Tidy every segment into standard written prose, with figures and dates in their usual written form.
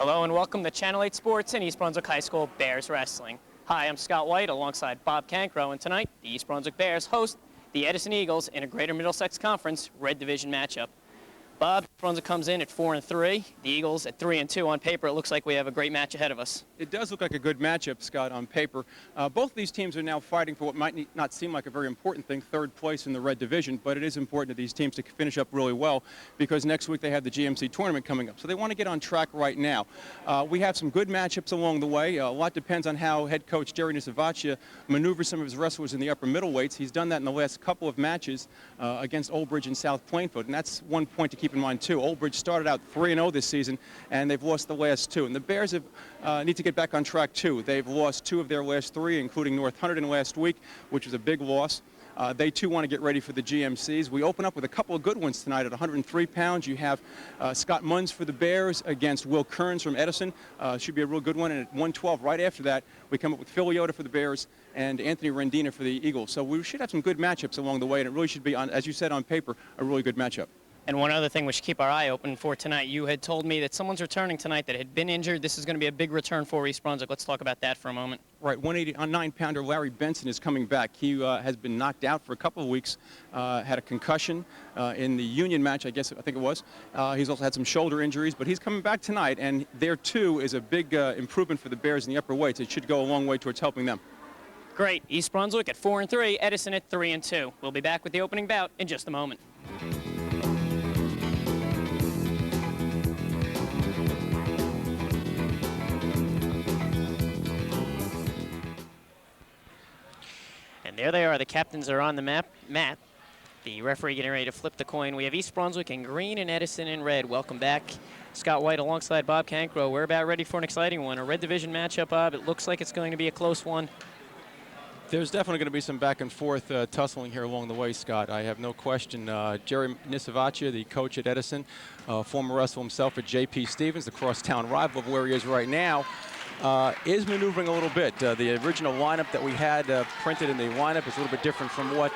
Hello and welcome to Channel 8 Sports and East Brunswick High School Bears Wrestling. Hi, I'm Scott White alongside Bob Cancro, and tonight the East Brunswick Bears host the Edison Eagles in a Greater Middlesex Conference Red Division matchup. Bob, Brunswick comes in at 4-3. The Eagles at 3-2. On paper, it looks like we have a great match ahead of us. It does look like a good matchup, Scott, on paper. Both of these teams are now fighting for what might not seem like a very important thing, third place in the Red Division, but it is important to these teams to finish up really well because next week they have the GMC tournament coming up. So they want to get on track right now. We have some good matchups along the way. A lot depends on how head coach Jerry Nisavacha maneuvers some of his wrestlers in the upper middleweights. He's done that in the last couple of matches against Old Bridge and South Plainfield, and that's one point to keep in mind, too. Old Bridge started out 3-0 this season, and they've lost the last two. And the Bears need to get back on track, too. They've lost two of their last three, including North Hunterdon last week, which was a big loss. They, too, want to get ready for the GMCs. We open up with a couple of good ones tonight at 103 pounds. You have Scott Munns for the Bears against Will Kearns from Edison. Should be a real good one. And at 112, right after that, we come up with Phil Yoda for the Bears and Anthony Rendina for the Eagles. So we should have some good matchups along the way, and it really should be, as you said on paper, a really good matchup. And one other thing we should keep our eye open for tonight, you had told me that someone's returning tonight that had been injured. This is going to be a big return for East Brunswick. Let's talk about that for a moment. Right, 189-pounder Larry Benson is coming back. He has been knocked out for a couple of weeks, had a concussion in the Union match, I think it was. He's also had some shoulder injuries, but he's coming back tonight, and there, too, is a big improvement for the Bears in the upper weights. It should go a long way towards helping them. Great. East Brunswick at 4-3, Edison at 3-2. We'll be back with the opening bout in just a moment. There they are. The captains are on the mat. The referee getting ready to flip the coin. We have East Brunswick in green and Edison in red. Welcome back. Scott White alongside Bob Cancro. We're about ready for an exciting one. A Red Division matchup, Bob. It looks like it's going to be a close one. There's definitely going to be some back and forth tussling here along the way, Scott. I have no question. Jerry Nisavacha, the coach at Edison, former wrestler himself at J.P. Stevens, the crosstown rival of where he is right now, is maneuvering a little bit. The original lineup that we had printed in the lineup is a little bit different from what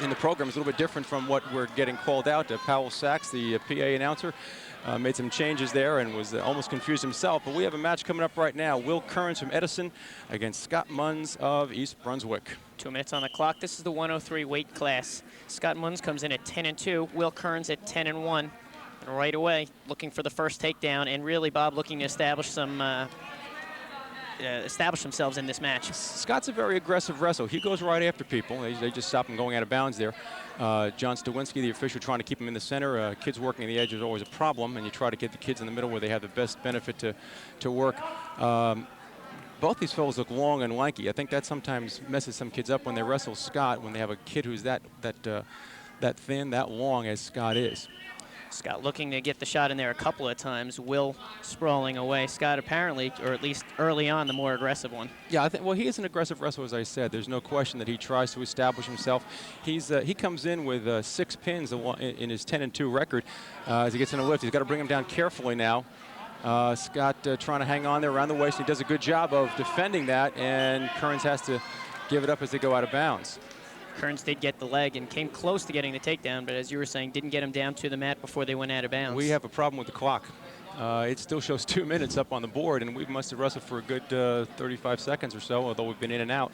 in the program is a little bit different from what we're getting called out. Powell Sachs, the PA announcer, made some changes there and was almost confused himself. But we have a match coming up right now. Will Kearns from Edison against Scott Munns of East Brunswick. 2 minutes on the clock. This is the 103 weight class. Scott Munns comes in at 10-2. Will Kearns at 10-1. And right away, looking for the first takedown, and really, Bob, looking to establish themselves in this match. Scott's a very aggressive wrestler. He goes right after people. They just stop him going out of bounds there. John Stawinski, the official, trying to keep him in the center. Kids working the edge is always a problem, and you try to get the kids in the middle where they have the best benefit to work. Both these fellows look long and lanky. I think that sometimes messes some kids up when they wrestle Scott, when they have a kid who's that thin, that long as Scott is. Scott looking to get the shot in there a couple of times. Will sprawling away. Scott apparently, or at least early on, the more aggressive one. Yeah, well, he is an aggressive wrestler, as I said. There's no question that he tries to establish himself. He comes in with 6 pins in his 10-2 record as he gets in a lift. He's got to bring him down carefully now. Scott trying to hang on there around the waist. He does a good job of defending that, and Kearns has to give it up as they go out of bounds. Kearns did get the leg and came close to getting the takedown, but as you were saying, didn't get him down to the mat before they went out of bounds. We have a problem with the clock. It still shows 2 minutes up on the board, and we must have wrestled for a good 35 seconds or so, although we've been in and out.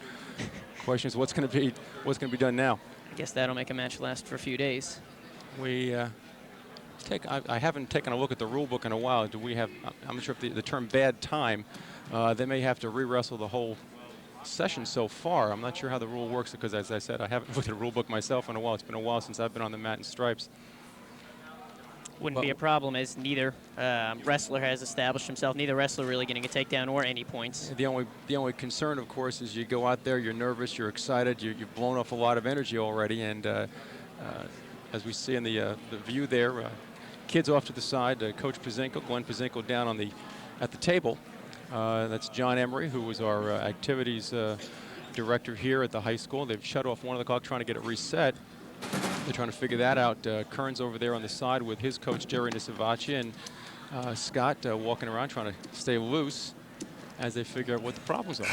Question is, what's going to be done now? I guess that'll make a match last for a few days. I haven't taken a look at the rule book in a while. I'm not sure if the term bad time, they may have to re-wrestle the whole session so far. I'm not sure how the rule works because, as I said, I haven't looked at the rule book myself in a while. It's been a while since I've been on the mat in stripes. Wouldn't be a problem, as neither wrestler has established himself. Neither wrestler really getting a takedown or any points. The only concern, of course, is you go out there, you're nervous, you're excited, you've blown off a lot of energy already, and as we see in the view there, kids off to the side, Coach Pazinko, Glenn Pazinko down at the table. That's John Emery, who was our activities director here at the high school. They've shut off 1 o'clock trying to get it reset. They're trying to figure that out. Kearns over there on the side with his coach, Jerry Nisavacha, and Scott walking around trying to stay loose as they figure out what the problems are. 2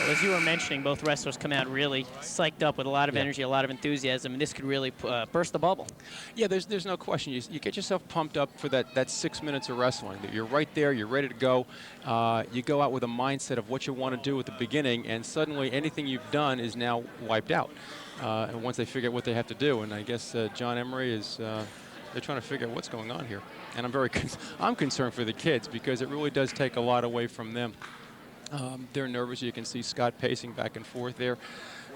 Well, as you were mentioning, both wrestlers come out really psyched up with a lot of Yeah. energy, a lot of enthusiasm, and this could really burst the bubble. Yeah, there's no question. You get yourself pumped up for that 6 minutes of wrestling. You're right there. You're ready to go. You go out with a mindset of what you want to do at the beginning, and suddenly anything you've done is now wiped out. And once they figure out what they have to do, and I guess John Emery is they're trying to figure out what's going on here. And I'm concerned for the kids because it really does take a lot away from them. They're nervous. You can see Scott pacing back and forth there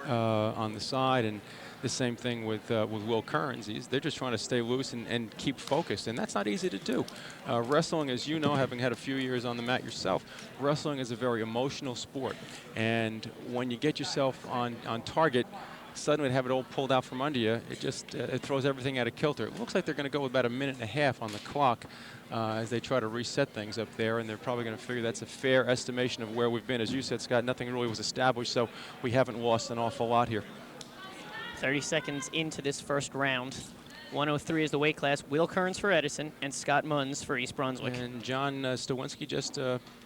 on the side, and the same thing with Will Kearns. They're just trying to stay loose and keep focused, and that's not easy to do. Wrestling, as you know, having had a few years on the mat yourself, wrestling is a very emotional sport, and when you get yourself on target, suddenly to have it all pulled out from under you, it throws everything out of kilter. It looks like they're going to go with about 1.5 minutes on the clock as they try to reset things up there, and they're probably going to figure that's a fair estimation of where we've been. As you said, Scott, nothing really was established, so we haven't lost an awful lot here. 30 seconds into this first round. 103 is the weight class. Will Kearns for Edison and Scott Munns for East Brunswick. And John Stawinski just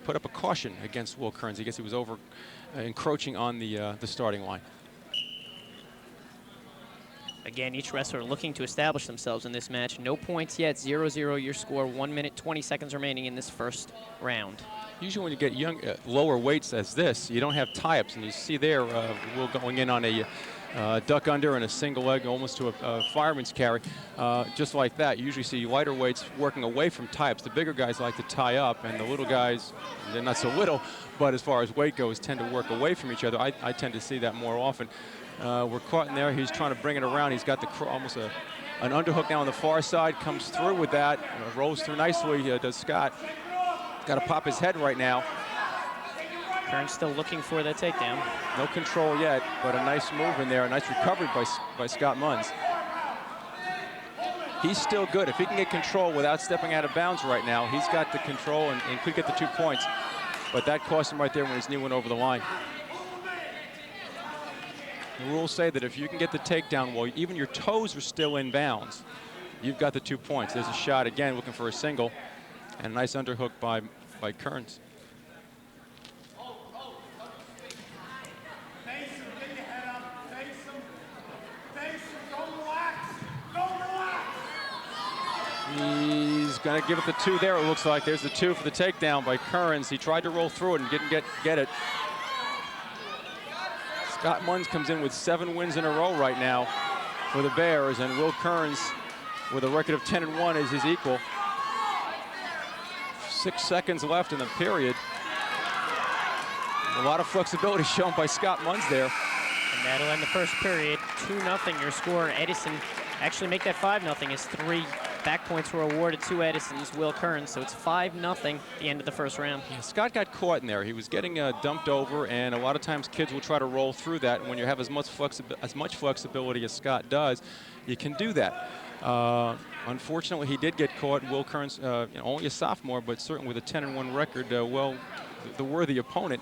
put up a caution against Will Kearns. I guess he was over encroaching on the starting line. Again, each wrestler looking to establish themselves in this match. No points yet, 0-0 your score, 1 minute, 20 seconds remaining in this first round. Usually when you get lower weights as this, you don't have tie-ups, and you see there Will going in on a duck under and a single leg almost to a fireman's carry. Just like that, you usually see lighter weights working away from tie-ups. The bigger guys like to tie up, and the little guys, they're not so little, but as far as weight goes, tend to work away from each other. I tend to see that more often. We're caught in there. He's trying to bring it around. He's got almost an underhook now on the far side. Comes through with that. Rolls through nicely. Does Scott. Got to pop his head right now. Kearns still looking for that takedown. No control yet, but a nice move in there. A nice recovery by Scott Munns. He's still good. If he can get control without stepping out of bounds right now, he's got the control and could get the 2 points. But that cost him right there when his knee went over the line. The rules say that if you can get the takedown while even your toes are still in bounds, you've got the 2 points. There's a shot again, looking for a single, and a nice underhook by Kearns. He's going to give it the 2 there, it looks like. There's the 2 for the takedown by Kearns. He tried to roll through it and didn't get it. Scott Munns comes in with 7 wins in a row right now for the Bears, and Will Kearns, with a record of 10-1, is his equal. 6 seconds left in the period. A lot of flexibility shown by Scott Munns there. And that'll end the first period. 2-0 your score. Edison actually make that 5-0 as 3 back points were awarded to Edison's Will Kearns, so it's 5-0 at the end of the first round. Yeah, Scott got caught in there. He was getting dumped over, and a lot of times kids will try to roll through that. And when you have as much flexibility as Scott does, you can do that. Unfortunately, he did get caught. Will Kearns, only a sophomore, but certainly with a 10-1 record, the worthy opponent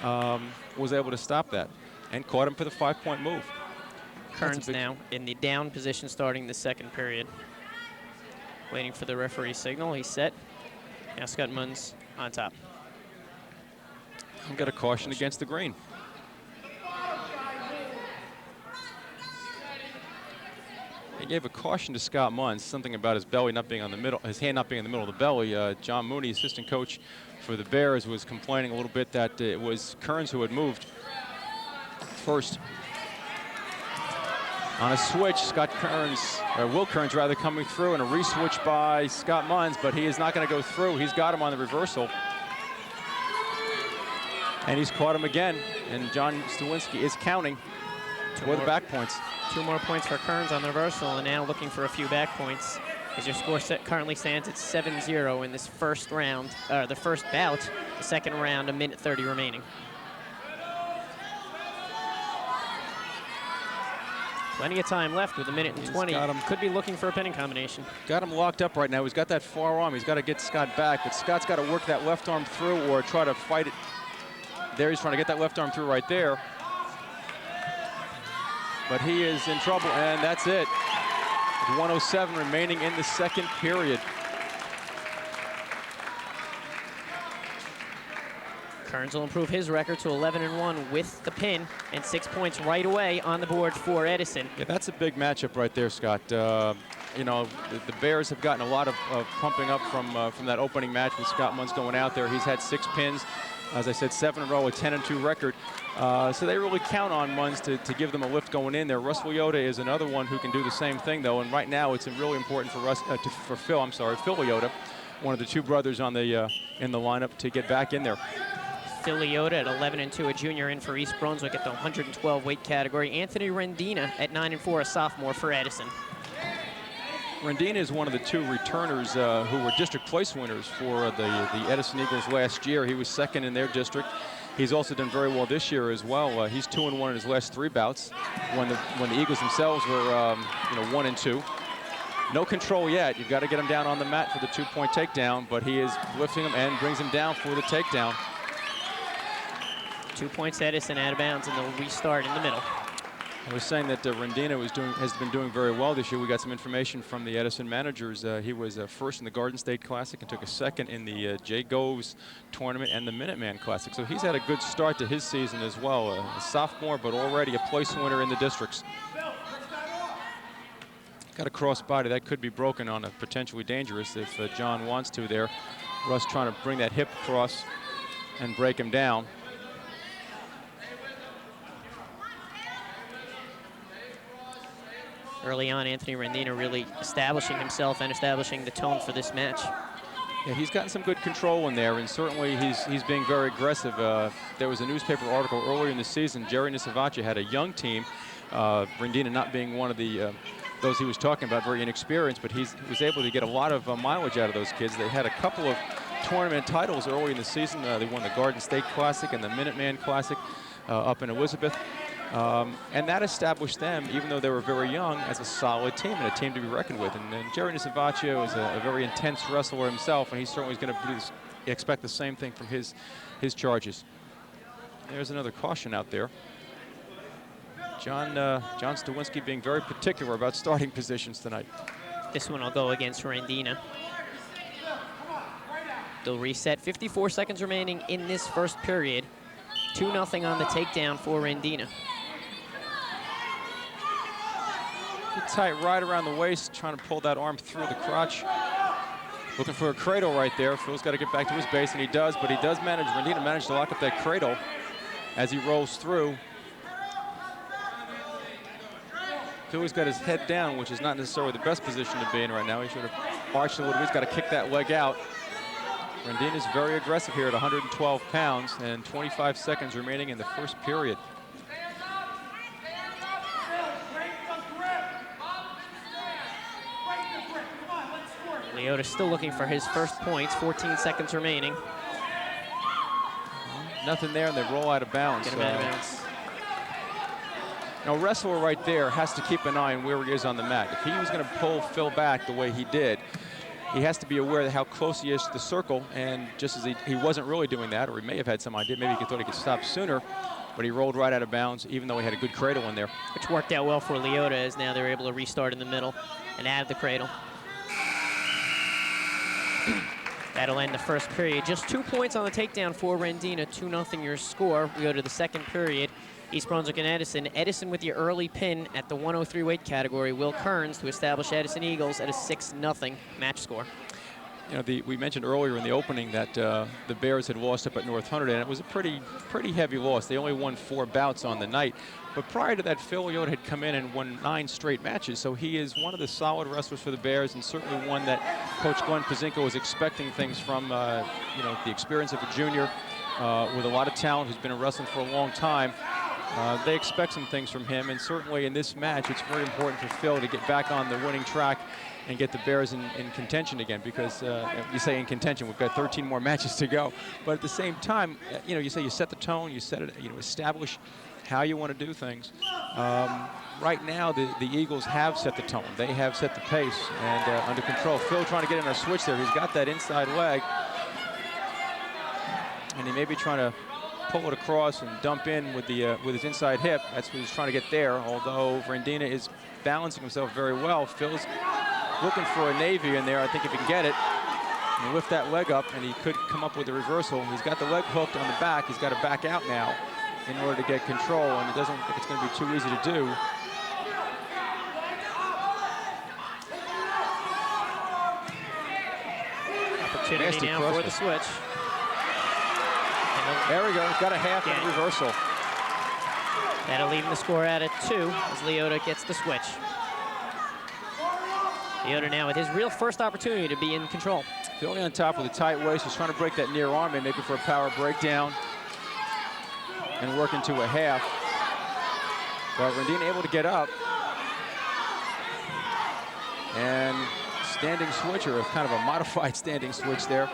was able to stop that and caught him for the 5-point move. Kearns now in the down position starting the second period. Waiting for the referee signal. He's set. Now Scott Munns on top. I've got a caution against the green. He gave a caution to Scott Munns, something about his belly not being on the middle, his hand not being in the middle of the belly. John Mooney, assistant coach for the Bears, was complaining a little bit that it was Kearns who had moved first. On a switch, Will Kearns rather, coming through, and a re-switch by Scott Munns, but he is not going to go through. He's got him on the reversal. And he's caught him again, and John Stawinski is counting for the back points. 2 more points for Kearns on the reversal, and now looking for a few back points as your score currently stands at 7-0 in this first round, the first bout. The second round, 1:30 remaining. Plenty of time left with 1:20. Could be looking for a pinning combination. Got him locked up right now. He's got that far arm. He's got to get Scott back, but Scott's got to work that left arm through or try to fight it. There, he's trying to get that left arm through right there. But he is in trouble, and that's it. 1:07 remaining in the second period. Kearns will improve his record to 11-1 with the pin, and 6 points right away on the board for Edison. Yeah, that's a big matchup right there, Scott. You know, the Bears have gotten a lot of pumping up from that opening match with Scott Munz going out there. He's had 6 pins. As I said, 7 in a row, a 10-2 record. So they really count on Munz to give them a lift going in there. Russell Leota is another one who can do the same thing, though. And right now, it's really important for Phil Leota, one of the 2 brothers on the in the lineup, to get back in there. Phil Leota at 11-2, a junior in for East Brunswick at the 112 weight category. Anthony Rendina at 9-4, a sophomore for Edison. Rendina is one of the 2 returners who were district place winners for the Edison Eagles last year. He was 2nd in their district. He's also done very well this year as well. He's 2-1 in his last 3 bouts when the Eagles themselves were 1-2. No control yet. You've got to get him down on the mat for the 2-point takedown, but he is lifting him and brings him down for the takedown. 2 points Edison out of bounds, and they'll restart in the middle. I was saying that Rendina has been doing very well this year. We got some information from the Edison managers. He was first in the Garden State Classic and took a 2nd in the Jay Goves tournament and the Minuteman Classic. So he's had a good start to his season as well. A sophomore, but already a place winner in the districts. Got a cross body that could be broken on a potentially dangerous if John wants to there. Russ trying to bring that hip across and break him down. Early on, Anthony Rendina really establishing himself and establishing the tone for this match. Yeah, he's gotten some good control in there, and certainly he's being very aggressive. There was a newspaper article earlier in the season. Jerry Nisavacha had a young team, Rendina not being one of the those he was talking about, very inexperienced, but he was able to get a lot of mileage out of those kids. They had a couple of tournament titles early in the season. They won the Garden State Classic and the Minuteman Classic up in Elizabeth. And that established them, even though they were very young, as a solid team and a team to be reckoned with. And Jerry Nisavacha is a very intense wrestler himself, and he certainly is going to expect the same thing from his charges. There's another caution out there. John Stawinski being very particular about starting positions tonight. This one will go against Rendina. They'll reset. 54 seconds remaining in this first period. 2-0 on the takedown for Rendina. Good tight right around the waist, trying to pull that arm through the crotch. Looking for a cradle right there. Phil's got to get back to his base, and he does, but he does manage. Rendina managed to lock up that cradle as he rolls through. Phil's got his head down, which is not necessarily the best position to be in right now. He should have arched a little bit. He's got to kick that leg out. Rendina's very aggressive here at 112 pounds, and 25 seconds remaining in the first period. Leota still looking for his first points. 14 seconds remaining. Nothing there, and they roll out of bounds. Get him out of bounds. Now, a wrestler right there has to keep an eye on where he is on the mat. If he was going to pull Phil back the way he did, he has to be aware of how close he is to the circle, and just as he wasn't really doing that, or he may have had some idea, maybe he thought he could stop sooner, but he rolled right out of bounds, even though he had a good cradle in there. Which worked out well for Leota, as now they're able to restart in the middle and add the cradle. That'll end the first period. Just 2 points on the takedown for Rendina. 2-0 your score. We go to the second period. East Brunswick and Edison. Edison with the early pin at the 103 weight category. Will Kearns to establish Edison Eagles at a 6-0 match score. You know, we mentioned earlier in the opening that the Bears had lost up at North Hunterdon, and it was a pretty heavy loss. They only won 4 bouts on the night. But prior to that, Phil Leota had come in and won 9 straight matches, so he is one of the solid wrestlers for the Bears, and certainly one that Coach Glenn Pazinko was expecting things from. You know, the experience of a junior with a lot of talent who's been in wrestling for a long time. They expect some things from him, and certainly in this match, it's very important for Phil to get back on the winning track and get the Bears in contention again, because you say in contention, we've got 13 more matches to go. But at the same time, you know, you say you set the tone, you set it, you know, establish how you want to do things. Right now, the Eagles have set the tone. They have set the pace and under control. Phil trying to get in a switch there. He's got that inside leg, and he may be trying to pull it across and dump in with his inside hip. That's what he's trying to get there, although Rendina is balancing himself very well. Phil's looking for a Navy in there. I think if he can get it. and lift that leg up, and he could come up with a reversal. He's got the leg hooked on the back. He's got to back out now in order to get control, and it doesn't look like it's going to be too easy to do. Opportunity now for the switch. There we go. Got a half and reversal. That'll leave the score out at 2 as Leota gets the switch. Leota now with his real first opportunity to be in control. Philly on top with a tight waist. He's trying to break that near arm in, maybe for a power breakdown and work into a half. But Rendina able to get up. And standing switch, or kind of a modified standing switch there.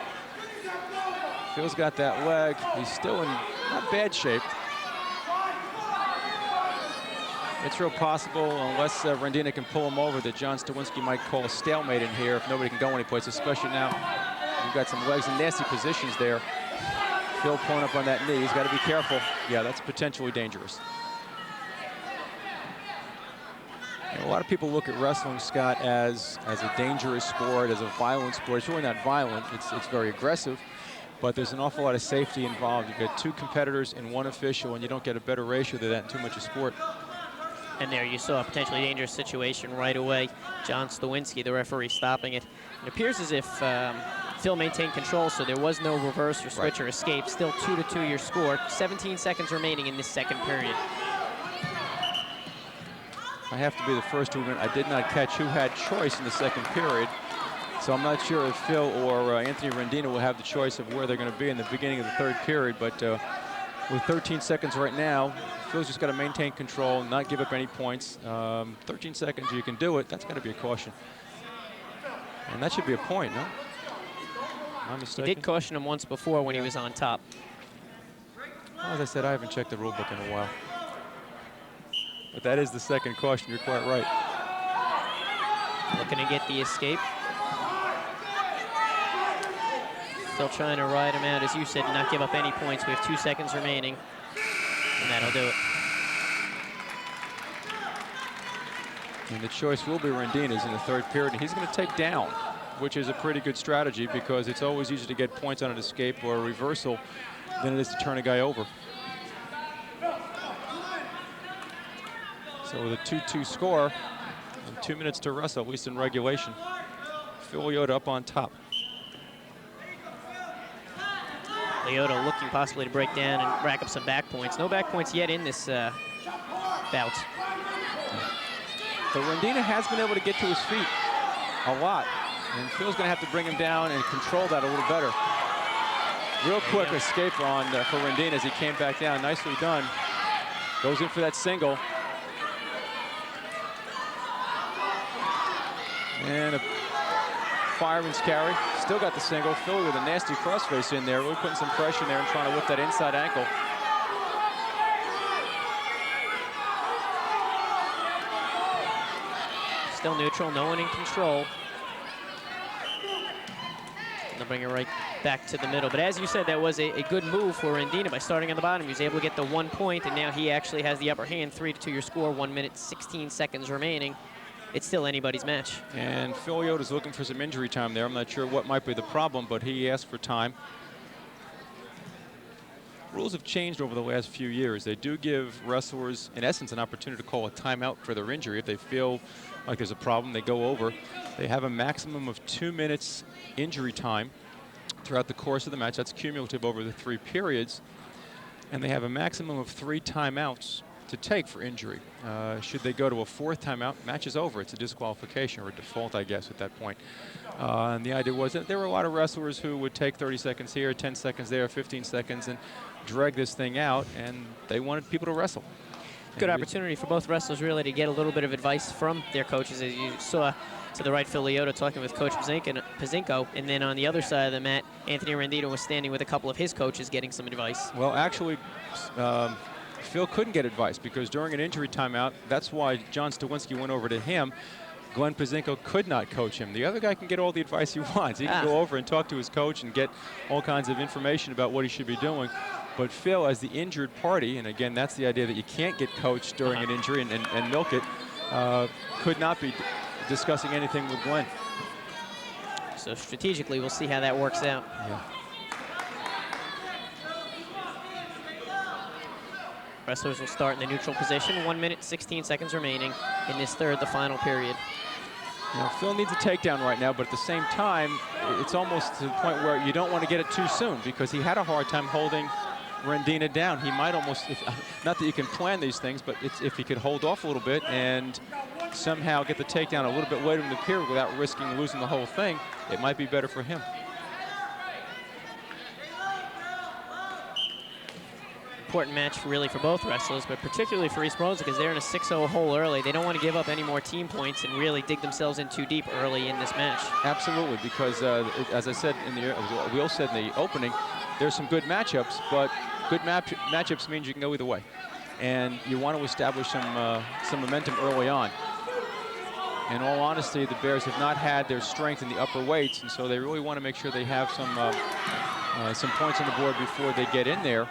Phil's got that leg. He's still in not bad shape. It's real possible, unless Rendina can pull him over, that John Stawinski might call a stalemate in here if nobody can go anyplace, especially now. You've got some legs in nasty positions there. Phil pulling up on that knee. He's got to be careful. Yeah, that's potentially dangerous. A lot of people look at wrestling, Scott, as a dangerous sport, as a violent sport. It's really not violent. It's very aggressive, but there's an awful lot of safety involved. You've got 2 competitors and 1 official, and you don't get a better ratio than that in too much of sport. And there you saw a potentially dangerous situation right away. John Stawinski, the referee, stopping it. It appears as if Phil maintained control, so there was no reverse or switch or escape. Still 2-2 your score. 17 seconds remaining in this second period. I have to be the first to admit I did not catch who had choice in the second period. So I'm not sure if Phil or Anthony Rendina will have the choice of where they're going to be in the beginning of the third period. But with 13 seconds right now, Phil's just got to maintain control and not give up any points. 13 seconds, you can do it. That's got to be a caution. And that should be a point, no? Am I mistaken? He did caution him once before when he was on top. Well, as I said, I haven't checked the rule book in a while. But that is the second caution. You're quite right. Looking to get the escape. Still trying to ride him out, as you said, and not give up any points. We have 2 seconds remaining, and that'll do it. And the choice will be Rendina's in the third period. And he's going to take down, which is a pretty good strategy because it's always easier to get points on an escape or a reversal than it is to turn a guy over. So with a 2-2 score and 2 minutes to wrestle, at least in regulation, Phil Leota up on top. Leota looking possibly to break down and rack up some back points. No back points yet in this bout. So Rendina has been able to get to his feet a lot, and Phil's going to have to bring him down and control that a little better. Real quick escape on for Rendina as he came back down. Nicely done. Goes in for that single. And a fireman's carry. Still got the single. Philly with a nasty crossface in there. Really putting some pressure in there and trying to whip that inside ankle. Still neutral, no one in control. They'll bring it right back to the middle. But as you said, that was a good move for Rendina by starting on the bottom. He was able to get the 1 point, and now he actually has the upper hand. 3-2 your score, 1 minute, 16 seconds remaining. It's still anybody's match. And Phil Leota's looking for some injury time there. I'm not sure what might be the problem, but he asked for time. Rules have changed over the last few years. They do give wrestlers, in essence, an opportunity to call a timeout for their injury. If they feel like there's a problem, they go over. They have a maximum of 2 minutes injury time throughout the course of the match. That's cumulative over the 3 periods. And they have a maximum of 3 timeouts to take for injury. Should they go to a 4th timeout, match is over. It's a disqualification, or a default, I guess, at that point. And the idea was that there were a lot of wrestlers who would take 30 seconds here, 10 seconds there, 15 seconds, and drag this thing out, and they wanted people to wrestle. Good opportunity for both wrestlers, really, to get a little bit of advice from their coaches. As you saw to the right, Phil Leota talking with Coach Pazinko, and then on the other side of the mat, Anthony Rendina was standing with a couple of his coaches getting some advice. Well, actually, Phil couldn't get advice because during an injury timeout, that's why John Stawinski went over to him. Glenn Pazinko could not coach him. The other guy can get all the advice he wants. He can go over and talk to his coach and get all kinds of information about what he should be doing. But Phil, as the injured party, and again, that's the idea that you can't get coached during an injury and milk it, could not be discussing anything with Glenn. So strategically, we'll see how that works out. Yeah. Wrestlers will start in the neutral position. 1 minute, 16 seconds remaining in this third, the final period. You know, Phil needs a takedown right now, but at the same time, it's almost to the point where you don't want to get it too soon because he had a hard time holding Rendina down. He might almost, not that you can plan these things, but if he could hold off a little bit and somehow get the takedown a little bit later in the period without risking losing the whole thing, it might be better for him. Important match really for both wrestlers, but particularly for East Brunswick because they're in a 6-0 hole early. They don't want to give up any more team points and really dig themselves in too deep early in this match. Absolutely, because as I said we all said in the opening, there's some good matchups, but good matchups means you can go either way, and you want to establish some momentum early on. In all honesty, the Bears have not had their strength in the upper weights, and so they really want to make sure they have some points on the board before they get in there.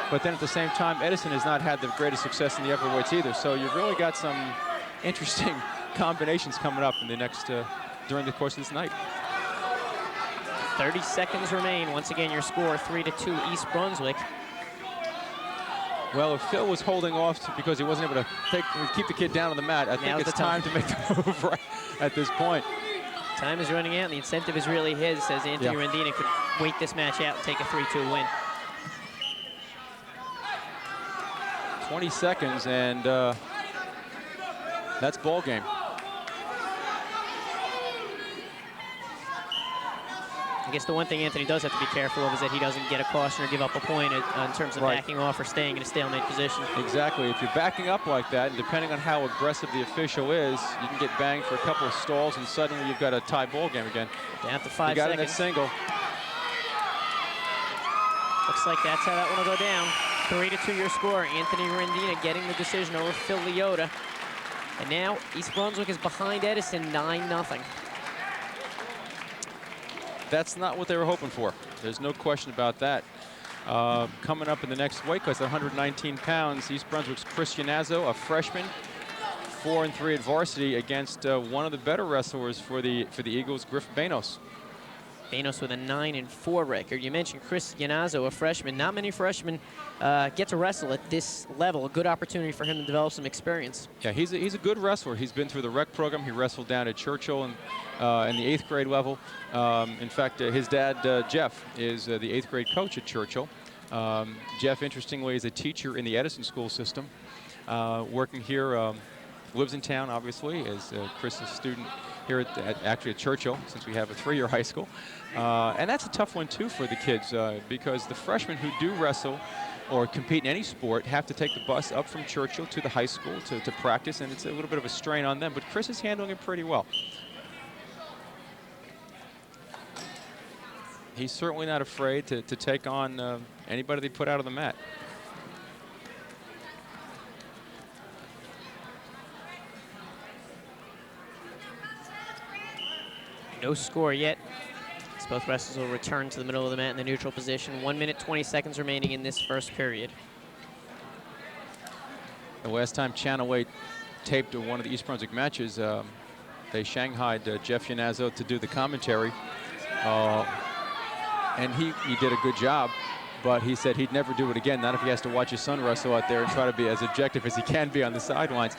But then at the same time, Edison has not had the greatest success in the upper weights either. So you've really got some interesting combinations coming up in the next during the course of this night. 30 seconds remain. Once again, your score 3-2 East Brunswick. Well, if Phil was holding off because he wasn't able to keep the kid down on the mat, I think it's time to make the move right at this point. Time is running out, and the incentive is really his, as Anthony Rendina could wait this match out and take a 3-2 win. 20 seconds, and that's ball game. I guess the one thing Anthony does have to be careful of is that he doesn't get a caution or give up a point in terms of backing off or staying in a stalemate position. Exactly. If you're backing up like that, and depending on how aggressive the official is, you can get banged for a couple of stalls, and suddenly you've got a tie ball game again. Down to 5 seconds. You got it in a single. Looks like that's how that one will go down. 3-2 your score. Anthony Rendina getting the decision over Phil Leota. And now East Brunswick is behind Edison 9-0. That's not what they were hoping for. There's no question about that. Coming up in the next weight class, 119 pounds, East Brunswick's Chris Yanazzo, a freshman, 4-3 at varsity against one of the better wrestlers for the Eagles, Griff Banos. Banos with a 9-4 record. You mentioned Chris Yanazzo, a freshman. Not many freshmen get to wrestle at this level. A good opportunity for him to develop some experience. Yeah, he's a good wrestler. He's been through the rec program. He wrestled down at Churchill in the 8th grade level. In fact, his dad, Jeff, is the 8th grade coach at Churchill. Jeff, interestingly, is a teacher in the Edison school system, working here, lives in town, obviously, as Chris is a student here actually at Churchill, since we have a 3-year high school. And that's a tough one, too, for the kids, because the freshmen who do wrestle or compete in any sport have to take the bus up from Churchill to the high school to practice, and it's a little bit of a strain on them. But Chris is handling it pretty well. He's certainly not afraid to take on anybody they put out on the mat. No score yet. As both wrestlers will return to the middle of the mat in the neutral position. 1 minute, 20 seconds remaining in this first period. The last time Channel 8 taped one of the East Brunswick matches, they shanghaied Jeff Yanazzo to do the commentary. And he did a good job, but he said he'd never do it again, not if he has to watch his son wrestle out there and try to be as objective as he can be on the sidelines.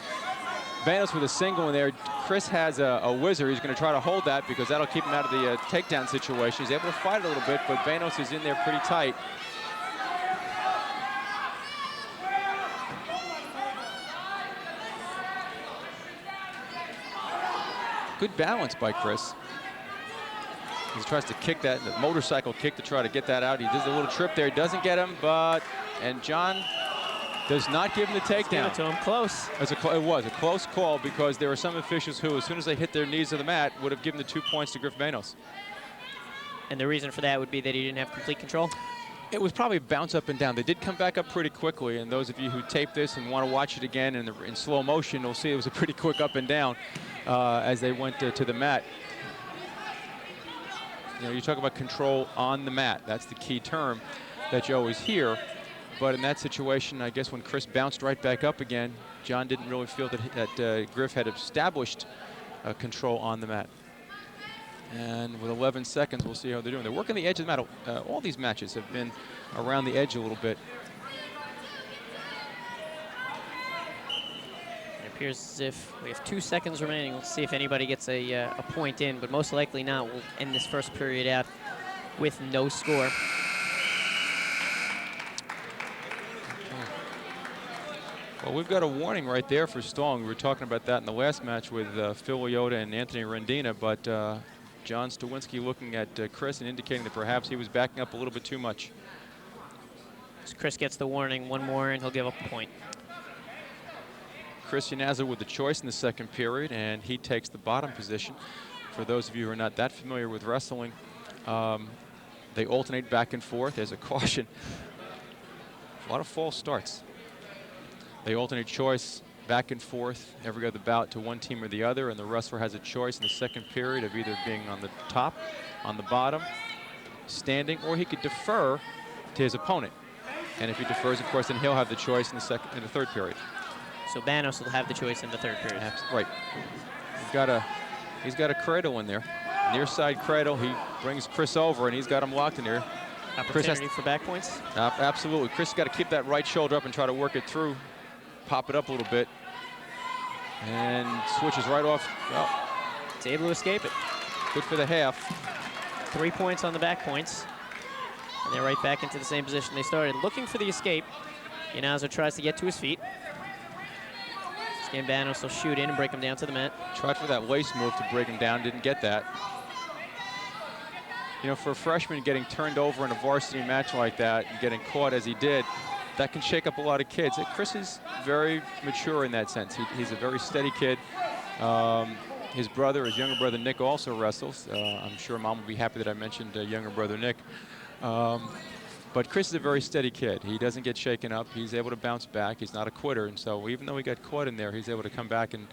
Banos with a single in there. Chris has a whizzer. He's going to try to hold that because that'll keep him out of the takedown situation. He's able to fight a little bit, but Banos is in there pretty tight. Good balance by Chris. He tries to kick that, the motorcycle kick to try to get that out. He does a little trip there. He doesn't get him, and John does not give him the takedown. Give it to him close. It was a close call because there were some officials who, as soon as they hit their knees to the mat, would have given the 2 points to Griff Banos. And the reason for that would be that he didn't have complete control? It was probably a bounce up and down. They did come back up pretty quickly, and those of you who tape this and want to watch it again in slow motion will see it was a pretty quick up and down as they went to the mat. You know, you talk about control on the mat. That's the key term that you always hear. But in that situation, I guess when Chris bounced right back up again, John didn't really feel that Griff had established control on the mat. And with 11 seconds, we'll see how they're doing. They're working the edge of the mat. All these matches have been around the edge a little bit. It appears as if we have 2 seconds remaining. We'll see if anybody gets a point in, but most likely not. We'll end this first period out with no score. Well, we've got a warning right there for stalling. We were talking about that in the last match with Phil Leota and Anthony Rendina, but John Stawinski looking at Chris and indicating that perhaps he was backing up a little bit too much. So Chris gets the warning, one more, and he'll give up a point. Chris Yanazza with the choice in the second period, and he takes the bottom position. For those of you who are not that familiar with wrestling, they alternate back and forth. There's a caution. A lot of false starts. They alternate choice back and forth every other bout to one team or the other, and the wrestler has a choice in the second period of either being on the top, on the bottom, standing, or he could defer to his opponent. And if he defers, of course, then he'll have the choice in the third period. So Banos will have the choice in the third period. Right. He's got a cradle in there. Near side cradle. He brings Chris over, and he's got him locked in there. Opportunity for back points? Absolutely. Chris has got to keep that right shoulder up and try to work it through. Pop it up a little bit. And switches right off. Oh. It's able to escape it. Good for the half. 3 points on the back points. And they're right back into the same position they started. Looking for the escape. Yanazzo tries to get to his feet. Banos will shoot in and break him down to the mat. Tried for that waist move to break him down, didn't get that. You know, for a freshman getting turned over in a varsity match like that and getting caught as he did, that can shake up a lot of kids. Chris is very mature in that sense. He's a very steady kid. His younger brother Nick also wrestles. I'm sure Mom will be happy that I mentioned younger brother Nick. But Chris is a very steady kid. He doesn't get shaken up. He's able to bounce back. He's not a quitter. And so even though he got caught in there, he's able to come back and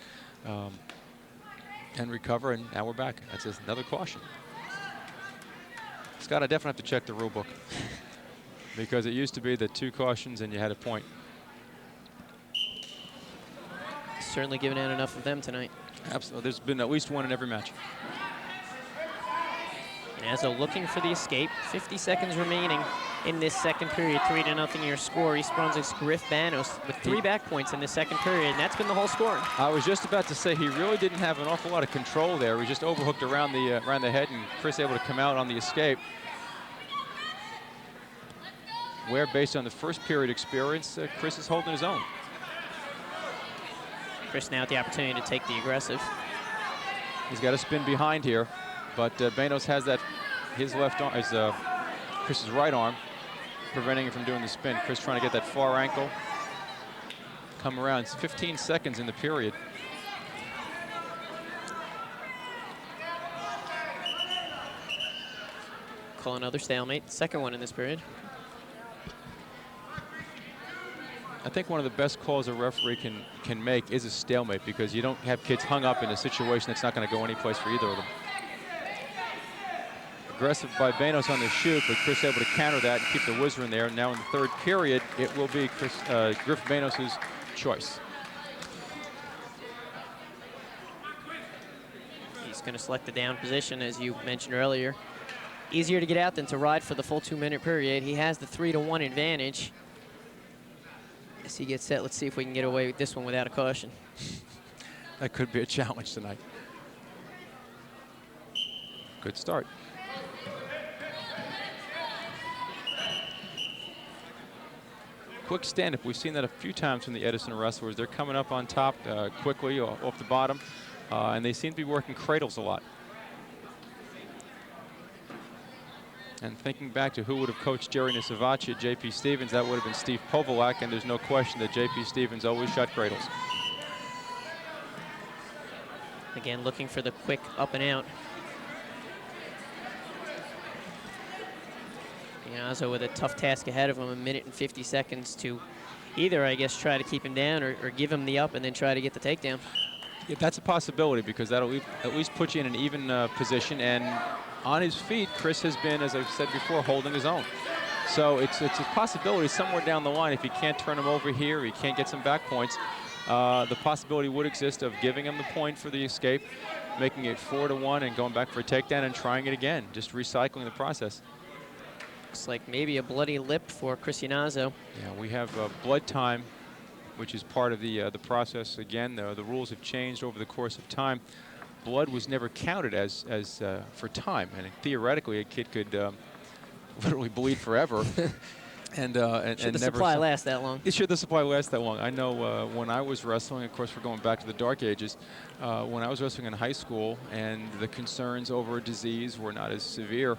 recover. And now we're back. That's just another caution. Scott, I definitely have to check the rule book because it used to be that 2 cautions and you had a point. Certainly giving out enough of them tonight. Absolutely. There's been at least one in every match. Yanazzo looking for the escape. 50 seconds remaining in this second period. 3-0 your score. East Brunswick's Griff Banos with 3 back points in the second period, and that's been the whole score. I was just about to say he really didn't have an awful lot of control there. He just overhooked around the head, and Chris able to come out on the escape. Where, based on the first period experience, Chris is holding his own. Chris now with the opportunity to take the aggressive. He's got to spin behind here, but Banos has that his left arm, Chris's right arm, preventing him from doing the spin. Chris trying to get that far ankle. Come around. It's 15 seconds in the period. Call another stalemate. Second one in this period. I think one of the best calls a referee can make is a stalemate because you don't have kids hung up in a situation that's not going to go anyplace for either of them. Aggressive by Banos on the shoot, but Chris able to counter that and keep the whizzer in there. Now in the third period, it will be Griff Banos' choice. He's going to select the down position, as you mentioned earlier. Easier to get out than to ride for the full 2-minute period. He has the 3-1 advantage. As he gets set, let's see if we can get away with this one without a caution. That could be a challenge tonight. Good start. Quick stand-up. We've seen that a few times from the Edison wrestlers. They're coming up on top quickly off the bottom, and they seem to be working cradles a lot. And thinking back to who would have coached Jerry Nisavachi at J.P. Stevens, that would have been Steve Povolak, and there's no question that J.P. Stevens always shot cradles. Again, looking for the quick up and out. Yanazzo with a tough task ahead of him, 1 minute and 50 seconds to either, I guess, try to keep him down or give him the up and then try to get the takedown. Yeah, that's a possibility because that'll at least put you in an even position. And on his feet, Chris has been, as I've said before, holding his own. So it's a possibility somewhere down the line if he can't turn him over here, he can't get some back points, the possibility would exist of giving him the point for the escape, making it 4-1 and going back for a takedown and trying it again, just recycling the process. Looks like maybe a bloody lip for Chris Iannazo. Yeah, we have blood time, which is part of the process. Again, the rules have changed over the course of time. Blood was never counted as for time, and theoretically, a kid could literally bleed forever. And should the supply last that long? Should the supply last that long? I know when I was wrestling, of course, we're going back to the dark ages. When I was wrestling in high school, and the concerns over disease were not as severe.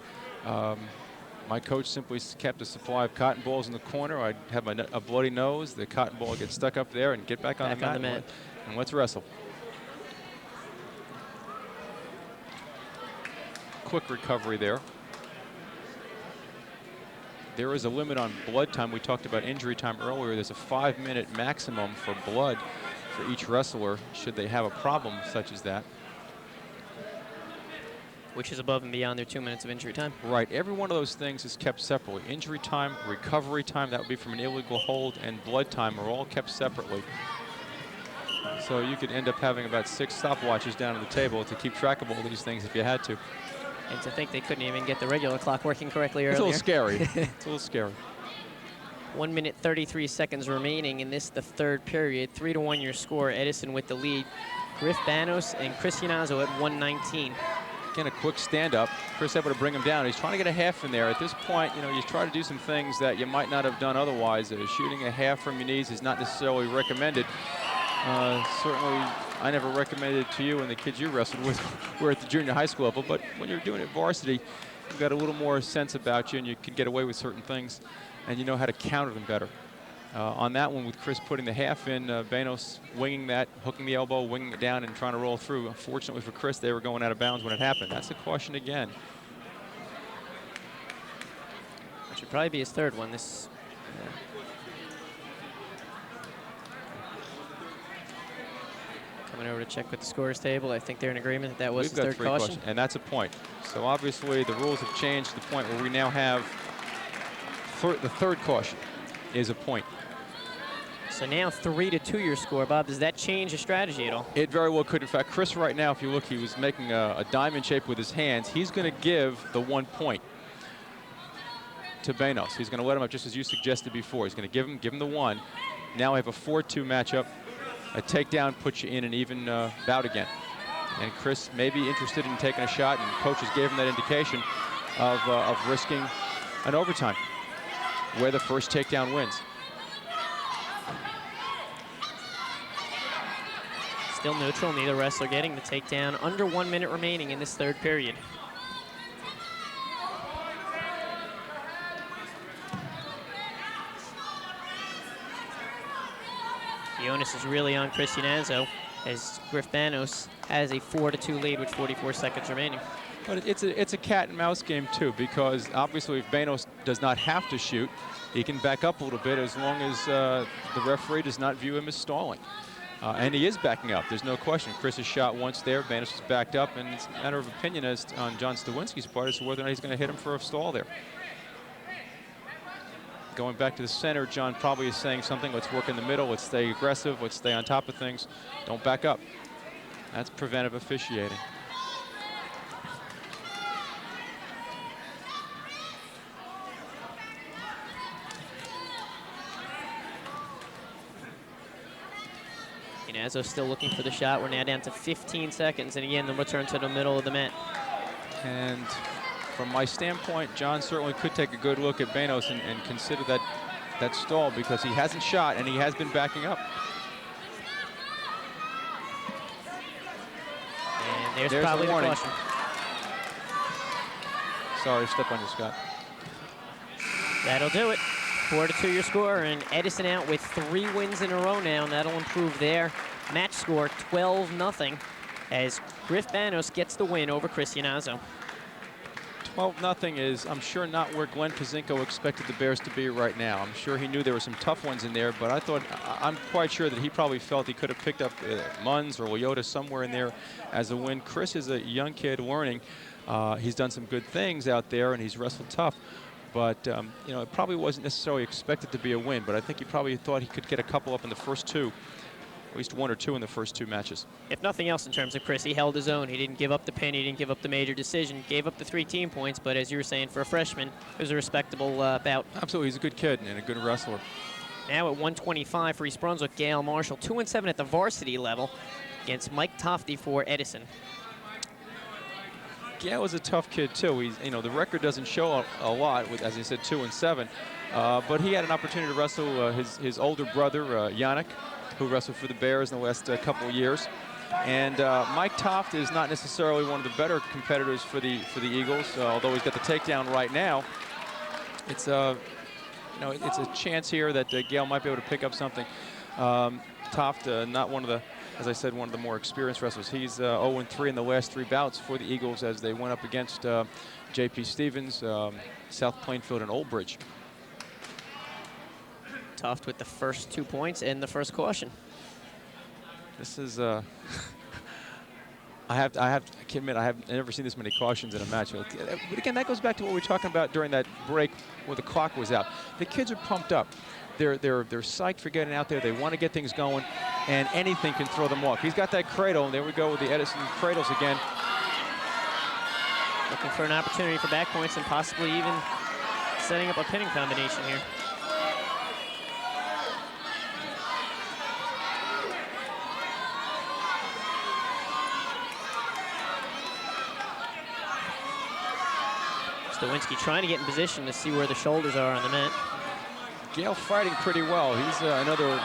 My coach simply kept a supply of cotton balls in the corner. I'd have a bloody nose. The cotton ball would get stuck up there and get back on the mat. And let's wrestle. Quick recovery there. There is a limit on blood time. We talked about injury time earlier. There's a 5-minute maximum for blood for each wrestler should they have a problem such as that. Which is above and beyond their 2 minutes of injury time. Right. Every one of those things is kept separately. Injury time, recovery time, that would be from an illegal hold, and blood time are all kept separately. So you could end up having about 6 stopwatches down on the table to keep track of all these things if you had to. And to think they couldn't even get the regular clock working correctly earlier. It's a little scary. It's a little scary. 1 minute 33 seconds remaining in this, the third period. 3-1 your score. Edison with the lead. Griff Banos and Chris Iannazo at 119. Again, a quick stand-up. Chris able to bring him down. He's trying to get a half in there. At this point, you know, you try to do some things that you might not have done otherwise. Shooting a half from your knees is not necessarily recommended. Certainly, I never recommended it to you, and the kids you wrestled with were at the junior high school level. But when you're doing it varsity, you've got a little more sense about you, and you can get away with certain things, and you know how to counter them better. On that one, with Chris putting the half in, Banos winging that, hooking the elbow, winging it down, and trying to roll through. Unfortunately for Chris, they were going out of bounds when it happened. That's a caution again. That should probably be his third one. This. Coming over to check with the scores table. I think they're in agreement that was the third caution. And that's a point. So obviously the rules have changed to the point where we now have the third caution is a point. So now 3-2 your score, Bob. Does that change the strategy at all? It very well could. In fact, Chris right now, if you look, he was making a diamond shape with his hands. He's going to give the 1 point to Banos. He's going to let him up just as you suggested before. He's going to give him the 1. Now we have a 4-2 matchup. A takedown puts you in an even bout again. And Chris may be interested in taking a shot, and coaches gave him that indication of risking an overtime where the first takedown wins. Still neutral, neither wrestler getting the takedown. Under 1 minute remaining in this third period. The onus is really on Chris Iannazo as Griff Banos has a 4-2 lead with 44 seconds remaining. But it's a cat and mouse game too, because obviously if Banos does not have to shoot, he can back up a little bit as long as the referee does not view him as stalling. And he is backing up, there's no question. Chris has shot once there, Banos is backed up, and it's a matter of opinion as on John Stawinski's part as to whether or not he's going to hit him for a stall there. Going back to the center, John probably is saying something, let's work in the middle, let's stay aggressive, let's stay on top of things, don't back up. That's preventive officiating. Iannazo still looking for the shot. We're now down to 15 seconds, and again, the return to the middle of the mat. And from my standpoint, John certainly could take a good look at Banos and consider that stall, because he hasn't shot and he has been backing up. And there's probably the caution. Sorry, step on you, Scott. That'll do it. 4-2 your score, and Edison out with 3 wins in a row now, and that'll improve their match score 12-0 as Griff Banos gets the win over Chris Iannazo. 12-0 is, I'm sure, not where Glenn Kazinko expected the Bears to be right now. I'm sure he knew there were some tough ones in there, but I'm quite sure that he probably felt he could have picked up Munns or Leota somewhere in there as a win. Chris is a young kid learning. He's done some good things out there, and he's wrestled tough. But, you know, it probably wasn't necessarily expected to be a win, but I think he probably thought he could get a couple up in the first 2 at least 1 or 2 in the first 2 matches. If nothing else in terms of Chris, he held his own. He didn't give up the pin. He didn't give up the major decision. Gave up the 3 team points, but as you were saying, for a freshman, it was a respectable bout. Absolutely, he's a good kid and a good wrestler. Now at 125 for East Brunswick, Gale Marshall, 2-7 at the varsity level against Mike Tofty for Edison. Gale is a tough kid too. He's, the record doesn't show a lot with, as I said, 2-7, but he had an opportunity to wrestle his older brother Yannick, who wrestled for the Bears in the last couple of years. And Mike Toft is not necessarily one of the better competitors for the Eagles, although he's got the takedown right now. It's it's a chance here that Gale might be able to pick up something. Toft, not one of the, as I said, one of the more experienced wrestlers. He's 0-3 in the last 3 bouts for the Eagles as they went up against J.P. Stevens, South Plainfield, and Old Bridge. Toft with the first 2 points and the first caution. This is, I can't admit, I have never seen this many cautions in a match. But again, that goes back to what we were talking about during that break where the clock was out. The kids are pumped up. They're psyched for getting out there. They want to get things going, and anything can throw them off. He's got that cradle, and there we go with the Edison cradles again. Looking for an opportunity for back points and possibly even setting up a pinning combination here. Stawinski trying to get in position to see where the shoulders are on the mat. Gale fighting pretty well. He's another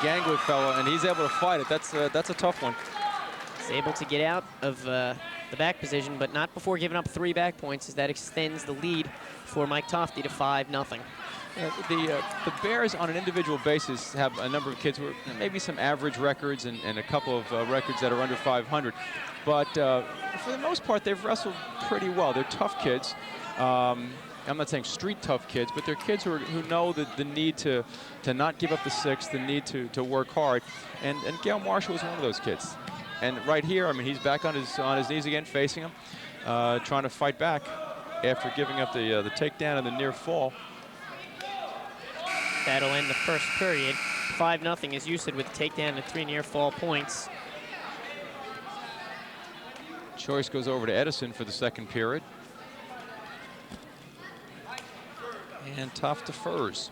gangly fella, and he's able to fight it. That's a tough one. He's able to get out of the back position, but not before giving up 3 back points, as that extends the lead for Mike Tofty to 5-0. The Bears, on an individual basis, have a number of kids who are maybe some average records and a couple of records that are under 500. But for the most part, they've wrestled pretty well. They're tough kids. I'm not saying street tough kids, but they're kids who know the need to not give up the 6, the need to work hard. And Gale Marshall is one of those kids. And right here, I mean, he's back on his knees again, facing him, trying to fight back after giving up the takedown and the near fall. That'll end the first period. 5-0, as you said, with the takedown and 3 near fall points. Choice goes over to Edison for the second period. And Toft defers.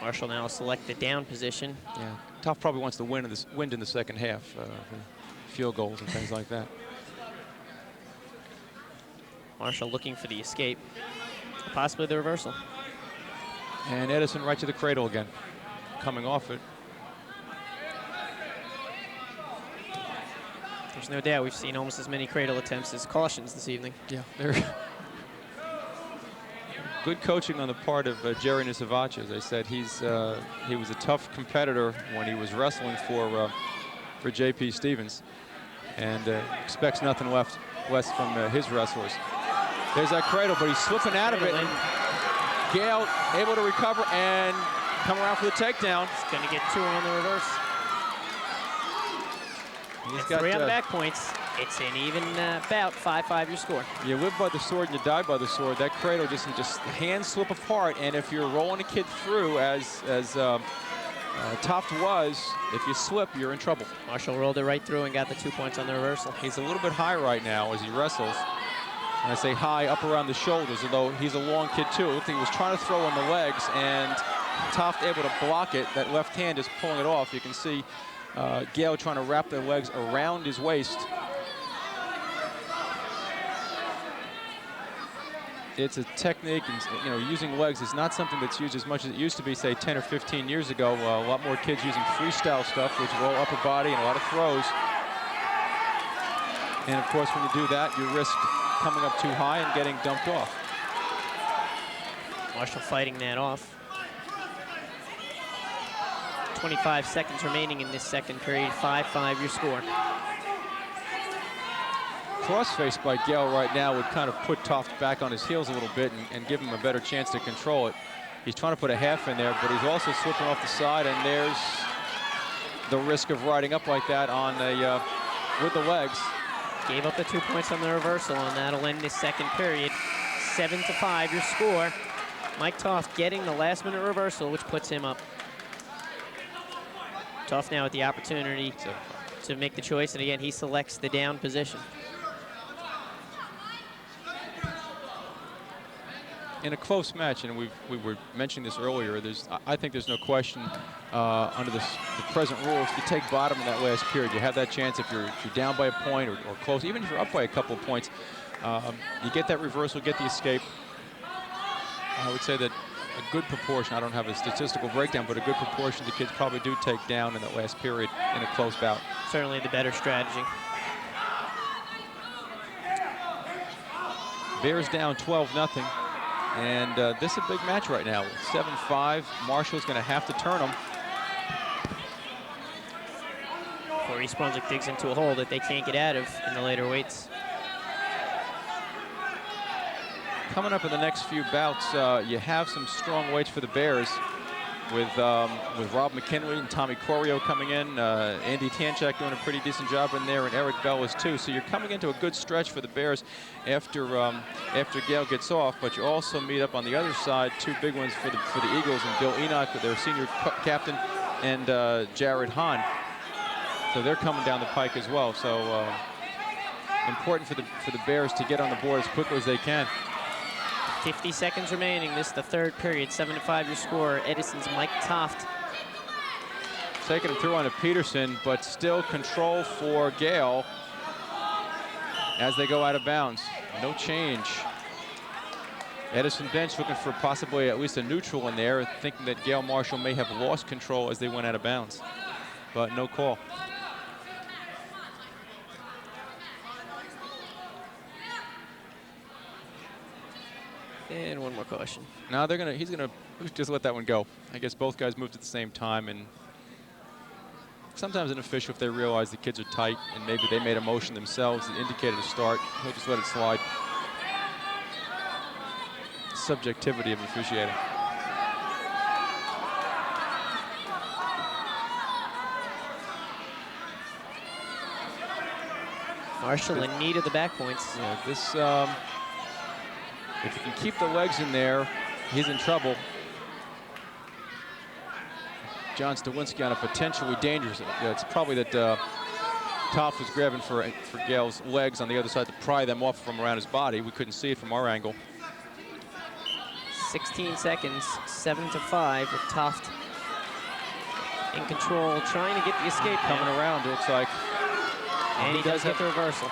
Marshall now select the down position. Yeah, Toft probably wants to win in the second half, field goals and things like that. Marshall looking for the escape, possibly the reversal. And Edison right to the cradle again, coming off it. There's no doubt we've seen almost as many cradle attempts as cautions this evening. Yeah, they're good coaching on the part of Jerry Nisavacha. As I said, he was a tough competitor when he was wrestling for J.P. Stevens, and expects nothing less from his wrestlers. There's that cradle, but he's slipping out of it. And Gale able to recover and come around for the takedown. He's going to get 2 on the reverse. He's got 3 on the back points. It's an even bout, 5-5 your score. You live by the sword and you die by the sword. That cradle just hands slip apart, and if you're rolling a kid through, as Toft was, if you slip, you're in trouble. Marshall rolled it right through and got the 2 points on the reversal. He's a little bit high right now as he wrestles. And I say high, up around the shoulders, although he's a long kid too. It looked like he was trying to throw on the legs, and Toft able to block it. That left hand is pulling it off. You can see Gale trying to wrap the legs around his waist. It's a technique, and using legs is not something that's used as much as it used to be, say, 10 or 15 years ago. A lot more kids using freestyle stuff, which roll upper body and a lot of throws. And of course, when you do that, you risk coming up too high and getting dumped off. Marshall fighting that off. 25 seconds remaining in this second period. 5-5 your score. Cross-face by Gale right now would kind of put Toft back on his heels a little bit and give him a better chance to control it. He's trying to put a half in there, but he's also slipping off the side, and there's the risk of riding up like that on with the legs. Gave up the 2 points on the reversal, and that'll end this second period. 7-5 your score. Mike Toft getting the last-minute reversal, which puts him up. Tough now with the opportunity to make the choice, and again, he selects the down position. In a close match, and we were mentioning this earlier, I think there's no question under the present rules, if you take bottom in that last period, you have that chance if you're down by a point or close, even if you're up by a couple of points, you get that reversal, get the escape. I would say that a good proportion, I don't have a statistical breakdown, but a good proportion of the kids probably do take down in that last period in a close bout. Certainly the better strategy. Bears down 12-0. And this is a big match right now. 7-5. Marshall's going to have to turn them. Before East Brunswick digs into a hole that they can't get out of in the later weights. Coming up in the next few bouts, you have some strong weights for the Bears with Rob McKinley and Tommy Corio coming in. Andy Tanchak doing a pretty decent job in there, and Eric Bellis too. So you're coming into a good stretch for the Bears after Gale gets off. But you also meet up on the other side, two big ones for the Eagles, and Bill Enoch with their senior captain, and Jared Hahn. So they're coming down the pike as well. So important for the Bears to get on the board as quickly as they can. 50 seconds remaining. This is the third period. 7-5 your score. Edison's Mike Toft. Taking him through on to Peterson, but still control for Gale as they go out of bounds. No change. Edison bench looking for possibly at least a neutral in there, thinking that Gale Marshall may have lost control as they went out of bounds, but no call. And one more caution. Now he's gonna just let that one go. I guess both guys moved at the same time, and sometimes an official, if they realize the kids are tight and maybe they made a motion themselves that indicated a start, he'll just let it slide. Subjectivity of officiating. Marshall in need of the back points. Yeah, this, if you can keep the legs in there, he's in trouble. John Stawinski on a potentially dangerous. It's probably that Toft was grabbing for Gale's legs on the other side to pry them off from around his body. We couldn't see it from our angle. 16 seconds, 7-5 with Toft in control, trying to get the escape coming around, it looks like. And he does get the reversal.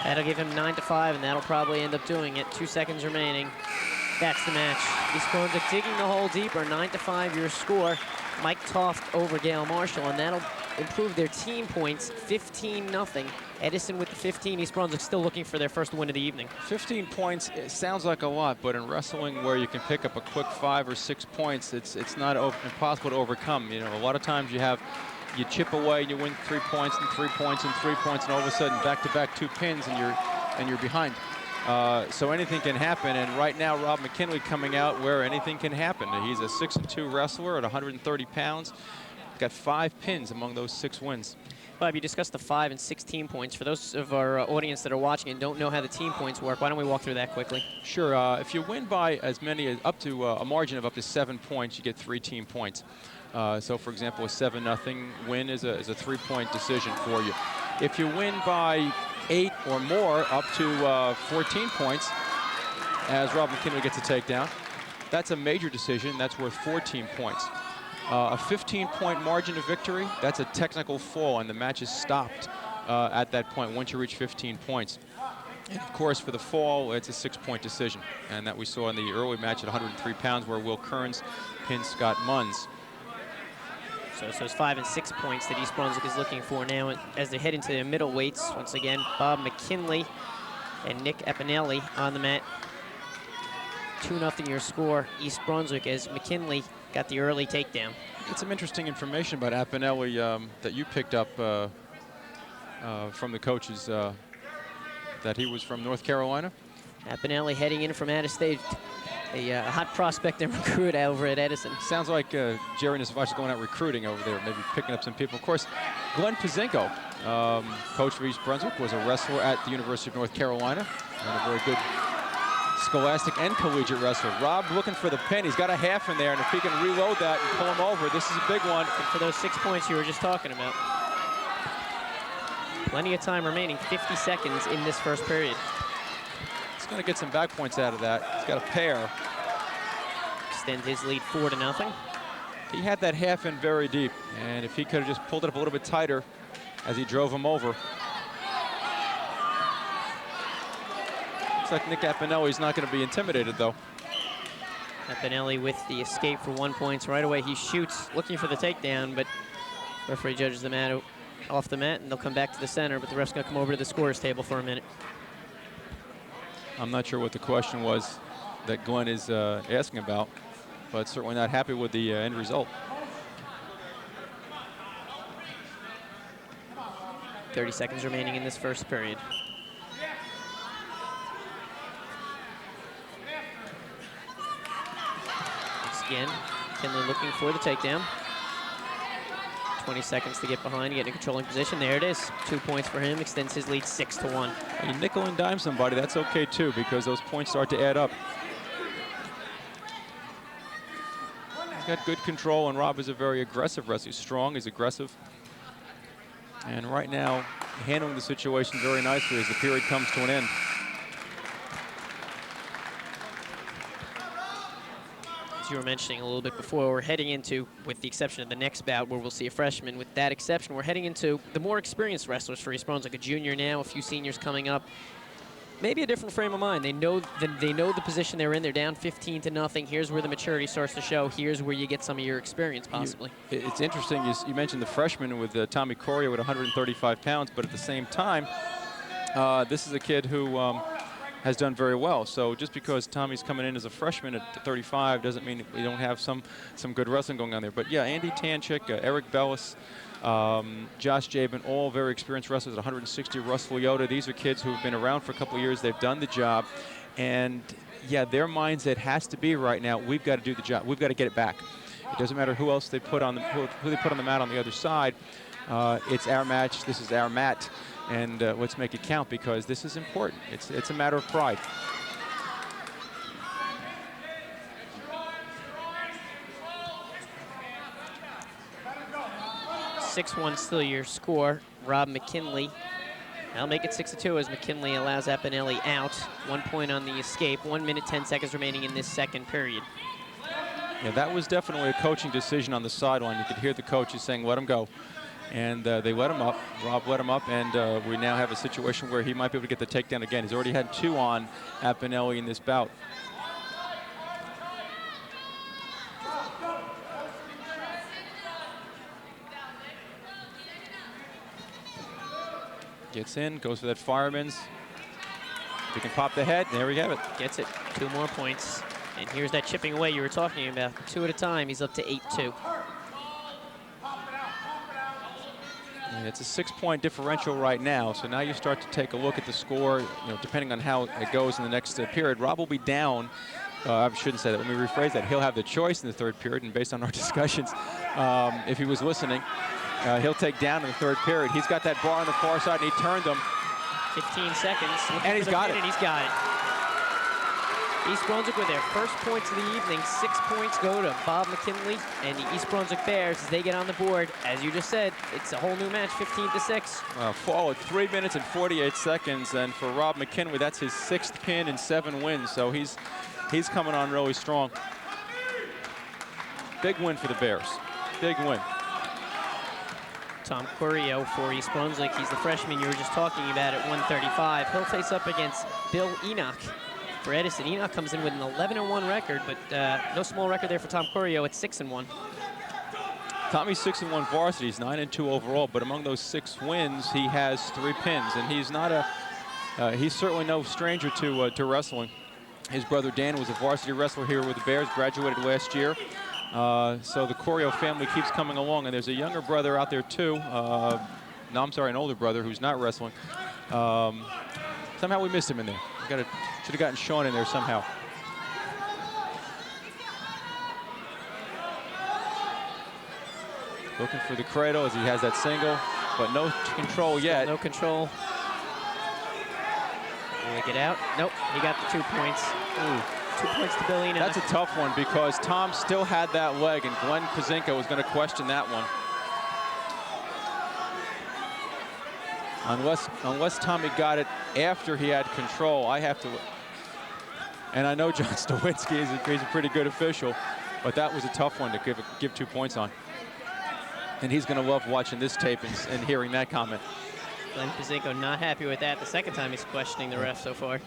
That'll give him 9-5, and that'll probably end up doing it. 2 seconds remaining. That's the match. East Brunswick digging the hole deeper. 9-5 your score. Mike Toft over Gale Marshall, and that'll improve their team points. 15-0. Edison with the 15. East Brunswick still looking for their first win of the evening. 15 points, it sounds like a lot, but in wrestling where you can pick up a quick 5 or 6 points, it's not impossible to overcome. You know, a lot of times you chip away and you win 3 points and 3 points and 3 points, and all of a sudden back-to-back 2 pins and you're behind. So anything can happen, and right now Rob McKinley coming out where anything can happen. He's a 6-2 wrestler at 130 pounds. Got 5 pins among those 6 wins. Bob, you discussed the 5 and 16 points. For those of our audience that are watching and don't know how the team points work, why don't we walk through that quickly? Sure. If you win by as many as up to a margin of up to 7 points, you get 3 team points. So, for example, a 7-0 win is a 3-point decision for you. If you win by 8 or more, up to 14 points, as Rob McKinley gets a takedown, that's a major decision. That's worth 14 points. A 15-point margin of victory, that's a technical fall, and the match is stopped at that point once you reach 15 points. And of course, for the fall, it's a 6-point decision, and that we saw in the early match at 103 pounds where Will Kearns pinned Scott Munns. So it's 5 and 6 points that East Brunswick is looking for now as they head into their middle weights. Once again, Bob McKinley and Nick Epinelli on the mat. 2-0 your score, East Brunswick, as McKinley got the early takedown. Get some interesting information about Epinelli that you picked up from the coaches, that he was from North Carolina. Epinelli heading in from out of state, a hot prospect and recruit over at Edison. Sounds like Jerry Nisevich is going out recruiting over there, maybe picking up some people. Of course, Glenn Pazinko, coach for East Brunswick, was a wrestler at the University of North Carolina, and a very good scholastic and collegiate wrestler. Rob looking for the pin. He's got a half in there, and if he can reload that and pull him over, this is a big one. And for those 6 points you were just talking about. Plenty of time remaining, 50 seconds in this first period. He's going to get some back points out of that. He's got a pair. Extend his lead 4-0. He had that half in very deep, and if he could have just pulled it up a little bit tighter as he drove him over. Looks like Nick Apinelli's not going to be intimidated, though. Apinelli with the escape for 1 point. Right away he shoots, looking for the takedown, but referee judges the mat off the mat, and they'll come back to the center, but the ref's going to come over to the scorer's table for a minute. I'm not sure what the question was that Glenn is asking about, but certainly not happy with the end result. 30 seconds remaining in this first period. Once again, Kinley looking for the takedown. 20 seconds to get behind, get in a controlling position. There it is. 2 points for him, extends his lead 6-1. You nickel and dime somebody, that's okay too, because those points start to add up. He's got good control, and Rob is a very aggressive wrestler. He's strong, he's aggressive. And right now, handling the situation very nicely as the period comes to an end. As you were mentioning a little bit before, we're heading into, with the exception of the next bout where we'll see a freshman, with that exception, we're heading into the more experienced wrestlers for East Brunswick, like a junior now, a few seniors coming up. Maybe a different frame of mind. They know the position they're in. They're down 15-0. Here's where the maturity starts to show. Here's where you get some of your experience, possibly. It's interesting. You mentioned the freshman with Tommy Corio at 135 pounds, but at the same time, this is a kid who has done very well. So just because Tommy's coming in as a freshman at 35 doesn't mean we don't have some good wrestling going on there. But yeah, Andy Tanchik, Eric Bellis, Josh Jabin, all very experienced wrestlers at 160. Russ Leota, these are kids who've been around for a couple of years. They've done the job. And yeah, their mindset has to be right now, we've got to do the job. We've got to get it back. It doesn't matter who else they put on the, who they put on the mat on the other side. It's our match. This is our mat. And let's make it count, because this is important. It's a matter of pride. (6-1) still your score. Rob McKinley. I'll make it 6-2 as McKinley allows Apinelli out. 1 point on the escape. 1 minute, 10 seconds remaining in this second period. Yeah, that was definitely a coaching decision on the sideline. You could hear the coaches saying, let him go. And they let him up. Rob let him up, and we now have a situation where he might be able to get the takedown again. He's already had 2 on Apinelli in this bout. Gets in, goes for that fireman's. If he can pop the head, there we have it. Gets it. 2 more points. And here's that chipping away you were talking about. 2 at a time. He's up to 8-2. And it's a 6-point differential right now, so now you start to take a look at the score, depending on how it goes in the next period. Rob will be down. I shouldn't say that. Let me rephrase that. He'll have the choice in the third period, and based on our discussions, if he was listening, he'll take down in the third period. He's got that bar on the far side, and he turned them. 15 seconds. And he's got it. And he's got it. East Brunswick with their first points of the evening. 6 points go to Bob McKinley and the East Brunswick Bears as they get on the board. As you just said, it's a whole new match, 15-6. Fall at 3 minutes and 48 seconds, and for Rob McKinley, that's his 6th pin and 7 wins. So he's coming on really strong. Big win for the Bears. Big win. Tom Corio for East Brunswick. He's the freshman you were just talking about at 135. He'll face up against Bill Enoch for Edison. Enoch comes in with an 11-1 record, but no small record there for Tom Corio at 6-1. Tommy's 6-1 varsity. He's 9-2 overall, but among those 6 wins, he has 3 pins, and he's not he's certainly no stranger to wrestling. His brother Dan was a varsity wrestler here with the Bears, graduated last year. So the Corio family keeps coming along, and there's a younger brother out there too. No, I'm sorry, an older brother who's not wrestling. Somehow we missed him in there. Should have gotten Sean in there somehow. Looking for the cradle as he has that single, but no control yet. No control. Will he get out? Nope, he got the 2 points. Ooh, 2 points to Bill Enoch. That's a tough one because Tom still had that leg, and Glenn Pazinko was going to question that one. Unless Tommy got it after he had control, I have to. And I know John Stawinski he's a pretty good official, but that was a tough one to give 2 points on. And he's going to love watching this tape and hearing that comment. Glenn Pazinko not happy with that. The second time he's questioning the ref so far.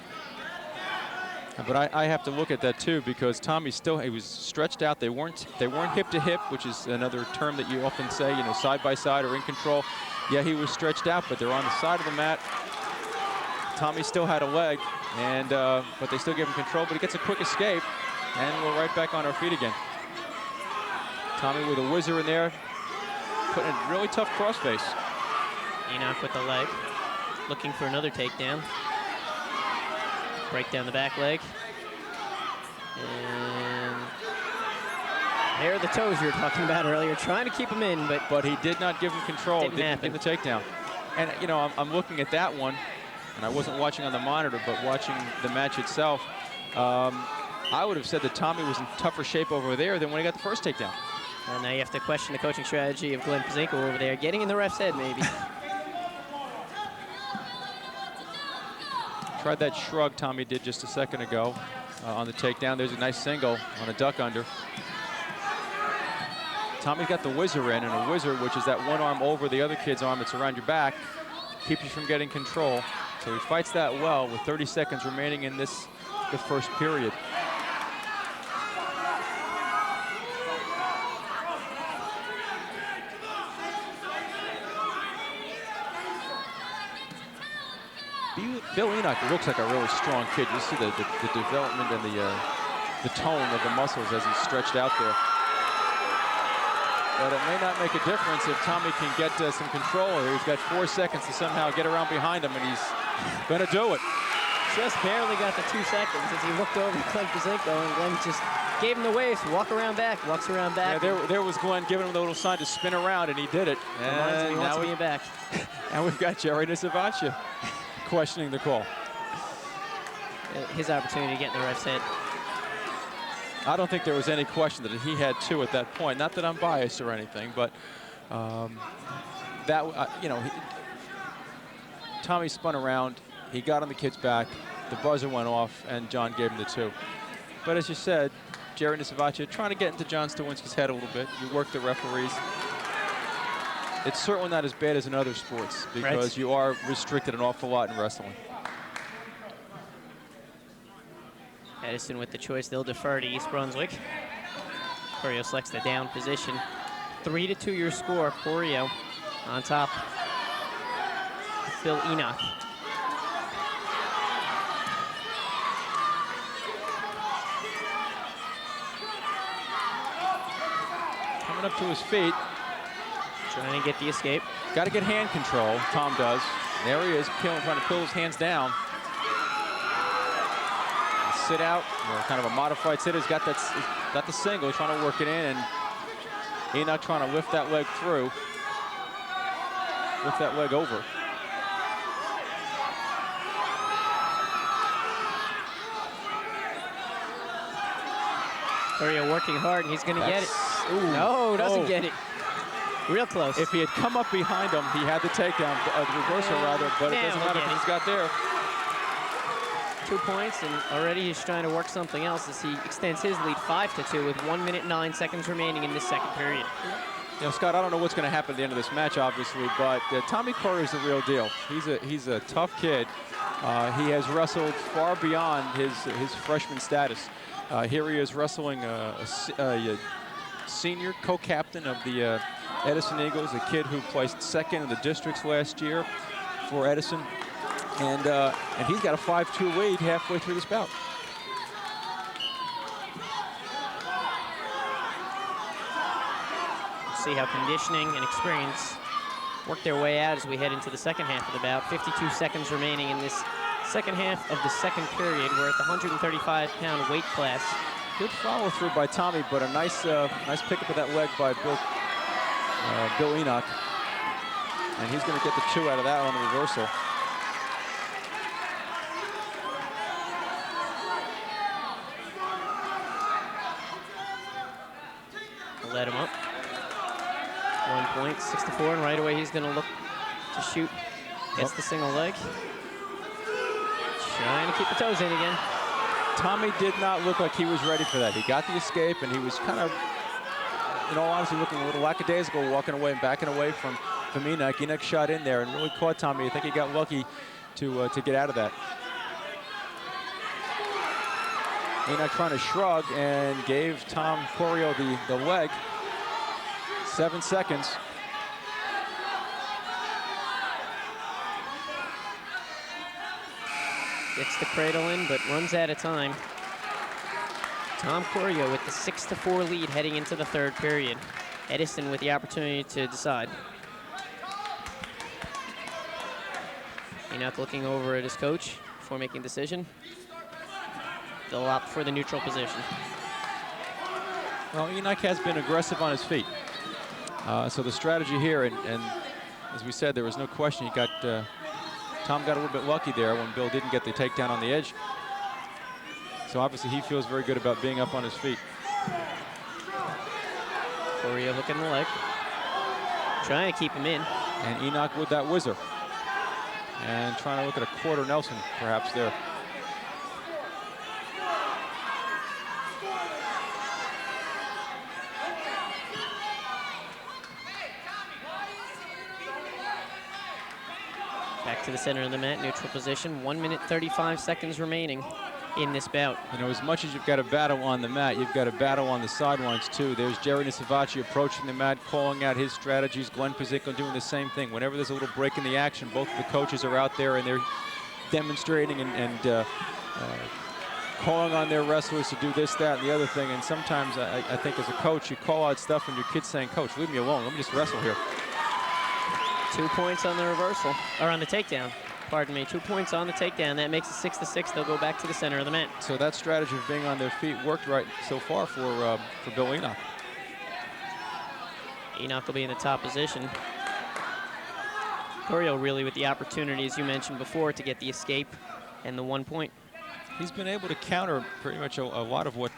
But I have to look at that too because Tommy he was stretched out. They weren't hip to hip, which is another term that you often say, you know, side by side or in control. Yeah, he was stretched out, but they're on the side of the mat. Tommy still had a leg, and but they still give him control. But he gets a quick escape, and we're right back on our feet again. Tommy with a whizzer in there, putting a really tough crossface. Enoch with the leg, looking for another takedown. Break down the back leg. And there are the toes you were talking about earlier, trying to keep him in, but he did not give him control. Didn't give the takedown. And you know, I'm looking at that one, and I wasn't watching on the monitor, but watching the match itself. I would have said that Tommy was in tougher shape over there than when he got the first takedown. Well, now you have to question the coaching strategy of Glenn Pazinko over there, getting in the ref's head maybe. Tried that shrug Tommy did just a second ago on the takedown. There's a nice single on a duck under. Tommy's got the whizzer in, and a whizzer, which is that one arm over the other kid's arm that's around your back, keeps you from getting control. So he fights that well with 30 seconds remaining in the first period. Bill Enoch looks like a really strong kid. You see the development and the tone of the muscles as he's stretched out there. But it may not make a difference if Tommy can get some control here. He's got 4 seconds to somehow get around behind him, and he's going to do it. Just barely got the 2 seconds as he looked over at Glenn Pazinko, and Glenn just gave him the waist, walks around back. Yeah, there was Glenn giving him the little sign to spin around, and he did it. And he wants to be back. And we've got Jerry Nisavacha questioning the call. His opportunity to get in the ref's head. I don't think there was any question that he had two at that point. Not that I'm biased or anything, but you know, Tommy spun around. He got on the kid's back. The buzzer went off, and John gave him the 2. But as you said, Jerry Nisavacha trying to get into John Stawinski's head a little bit. You work the referees. It's certainly not as bad as in other sports because you are restricted an awful lot in wrestling. Edison with the choice. They'll defer to East Brunswick. Corio selects the down position. 3-2 your score. Corio on top. Bill Enoch. Coming up to his feet. Trying to get the escape. Got to get hand control. Tom does. There he is, trying to pull his hands down. Sit out, kind of a modified sit. He's got the single, trying to work it in, and Enoch trying to lift that leg through, lift that leg over. Corio working hard, and he's going to get it. Ooh, no, doesn't get it. Real close. If he had come up behind him, he had the takedown, the reversal rather, but it doesn't matter if he's got there. 2 points, and already he's trying to work something else as he extends his lead 5-2 with 1 minute 9 seconds remaining in this second period. You know, Scott, I don't know what's going to happen at the end of this match, obviously, but Tommy Corio is the real deal. He's a tough kid. He has wrestled far beyond his freshman status. Here he is wrestling a senior co-captain of the Edison Eagles, a kid who placed second in the districts last year for Edison. And he's got a 5-2 lead halfway through this bout. Let's see how conditioning and experience work their way out as we head into the second half of the bout. 52 seconds remaining in this second half of the second period. We're at the 135-pound weight class. Good follow through by Tommy, but a nice pickup of that leg by Bill Enoch. And he's going to get the 2 out of that on the reversal. Let him up. 1 point, 6-4, and right away he's going to look to shoot. Gets the single leg. Trying to keep the toes in again. Tommy did not look like he was ready for that. He got the escape, and he was kind of, in all honesty, looking a little lackadaisical, walking away and backing away from Enoch. Enoch shot in there and really caught Tommy. I think he got lucky to get out of that. Enoch trying to shrug and gave Tom Corio the leg. 7 seconds. Gets the cradle in, but runs out of time. Tom Corio with the 6-4 lead heading into the third period. Edison with the opportunity to decide. Enoch looking over at his coach before making a decision. They'll opt for the neutral position. Well, Enoch has been aggressive on his feet. So the strategy here, and as we said, there was no question he got, Tom got a little bit lucky there when Bill didn't get the takedown on the edge. So obviously he feels very good about being up on his feet. Corio hooking the leg. Trying to keep him in. And Enoch with that whizzer. And trying to look at a quarter Nelson perhaps there. Back to the center of the mat, neutral position. 1 minute, 35 seconds remaining in this bout. You know, as much as you've got a battle on the mat, you've got a battle on the sidelines too. There's Jerry Nisavachi approaching the mat, calling out his strategies. Glenn Pizzico doing the same thing. Whenever there's a little break in the action, both of the coaches are out there and they're demonstrating and calling on their wrestlers to do this, that, and the other thing. And sometimes I think as a coach, you call out stuff and your kid's saying, "Coach, leave me alone. Let me just wrestle here." 2 points on the reversal, or on the takedown. Pardon me, 2 points on the takedown. That makes it 6-6. They'll go back to the center of the mat. So that strategy of being on their feet worked right so far for Bill Enoch. Enoch will be in the top position. Corio really with the opportunities you mentioned before to get the escape and the 1 point. He's been able to counter pretty much a lot of what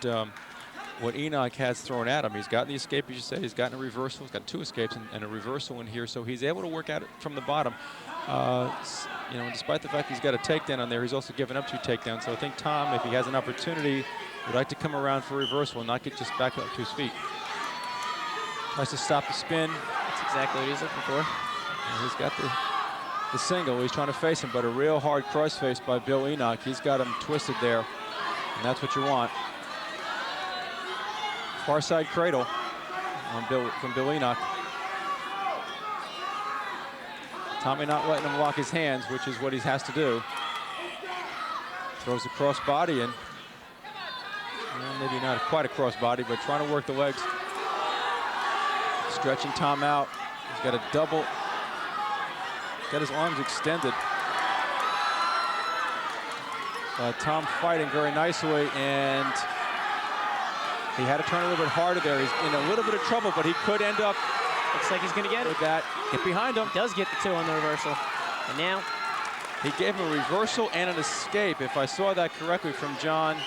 Enoch has thrown at him. He's gotten the escape, as you said. He's gotten a reversal. He's got 2 escapes and a reversal in here. So he's able to work at it from the bottom. You know, despite the fact he's got a takedown on there, he's also given up 2 takedowns. So I think Tom, if he has an opportunity, would like to come around for reversal and not get just back up to his feet. Tries to stop the spin. That's exactly what he's looking for. And he's got the single. He's trying to face him, but a real hard cross face by Bill Enoch. He's got him twisted there, and that's what you want. Far side cradle from Bill Enoch. Tommy not letting him lock his hands, which is what he has to do. Throws a cross body in. Well, maybe not quite a cross body, but trying to work the legs. Stretching Tom out. He's got a double. Got his arms extended. Tom fighting very nicely, and he had to turn a little bit harder there. He's in a little bit of trouble, but he could end up. Looks like he's going to get it. With that, get behind him. He does get the 2 on the reversal. And now he gave him a reversal and an escape, if I saw that correctly from John.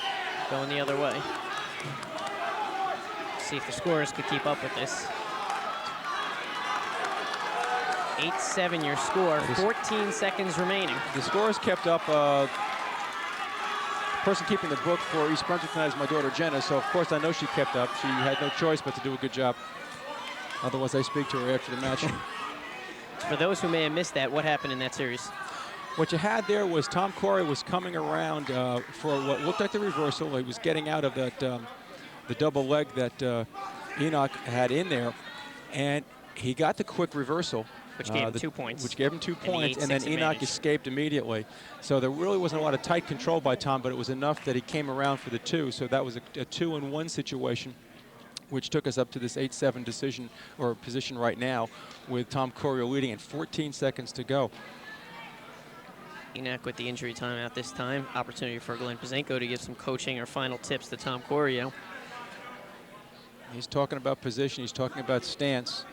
Going the other way. See if the scorers could keep up with this. 8-7 your score, 14 seconds remaining. The scores kept up. The person keeping the book for East Brunswick tonight is my daughter Jenna, so of course I know she kept up. She had no choice but to do a good job. Otherwise I speak to her after the match. For those who may have missed that, what happened in that series? What you had there was Tom Corey was coming around for what looked like the reversal. He was getting out of that the double leg that Enoch had in there, and he got the quick reversal. Which gave him 2 points. Which gave him 2 points, and then Enoch advantage. escaped immediately. So there really wasn't a lot of tight control by Tom, but it was enough that he came around for the 2. So that was a 2-1 situation, which took us up to this 8-7 decision or position right now, with Tom Corio leading and 14 seconds to go. Enoch with the injury timeout this time. Opportunity for Glenn Pizzico to give some coaching or final tips to Tom Corio. He's talking about position. He's talking about stance.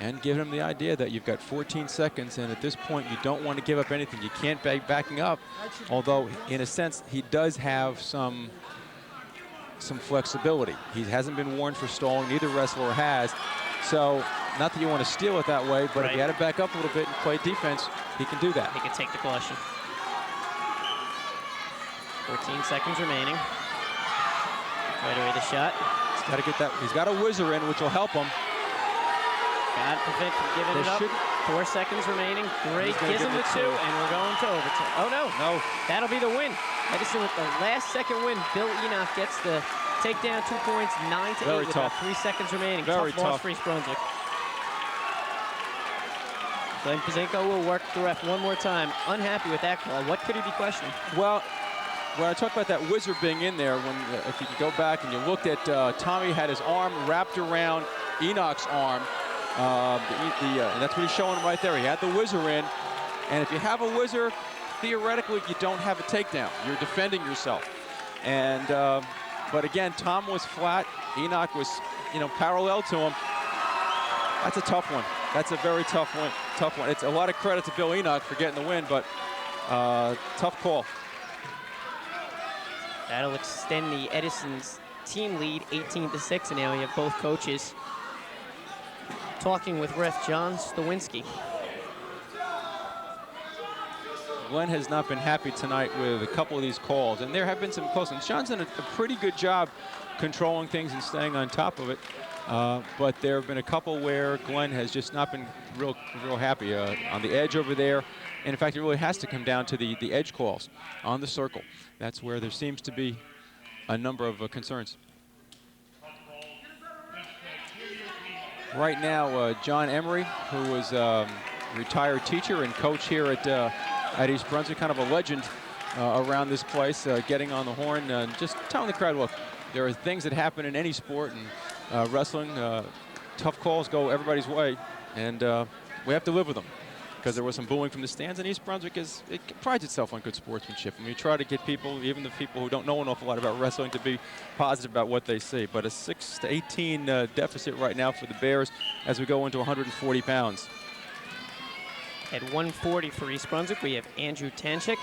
And giving him the idea that you've got 14 seconds, and at this point you don't want to give up anything. You can't be backing up, although in a sense he does have some some flexibility. He hasn't been warned for stalling. Neither wrestler has. So not that you want to steal it that way, but if you had to back up a little bit and play defense, he can do that. He can take the caution. 14 seconds remaining. Right away the shot. He's got to get that. He's got a whizzer in, which will help him. Got to prevent from giving it up. 4 seconds remaining. Great, gives him the 2, and we're going to overtime. Oh, no. No. That'll be the win. Edison with the last second win. Bill Enoch gets the takedown, 2 points, 9-8 with about 3 seconds remaining. Very tough loss for East Brunswick. Glenn Pazinko will work the ref one more time. Unhappy with that call. What could he be questioning? Well, when I talk about that whizzer being in there, when if you could go back and you looked at Tommy had his arm wrapped around Enoch's arm. And that's what he's showing right there. He had the whizzer in. And if you have a whizzer, theoretically, you don't have a takedown. You're defending yourself. And but again, Tom was flat. Enoch was, parallel to him. That's a tough one. That's a very tough one. It's a lot of credit to Bill Enoch for getting the win, but tough call. That'll extend the Edison's team lead 18-6, and now we have both coaches talking with ref John Stawinski. Glenn has not been happy tonight with a couple of these calls, and there have been some close ones. Sean's done a pretty good job controlling things and staying on top of it, but there have been a couple where Glenn has just not been real happy on the edge over there. And in fact, it really has to come down to the edge calls on the circle. That's where there seems to be a number of concerns. Right now, John Emery, who was a retired teacher and coach here at East Brunswick, kind of a legend around this place, getting on the horn, just telling the crowd, look, there are things that happen in any sport, and wrestling, tough calls go everybody's way, and we have to live with them. Because there was some booing from the stands, and East Brunswick it prides itself on good sportsmanship. And we try to get people, even the people who don't know an awful lot about wrestling, to be positive about what they see. But a 6-18 deficit right now for the Bears as we go into 140 pounds. At 140 for East Brunswick, we have Andrew Tanchik,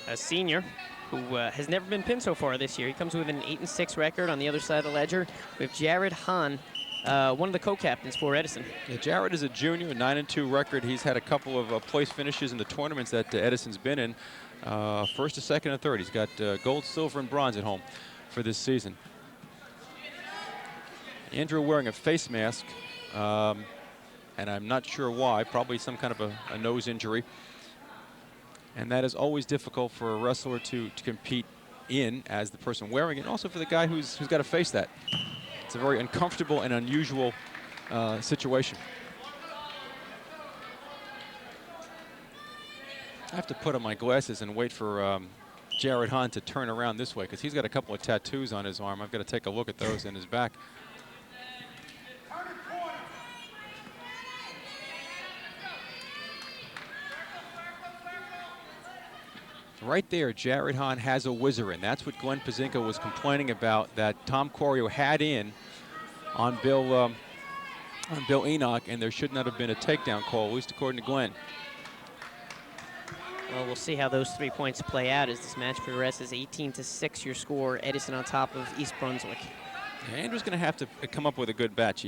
a senior who has never been pinned so far this year. He comes with an 8-6 record. On the other side of the ledger, we have Jared Hahn, one of the co-captains for Edison. Yeah, Jared is a junior, a 9-2 record. He's had a couple of place finishes in the tournaments that Edison's been in. First, a second, and a third. He's got gold, silver, and bronze at home for this season. Andrew wearing a face mask, and I'm not sure why. Probably some kind of a nose injury. And that is always difficult for a wrestler to compete in as the person wearing it, and also for the guy who's got to face that. It's a very uncomfortable and unusual situation. I have to put on my glasses and wait for Jared Hahn to turn around this way, because he's got a couple of tattoos on his arm. I've got to take a look at those in his back. Right there, Jared Hahn has a whizzer in. That's what Glenn Pazinko was complaining about, that Tom Corio had in on Bill Enoch, and there should not have been a takedown call, at least according to Glenn. Well, we'll see how those 3 points play out as this match progresses. 18-6 your score. Edison on top of East Brunswick. Yeah, Andrew's going to have to come up with a good match.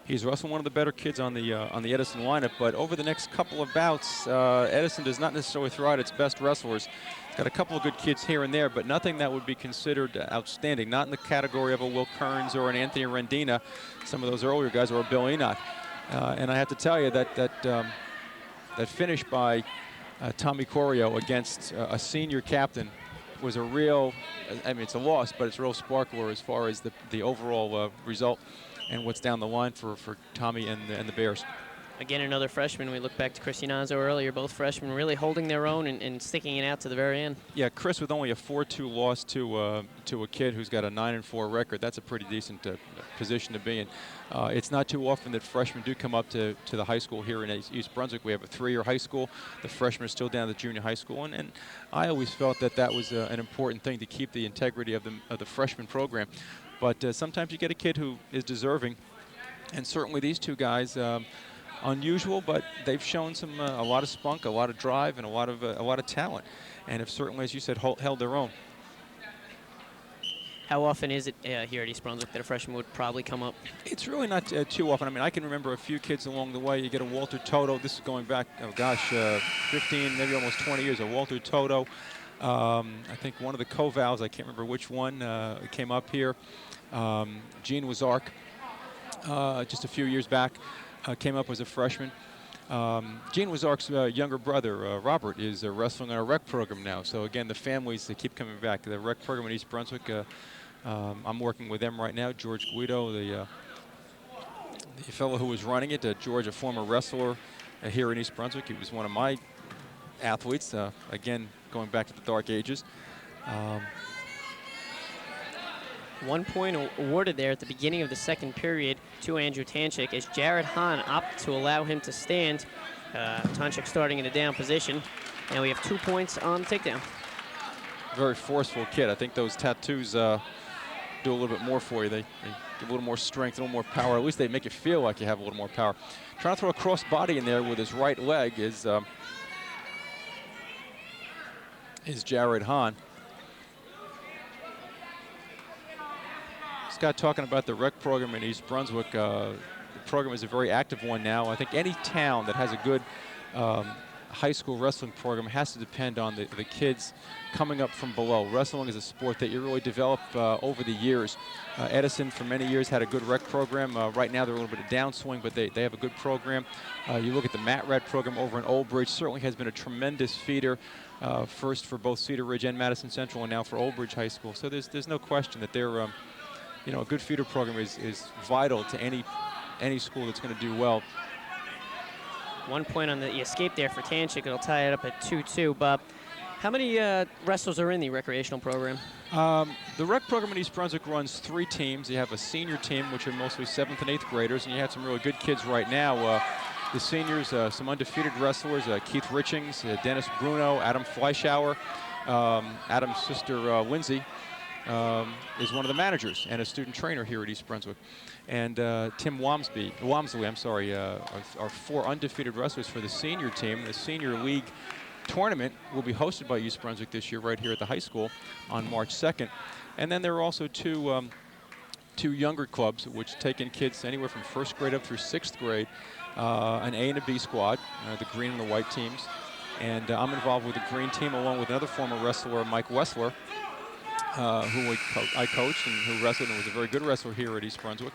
He's wrestled one of the better kids on the Edison lineup, but over the next couple of bouts, Edison does not necessarily throw out its best wrestlers. It's got a couple of good kids here and there, but nothing that would be considered outstanding. Not in the category of a Will Kearns or an Anthony Rendina, some of those earlier guys, or a Bill Enoch. And I have to tell you that finish by Tommy Corio against a senior captain was a real, I mean, it's a loss, but it's a real sparkler as far as the overall result and what's down the line for Tommy and the Bears. Again, another freshman. We look back to Chris Ianazzo earlier. Both freshmen really holding their own and sticking it out to the very end. Yeah, Chris with only a 4-2 loss to a kid who's got a 9-4 record. That's a pretty decent position to be in. It's not too often that freshmen do come up to the high school here in East Brunswick. We have a 3-year high school. The freshmen are still down at the junior high school, and I always felt that was an important thing to keep the integrity of the freshman program. But sometimes you get a kid who is deserving, and certainly these two guys. Unusual, but they've shown a lot of spunk, a lot of drive, and a lot of talent, and have certainly, as you said, held their own. How often is it here at East Brunswick that a freshman would probably come up? It's really not too often. I mean, I can remember a few kids along the way. You get a Walter Toto. This is going back, oh gosh, 15, maybe almost 20 years. A Walter Toto. I think one of the co-vals, I can't remember which one, came up here. Gene Wazark, just a few years back, came up as a freshman. Gene Wazark's younger brother, Robert, is wrestling on a rec program now. So again, the families, they keep coming back. The rec program in East Brunswick, I'm working with them right now. George Guido, the fellow who was running it. George, a former wrestler here in East Brunswick. He was one of my athletes, again, going back to the dark ages. 1 point awarded there at the beginning of the second period to Andrew Tanchik as Jared Hahn opted to allow him to stand. Tanchik starting in a down position. And we have 2 points on the takedown. Very forceful kid. I think those tattoos do a little bit more for you. They give a little more strength, a little more power. At least they make you feel like you have a little more power. Trying to throw a cross body in there with his right leg is Jared Hahn. Scott, talking about the rec program in East Brunswick, the program is a very active one now. I think any town that has a good high school wrestling program has to depend on the kids coming up from below. Wrestling is a sport that you really develop over the years. Edison for many years had a good rec program. Right now they're a little bit of downswing, but they have a good program. You look at the Matt Red program over in Old Bridge, certainly has been a tremendous feeder, first for both Cedar Ridge and Madison Central, and now for Old Bridge High School. So there's no question that they're a good feeder program is vital to any school that's going to do well. 1 point on the escape there for Tanchik. It'll tie it up at 2-2. Bob, how many wrestlers are in the recreational program? The rec program in East Brunswick runs 3 teams. You have a senior team, which are mostly 7th and 8th graders, and you have some really good kids right now. The seniors, some undefeated wrestlers, Keith Richings, Dennis Bruno, Adam Fleischauer, Adam's sister Lindsay. Is one of the managers and a student trainer here at East Brunswick. And Tim Walmsley, are 4 undefeated wrestlers for the senior team. The senior league tournament will be hosted by East Brunswick this year right here at the high school on March 2nd. And then there are also two younger clubs which take in kids anywhere from 1st grade up through 6th grade, an A and a B squad, the green and the white teams. And I'm involved with the green team along with another former wrestler, Mike Wessler, who I coached and who wrestled and was a very good wrestler here at East Brunswick.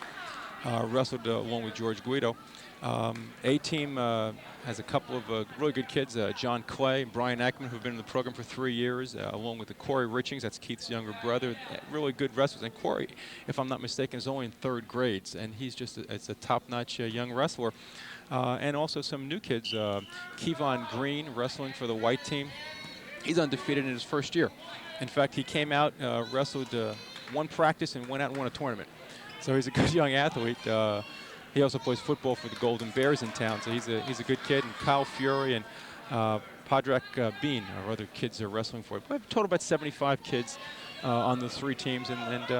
Wrestled along with George Guido. A team has a couple of really good kids, John Clay, Brian Ackman, who've been in the program for 3 years, along with the Corey Richings, that's Keith's younger brother. Really good wrestlers. And Corey, if I'm not mistaken, is only in 3rd grade, and he's just a top-notch young wrestler. And also some new kids, Kevon Green, wrestling for the white team. He's undefeated in his 1st year. In fact, he came out, wrestled 1 practice, and went out and won a tournament. So he's a good young athlete. He also plays football for the Golden Bears in town, so he's a good kid. And Kyle Fury and Padrak Bean are other kids they're wrestling for. We have a total about 75 kids on the 3 teams, and they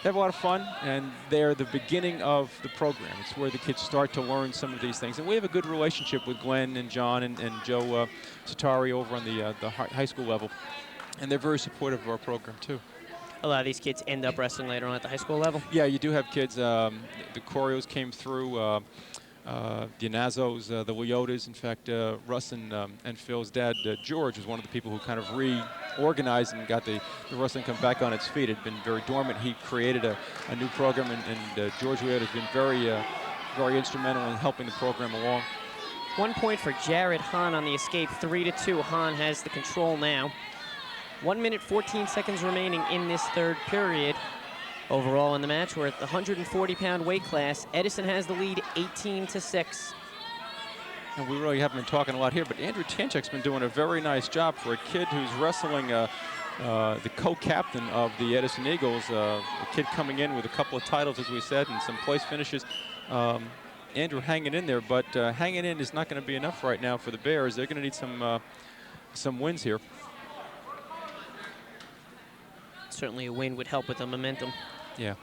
have a lot of fun, and they're the beginning of the program. It's where the kids start to learn some of these things. And we have a good relationship with Glenn and John and Joe Satari over on the high school level. And they're very supportive of our program, too. A lot of these kids end up wrestling later on at the high school level? Yeah, you do have kids. The Corios came through, the Anazos, the Leotas. In fact, Russ and Phil's dad, George, was one of the people who kind of reorganized and got the wrestling come back on its feet. It had been very dormant. He created a new program, and George Leota has been very instrumental in helping the program along. 1 point for Jared Hahn on the escape, 3-2. Hahn has the control now. 1 minute, 14 seconds remaining in this 3rd period. Overall in the match, we're at the 140-pound weight class. Edison has the lead, 18-6. And we really haven't been talking a lot here, but Andrew Tanchik's been doing a very nice job for a kid who's wrestling the co-captain of the Edison Eagles, a kid coming in with a couple of titles, as we said, and some place finishes. Andrew hanging in there, but hanging in is not going to be enough right now for the Bears. They're going to need some wins here. Certainly a win would help with the momentum. Yeah.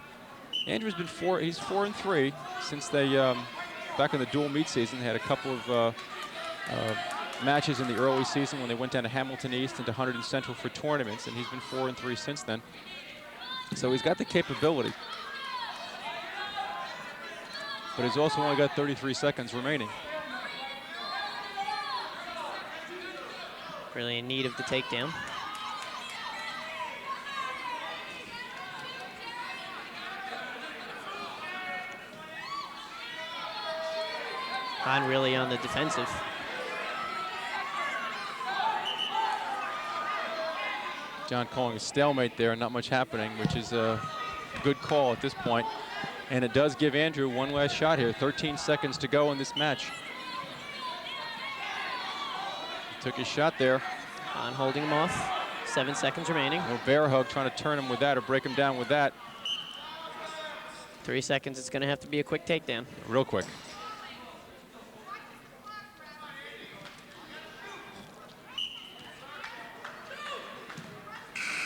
Andrew's been he's 4-3 since they, back in the dual meet season, they had a couple of matches in the early season when they went down to Hamilton East and to Hunterdon Central for tournaments, and he's been 4-3 since then. So he's got the capability. But he's also only got 33 seconds remaining. Really in need of the takedown. Hahn really on the defensive. John calling a stalemate there, not much happening, which is a good call at this point. And it does give Andrew one last shot here. 13 seconds to go in this match. He took his shot there. Hahn holding him off. 7 seconds remaining. No bear hug, trying to turn him with that or break him down with that. 3 seconds, it's gonna have to be a quick takedown. Real quick.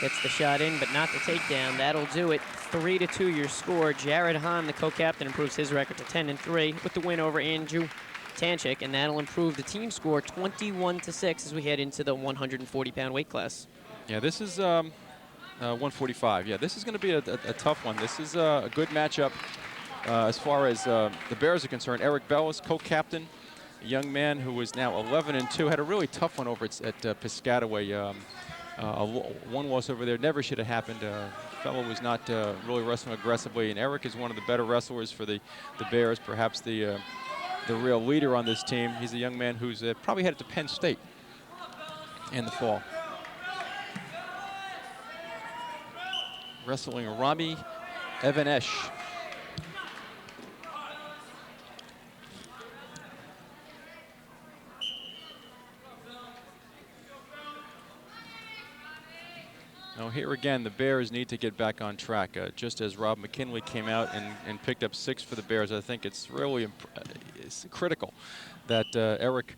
Gets the shot in, but not the takedown. That'll do it. 3-2 your score. Jared Hahn, the co-captain, improves his record to 10-3 with the win over Andrew Tanchik, and that'll improve the team score 21-6 as we head into the 140-pound weight class. Yeah, this is 145. Yeah, this is going to be a tough one. This is a good matchup as far as the Bears are concerned. Eric Bellis, co-captain, a young man who is now 11-2, had a really tough one over at Piscataway. One loss over there never should have happened. Fellow was not really wrestling aggressively, and Eric is one of the better wrestlers for the Bears, perhaps the real leader on this team. He's a young man who's probably headed to Penn State in the fall. Wrestling Rami Evanesh. Now here again, the Bears need to get back on track. Just as Rob McKinley came out and picked up 6 for the Bears, I think it's really it's critical that Eric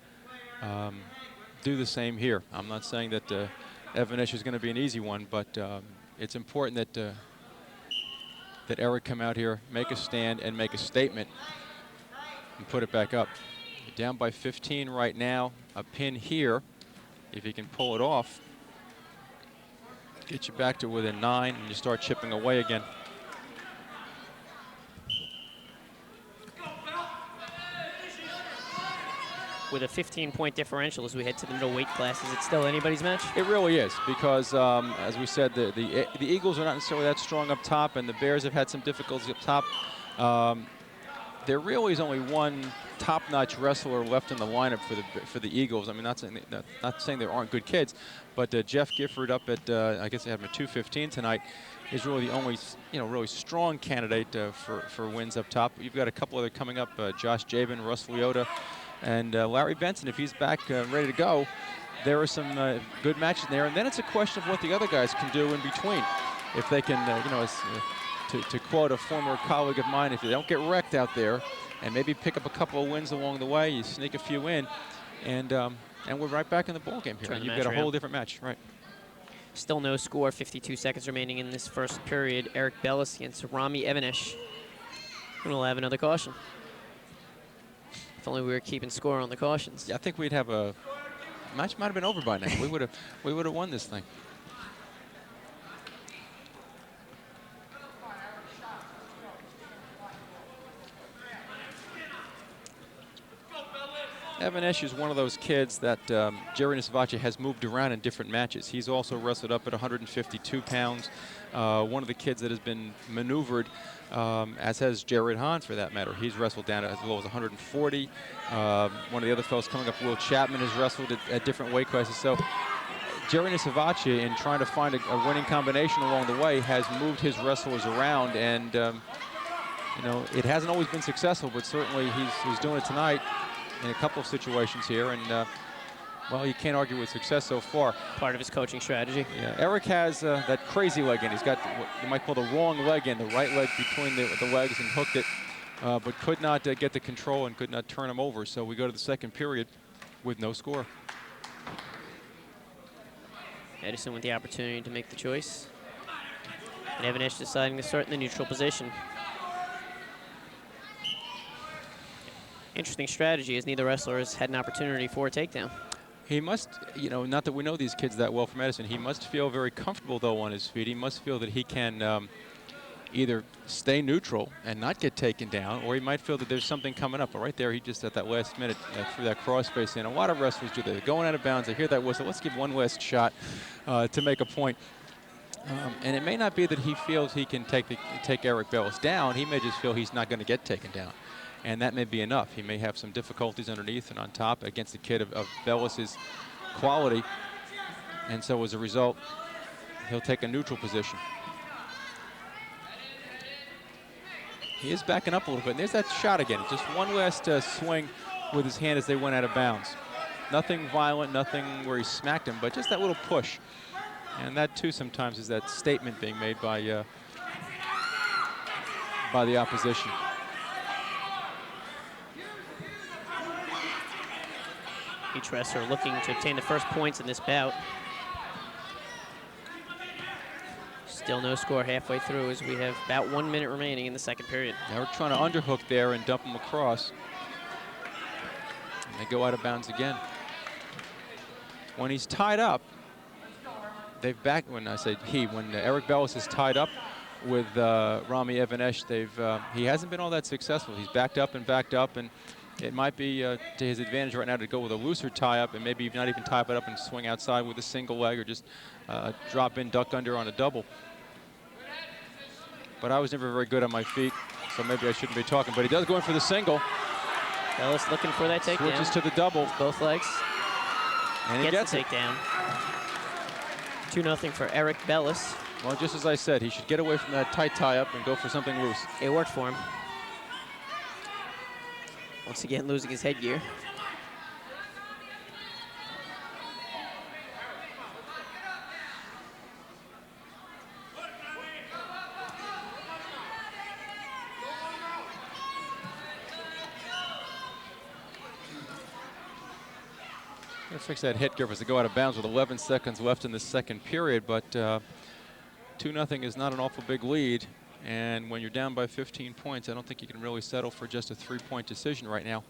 do the same here. I'm not saying that Evanesh is going to be an easy one, but it's important that Eric come out here, make a stand, and make a statement, and put it back up. You're down by 15 right now. A pin here, if he can pull it off, get you back to within 9, and you start chipping away again. With a 15-point differential as we head to the middleweight class, is it still anybody's match? It really is, because as we said, the Eagles are not necessarily that strong up top, and the Bears have had some difficulties up top. There really is only one top-notch wrestler left in the lineup for the Eagles. I mean, not saying there aren't good kids, but Jeff Gifford up at I guess they had him at 215 tonight is really the only really strong candidate for wins up top. You've got a couple other coming up: Josh Jabin, Russ Leota, and Larry Benson. If he's back ready to go, there are some good matches there. And then it's a question of what the other guys can do in between. If they can, to quote a former colleague of mine, if you don't get wrecked out there and maybe pick up a couple of wins along the way, you sneak a few in, and we're right back in the ballgame here. You've got a whole different match, right? Still no score, 52 seconds remaining in this first period. Eric Bellis against Rami Evanesh. And we'll have another caution. If only we were keeping score on the cautions. Yeah, I think we'd have a match. Might have been over by now. we would have won this thing. Evanesh is one of those kids that Jerry Nisavace has moved around in different matches. He's also wrestled up at 152 pounds. One of the kids that has been maneuvered, as has Jared Hahn for that matter. He's wrestled down as low as 140. One of the other fellows coming up, Will Chapman, has wrestled at different weight classes. So Jerry Nisavace, in trying to find a winning combination along the way, has moved his wrestlers around, and it hasn't always been successful, but certainly he's doing it tonight in a couple of situations here, and well, you can't argue with success so far. Part of his coaching strategy. Yeah, Eric has that crazy leg in. He's got what you might call the wrong leg in, the right leg between the legs, and hooked it, but could not get the control and could not turn him over. So we go to the second period with no score. Edison with the opportunity to make the choice. And Evanesh deciding to start in the neutral position. Interesting strategy, as neither wrestler has had an opportunity for a takedown. He must, you know, not that we know these kids that well from Edison, he must feel very comfortable, though, on his feet. He must feel that he can either stay neutral and not get taken down, or he might feel that there's something coming up. But right there, he just at that last minute threw that cross space in. A lot of wrestlers do that. They're going out of bounds. They hear that whistle. Let's give one last shot to make a point. And it may not be that he feels he can take Eric Bellis down. He may just feel he's not going to get taken down. And that may be enough. He may have some difficulties underneath and on top against a kid of Bellis's quality. And so as a result, he'll take a neutral position. He is backing up a little bit. And there's that shot again. Just one last swing with his hand as they went out of bounds. Nothing violent, nothing where he smacked him, but just that little push. And that, too, sometimes is that statement being made by the opposition. Each wrestler looking to obtain the first points in this bout. Still no score halfway through as we have about 1 minute remaining in the second period. Now we're trying to underhook there and dump him across. And they go out of bounds again. When he's tied up, when I say he, when Eric Bellis is tied up with Rami Evanesh, he hasn't been all that successful. He's backed up, and it might be to his advantage right now to go with a looser tie-up and maybe not even tie it up and swing outside with a single leg or just drop in, duck under on a double. But I was never very good on my feet, so maybe I shouldn't be talking. But he does go in for the single. Bellis looking for that takedown. Switches to the double. Both legs. And he gets the takedown. 2-0 for Eric Bellis. Well, just as I said, he should get away from that tight tie-up and go for something loose. It worked for him. Once again, losing his headgear. Gotta fix that headgear as they go out of bounds with 11 seconds left in the second period, but 2-0 is not an awful big lead. And when you're down by 15 points, I don't think you can really settle for just a 3-point decision right now.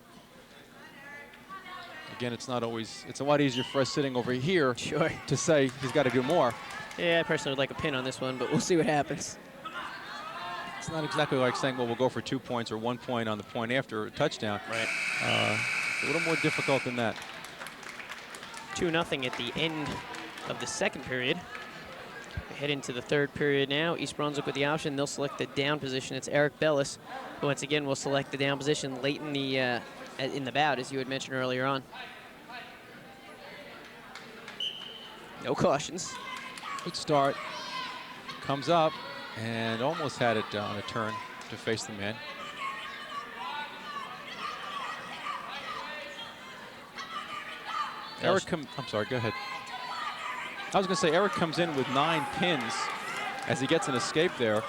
Again, it's not always, it's a lot easier for us sitting over here to say he's got to do more. Yeah, I personally would like a pin on this one, but we'll see what happens. It's not exactly like saying, well, we'll go for 2 points or 1 point on the point after a touchdown. Right. It's a little more difficult than that. 2-0 at the end of the second period. We head into the third period now. East Brunswick with the option. They'll select the down position. It's Eric Bellis, who once again will select the down position late in the bout, as you had mentioned earlier on. No cautions. Good start. Comes up and almost had it on a turn to face the man. I'm sorry, go ahead. I was going to say Eric comes in with 9 pins as he gets an escape there.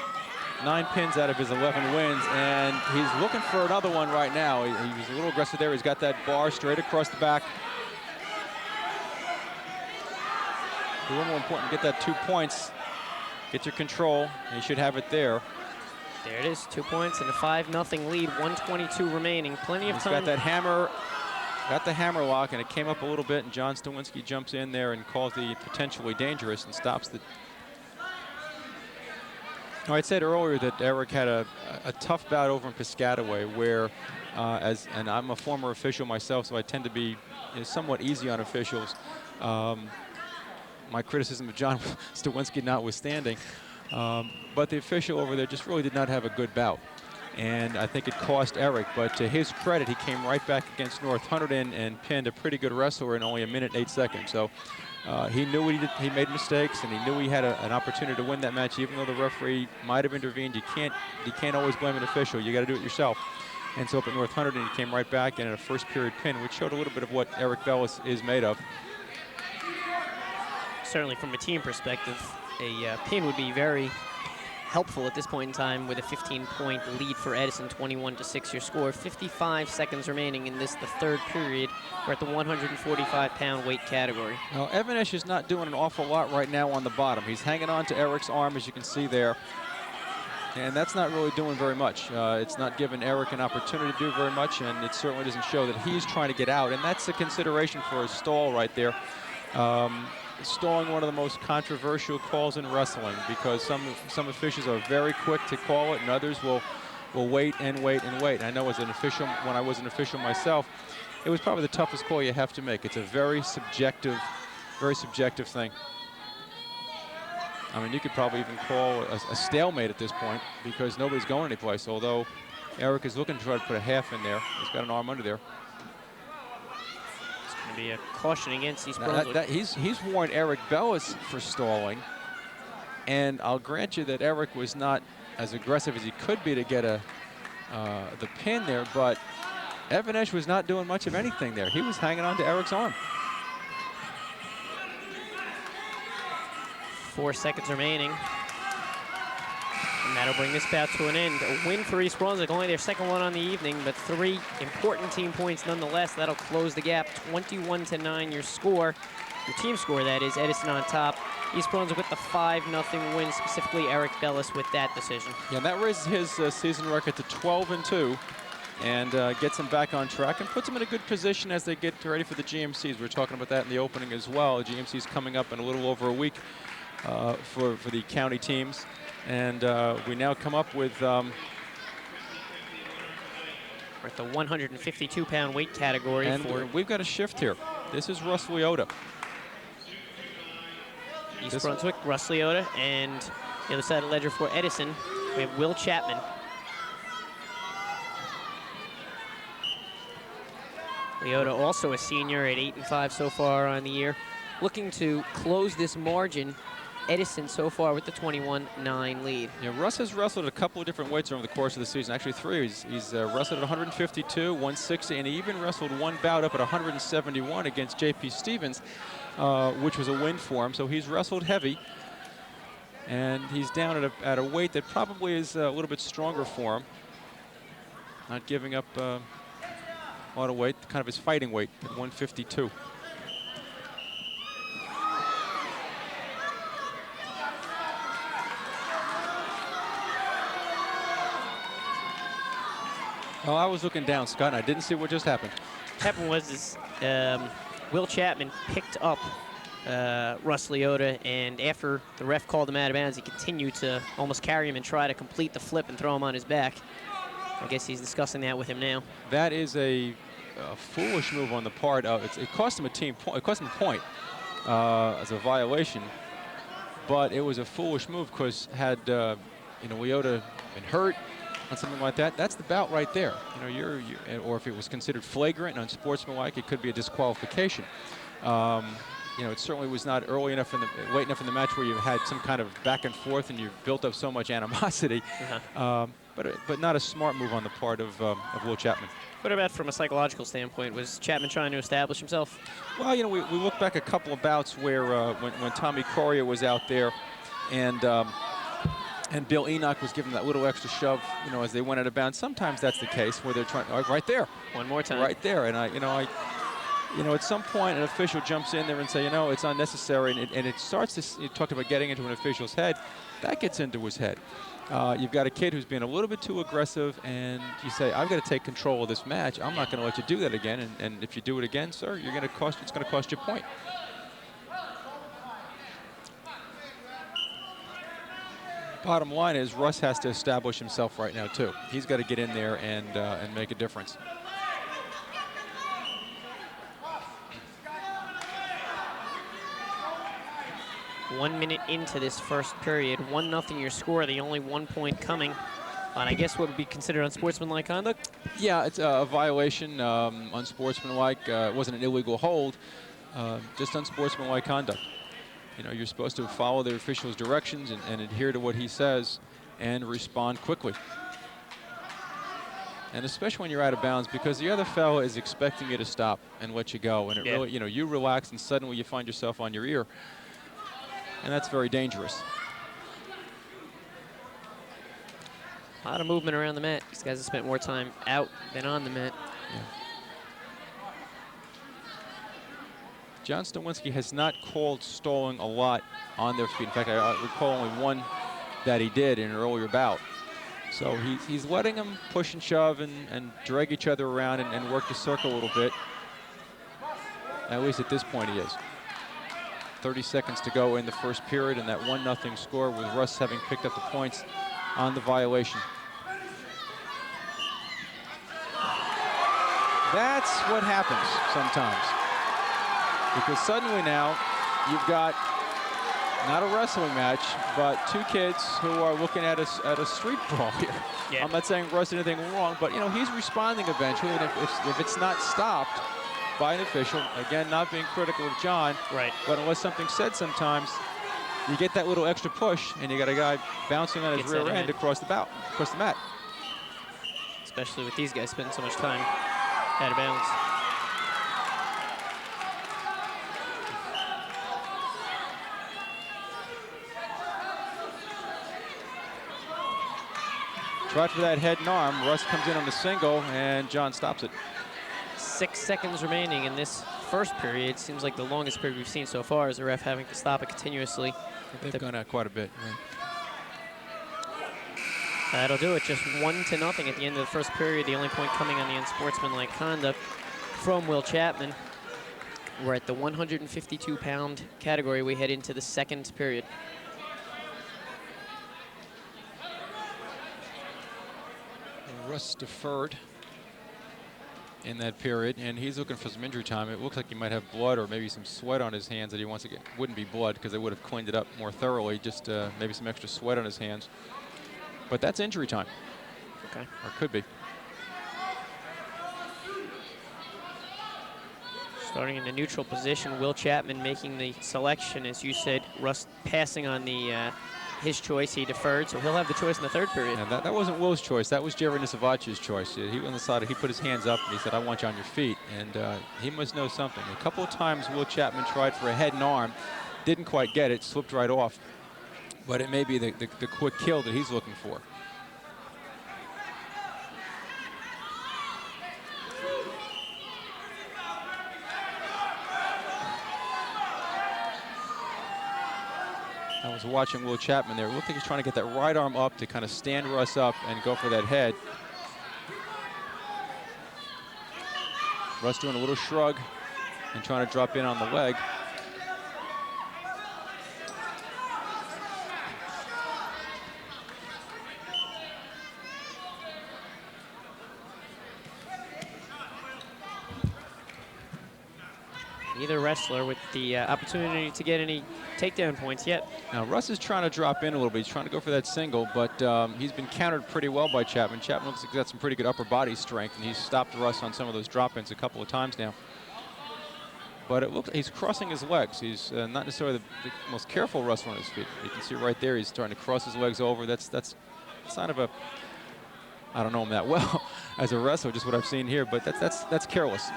9 pins out of his 11 wins, and he's looking for another one right now. He was a little aggressive there. He's got that bar straight across the back. It's a little more important to get that 2 points. Get your control, and you should have it there. There it is, 2 points and a 5-0 lead, 1:22 remaining. Plenty of time. He's got that hammer. Got the hammer lock, and it came up a little bit, and John Stawinski jumps in there and calls the potentially dangerous and stops the... I said earlier that Eric had a tough bout over in Piscataway where, and I'm a former official myself, so I tend to be somewhat easy on officials. My criticism of John Stawinski notwithstanding. But the official over there just really did not have a good bout. And I think it cost Eric, but to his credit, he came right back against North Hunterdon and pinned a pretty good wrestler in only 1 minute and 8 seconds. So he knew he made mistakes, and he knew he had an opportunity to win that match, even though the referee might have intervened. You can't always blame an official. You got to do it yourself. And so up at North Hunterdon, he came right back and in a first period pin, which showed a little bit of what Eric Bellis is made of. Certainly from a team perspective, a pin would be very helpful at this point in time with a 15-point lead for Edison, 21-6 your score. 55 seconds remaining in the third period. We're at the 145-pound weight category. Now, Evanesh is not doing an awful lot right now on the bottom. He's hanging on to Eric's arm, as you can see there. And that's not really doing very much. It's not giving Eric an opportunity to do very much, and it certainly doesn't show that he's trying to get out. And that's a consideration for a stall right there. Stalling, one of the most controversial calls in wrestling, because some officials are very quick to call it, and others will wait and wait and wait. And I know as an official, when I was an official myself, it was probably the toughest call you have to make. It's a very subjective thing. I mean, you could probably even call a stalemate at this point because nobody's going anyplace, although Eric is looking to try to put a half in there. He's got an arm under there. It's going to be a caution against East Brunswick. He's warned Eric Bellis for stalling, and I'll grant you that Eric was not as aggressive as he could be to get the pin there, but Evan Esch was not doing much of anything there. He was hanging on to Eric's arm. 4 seconds remaining. And that'll bring this bout to an end. A win for East Brunswick, only their second one on the evening, but 3 important team points nonetheless. That'll close the gap, 21-9 your score. Your team score, that is. Edison on top. East Brunswick with the 5-0 win, specifically Eric Bellis with that decision. Yeah, and that raises his season record to 12-2. And gets him back on track and puts him in a good position as they get ready for the GMCs. We were talking about that in the opening as well. The GMC's coming up in a little over a week for the county teams. And we now come up with... We're at the 152-pound weight category. And we've got a shift here. This is Russ Leota. East Brunswick, Russ Leota, and the other side of the ledger for Edison, we have Will Chapman. Leota also a senior at 8-5 so far on the year. Looking to close this margin. Edison so far with the 21-9 lead. Yeah, Russ has wrestled a couple of different weights over the course of the season. Actually 3. He's wrestled at 152, 160, and he even wrestled one bout up at 171 against J.P. Stevens, which was a win for him. So he's wrestled heavy, and he's down at a weight that probably is a little bit stronger for him. Not giving up a lot of weight, kind of his fighting weight at 152. Well, I was looking down, Scott, and I didn't see what just happened. What happened was this, Will Chapman picked up Russ Leota, and after the ref called him out of bounds, he continued to almost carry him and try to complete the flip and throw him on his back. I guess he's discussing that with him now. That is a foolish move on the part of, it cost him a team point, it cost him a point as a violation, but it was a foolish move because had Leota been hurt on something like that, that's the bout right there. Or if it was considered flagrant and unsportsmanlike, it could be a disqualification. It certainly was not early enough late enough in the match where you've had some kind of back and forth and you've built up so much animosity. But not a smart move on the part of Will Chapman. What about from a psychological standpoint? Was Chapman trying to establish himself? Well, we look back a couple of bouts where when Tommy Corrier was out there and Bill Enoch was giving that little extra shove, as they went out of bounds. Sometimes that's the case where they're trying, right there. One more time. Right there. And at some point an official jumps in there and say, it's unnecessary. And it starts to, you talked about getting into an official's head. That gets into his head. You've got a kid who's being a little bit too aggressive, and you say, I've got to take control of this match. I'm not going to let you do that again. And if you do it again, sir, it's going to cost you a point. Bottom line is Russ has to establish himself right now, too. He's got to get in there and make a difference. One minute into this first period, 1-0 your score, the only 1 point coming on, I guess, what would be considered unsportsmanlike conduct? Yeah, it's a violation, unsportsmanlike. It wasn't an illegal hold, just unsportsmanlike conduct. You're supposed to follow the official's directions and adhere to what he says and respond quickly. And especially when you're out of bounds, because the other fellow is expecting you to stop and let you go. And it really, you relax and suddenly you find yourself on your ear. And that's very dangerous. A lot of movement around the mat. These guys have spent more time out than on the mat. Yeah. John Stawinski has not called stalling a lot on their feet. In fact, I recall only one that he did in an earlier bout. So he's letting them push and shove and drag each other around and work the circle a little bit. At least at this point he is. 30 seconds to go in the first period, and that 1-0 score with Russ having picked up the points on the violation. That's what happens sometimes. Because suddenly now you've got not a wrestling match, but two kids who are looking at a street brawl here. Yeah. I'm not saying Russ did anything wrong, but you know, he's responding eventually, and if it's not stopped by an official, again, not being critical of John, right? But unless something's said, sometimes you get that little extra push, and you got a guy bouncing on his rear end across the mat. Especially with these guys spending so much time out of bounds. Tried for that head and arm. Russ comes in on the single, and John stops it. 6 seconds remaining in this first period. Seems like the longest period we've seen so far is the ref having to stop it continuously. They've gone out quite a bit. Right. That'll do it. Just 1-0 at the end of the first period. The only point coming on the unsportsmanlike conduct from Will Chapman. We're at the 152-pound category. We head into the second period. Russ deferred in that period, and he's looking for some injury time. It looks like he might have blood or maybe some sweat on his hands that he wants to get. Wouldn't be blood because they would have cleaned it up more thoroughly, just maybe some extra sweat on his hands. But that's injury time. Okay. Or could be. Starting in the neutral position, Will Chapman making the selection, as you said. Russ passing on the his choice. He deferred, so he'll have the choice in the third period. And that wasn't Will's choice. That was Jerry Nisavachi's choice. He on the side. He put his hands up and he said, "I want you on your feet." And he must know something. A couple of times, Will Chapman tried for a head and arm, didn't quite get it, slipped right off. But it may be the quick kill that he's looking for. I was watching Will Chapman there. It looked like he's trying to get that right arm up to kind of stand Russ up and go for that head. Russ doing a little shrug and trying to drop in on the leg. Neither wrestler with the opportunity to get any takedown points yet. Now Russ is trying to drop in a little bit. He's trying to go for that single, but he's been countered pretty well by Chapman. Chapman looks like he's got some pretty good upper body strength, and he's stopped Russ on some of those drop-ins a couple of times now. But it looks he's crossing his legs. He's not necessarily the most careful wrestler on his feet. You can see right there he's starting to cross his legs over. That's kind of a, I don't know him that well as a wrestler, just what I've seen here, but that's careless.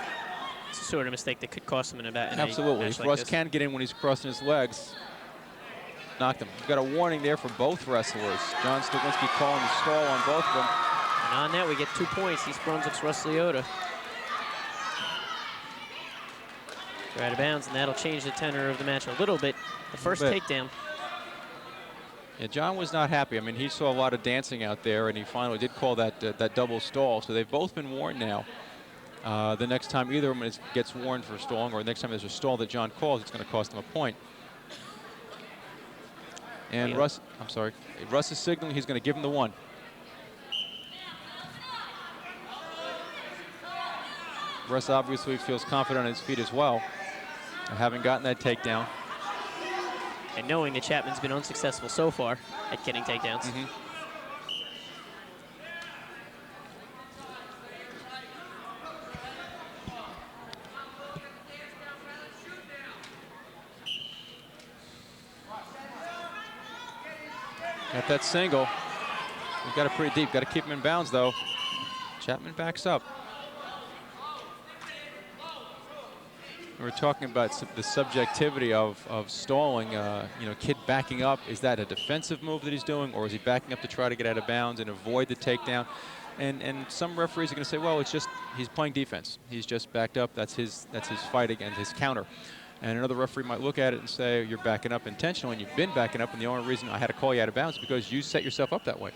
It's the sort of mistake that could cost him in a bat. Absolutely. If Russ can get in when he's crossing his legs, knock them. We've got a warning there for both wrestlers. John Stawinski calling the stall on both of them. And on that, we get 2 points. East Brunswick's Russ Liotta. They're out of bounds, and that'll change the tenor of the match a little bit. The first takedown. Yeah, John was not happy. I mean, he saw a lot of dancing out there, and he finally did call that double stall. So they've both been warned now. The next time either of them gets warned for stalling, or the next time there's a stall that John calls, it's going to cost him a point. And yeah. Russ is signaling he's going to give him the one. Russ obviously feels confident on his feet as well, having gotten that takedown. And knowing that Chapman's been unsuccessful so far at getting takedowns. Mm-hmm. Got that single. We've got it pretty deep. Got to keep him in bounds, though. Chapman backs up. We're talking about the subjectivity of stalling. Kid backing up. Is that a defensive move that he's doing, or is he backing up to try to get out of bounds and avoid the takedown? And some referees are going to say, well, it's just he's playing defense. He's just backed up. That's his fight against his counter. And another referee might look at it and say, you're backing up intentionally, and you've been backing up, and the only reason I had to call you out of bounds is because you set yourself up that way.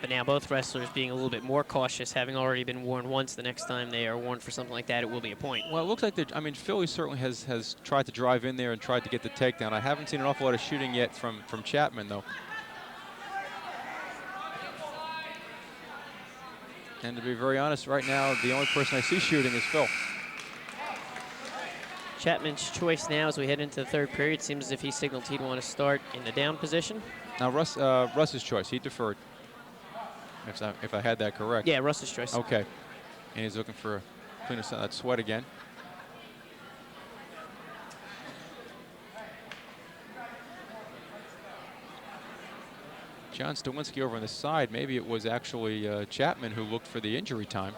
But now both wrestlers being a little bit more cautious, having already been warned once. The next time they are warned for something like that, it will be a point. Well, it looks like I mean, Philly certainly has tried to drive in there and tried to get the takedown. I haven't seen an awful lot of shooting yet from Chapman, though. And to be very honest, right now, the only person I see shooting is Phil. Chapman's choice now as we head into the third period. Seems as if he signaled he'd want to start in the down position. Now, Russ's choice, he deferred. If I had that correct. Yeah, Russ's choice. Okay. And he's looking for a clean us out that sweat again. John Stawinski over on the side. Maybe it was actually Chapman who looked for the injury time.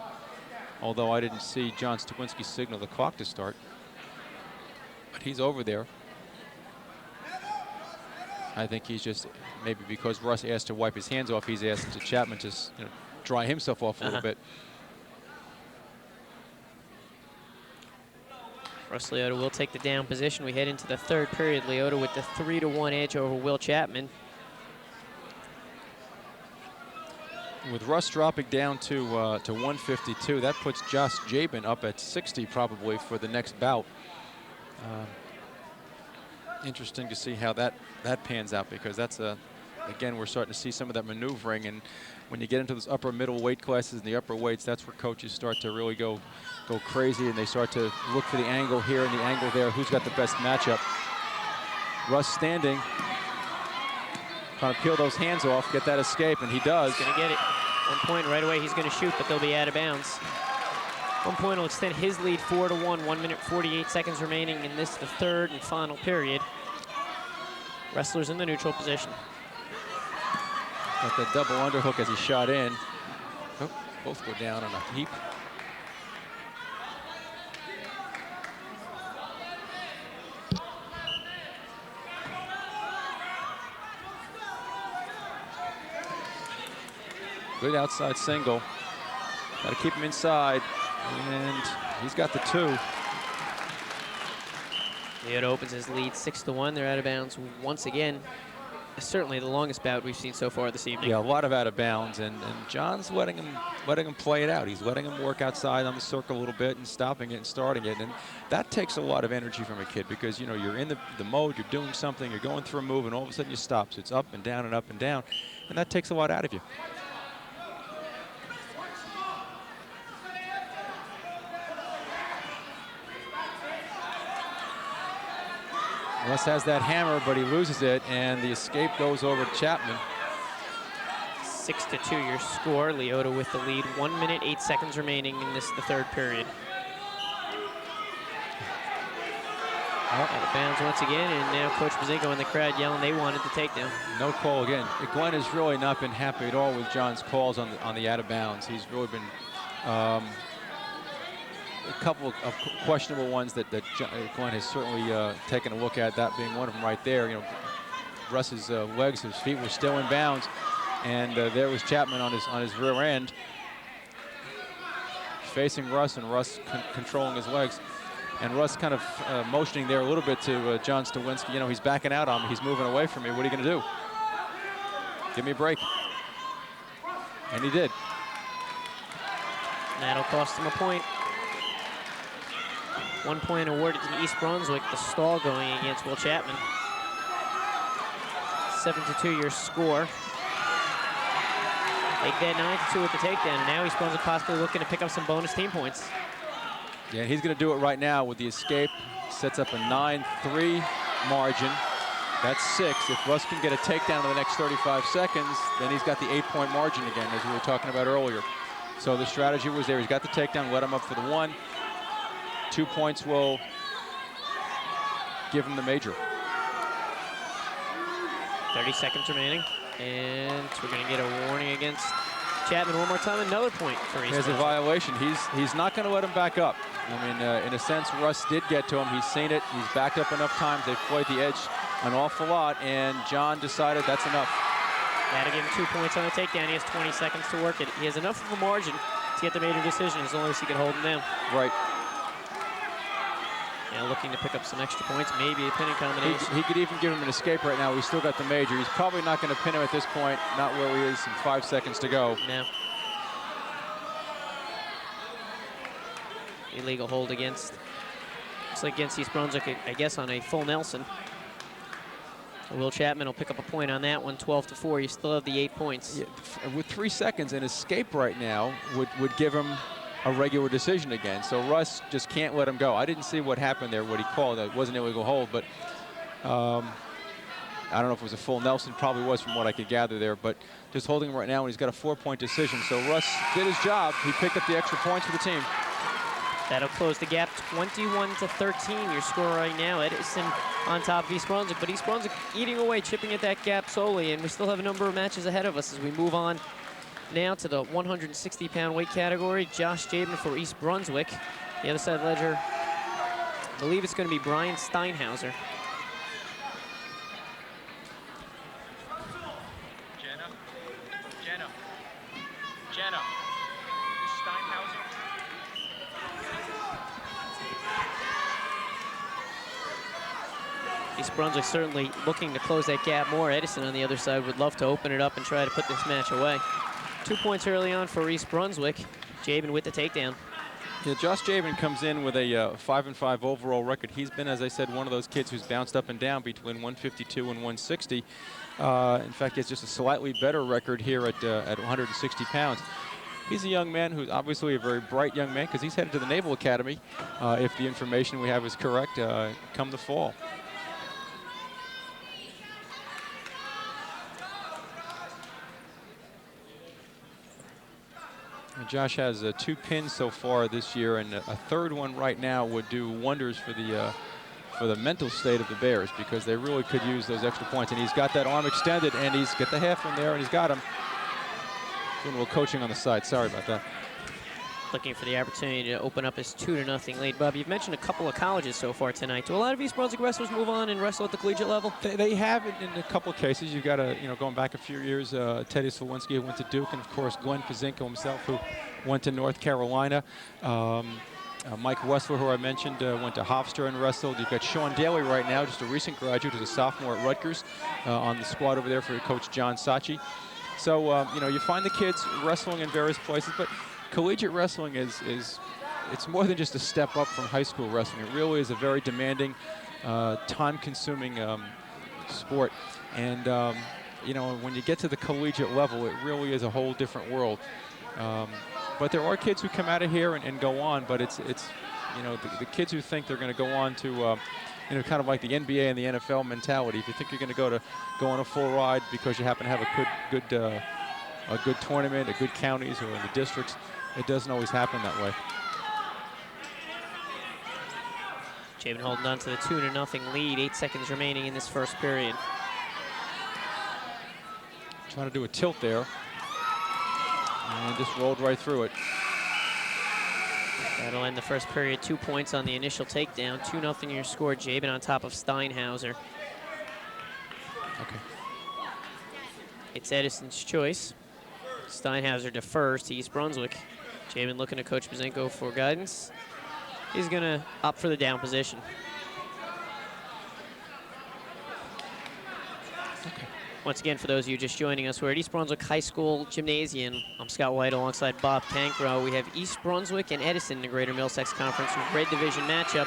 Although I didn't see John Stawinski signal the clock to start. But he's over there. I think he's just, maybe because Russ asked to wipe his hands off, he's asked to Chapman to dry himself off a little bit. Russ Liotta will take the down position. We head into the third period. Liotta with the 3-1 edge over Will Chapman. With Russ dropping down to 152, that puts Josh Jabin up at 60 probably for the next bout. Interesting to see how that pans out, because that's again, we're starting to see some of that maneuvering, and when you get into those upper middle weight classes and the upper weights, that's where coaches start to really go crazy, and they start to look for the angle here and the angle there. Who's got the best matchup? Russ standing, trying to peel those hands off, get that escape, and he does. He's gonna get it. 1 point right away. He's gonna shoot, but they'll be out of bounds. 1 point will extend his lead 4-1. 1 minute 48 seconds remaining in this, the third and final period. Wrestlers in the neutral position. Got the double underhook as he shot in. Oh, both go down on a heap. Good outside single. Got to keep him inside. And he's got the 2. Liotta opens his lead 6-1. They're out of bounds once again. Certainly the longest bout we've seen so far this evening. Yeah, a lot of out of bounds, and John's letting him play it out. He's letting him work outside on the circle a little bit and stopping it and starting it, and that takes a lot of energy from a kid, because you're in the mode, you're doing something, you're going through a move, and all of a sudden you stop. So it's up and down and up and down, and that takes a lot out of you. Russ has that hammer, but he loses it, and the escape goes over to Chapman. 6-2 your score. Liotta with the lead. 1 minute 8 seconds remaining in this, the third period. Out of bounds once again, and now Coach Bazingo in the crowd yelling they wanted the takedown. No call again. Glenn has really not been happy at all with John's calls on the out of bounds. He's really been a couple of questionable ones that Glenn has certainly taken a look at, that being one of them right there. Russ's legs, his feet were still in bounds, and there was Chapman on his rear end, facing Russ, and Russ controlling his legs. And Russ kind of motioning there a little bit to John Stawinski. He's backing out on me. He's moving away from me. What are you going to do? Give me a break. And he did. That'll cost him a point. 1 point awarded to East Brunswick. The stall going against Will Chapman. 7-2 your score. Take that 9-2 with the takedown. And now East Brunswick possibly looking to pick up some bonus team points. Yeah, he's going to do it right now with the escape. Sets up a 9-3 margin. That's 6. If Russ can get a takedown in the next 35 seconds, then he's got the 8-point margin again, as we were talking about earlier. So the strategy was there. He's got the takedown, let him up for the 1. 2 points will give him the major. 30 seconds remaining. And we're going to get a warning against Chapman one more time. Another point for East. There's a violation. He's not going to let him back up. I mean, in a sense, Russ did get to him. He's seen it. He's backed up enough times. They've played the edge an awful lot, and John decided that's enough. Got to give him 2 points on the takedown. He has 20 seconds to work it. He has enough of a margin to get the major decision as long as he can hold him down. Right. Yeah, looking to pick up some extra points, maybe a pinning combination. He could even give him an escape right now. He's still got the major. He's probably not going to pin him at this point, not where he is in 5 seconds to go. No. Illegal hold against, looks like against East Brunswick, I guess on a full Nelson. So Will Chapman will pick up a point on that one, 12-4. You still have the 8 points. Yeah, with 3 seconds, an escape right now would give him a regular decision again. So Russ just can't let him go. I didn't see what happened there, what he called. It wasn't an illegal hold, but I don't know if it was a full Nelson. Probably was from what I could gather there, but just holding him right now, and he's got a 4-point decision. So Russ did his job. He picked up the extra points for the team. That'll close the gap, 21-13. Your score right now, Edison on top of East Brunswick, but East Brunswick eating away, chipping at that gap slowly, and we still have a number of matches ahead of us as we move on now to the 160-pound weight category. Josh Jabin for East Brunswick. The other side of the ledger, I believe it's going to be Brian Steinhauser. Jenna. Steinhauser. East Brunswick certainly looking to close that gap more. Edison on the other side would love to open it up and try to put this match away. 2 points early on for East Brunswick. Jabin with the takedown. Yeah, Josh Jabin comes in with a 5-5 overall record. He's been, as I said, one of those kids who's bounced up and down between 152 and 160. In fact, he has just a slightly better record here at 160 pounds. He's a young man who's obviously a very bright young man because he's headed to the Naval Academy, if the information we have is correct, come the fall. And Josh has 2 pins so far this year, and a third one right now would do wonders for the mental state of the Bears, because they really could use those extra points. And he's got that arm extended, and he's got the half one there, and he's got him. Doing a little coaching on the side. Sorry about that. Looking for the opportunity to open up his 2-0 lead. Bob, you've mentioned a couple of colleges so far tonight. Do a lot of East Brunswick wrestlers move on and wrestle at the collegiate level? They have it in a couple of cases. You've got going back a few years, Teddy Slawinski, who went to Duke, and of course Glenn Pazinko himself, who went to North Carolina. Mike Wessler, who I mentioned, went to Hofstra and wrestled. You've got Sean Daly right now, just a recent graduate, who's a sophomore at Rutgers, on the squad over there for Coach John Sachi. So, you find the kids wrestling in various places, but collegiate wrestling it's more than just a step up from high school wrestling. It really is a very demanding, time-consuming sport. And, when you get to the collegiate level, it really is a whole different world. But there are kids who come out of here and go on, but it's the kids who think they're going to go on to, kind of like the NBA and the NFL mentality. If you think you're going to go on a full ride because you happen to have a good tournament, a good counties or in the districts, it doesn't always happen that way. Jabin holding on to the 2-0 lead. 8 seconds remaining in this first period. Trying to do a tilt there. And just rolled right through it. That'll end the first period. 2 points on the initial takedown. 2-0 your score. Jabin on top of Steinhauser. Okay. It's Edison's choice. Steinhauser defers to East Brunswick. Jabin looking to Coach Pazinko for guidance. He's going to opt for the down position. Okay. Once again, for those of you just joining us, we're at East Brunswick High School Gymnasium. I'm Scott White alongside Bob Cancro. We have East Brunswick and Edison in the Greater Middlesex Conference Red Division matchup.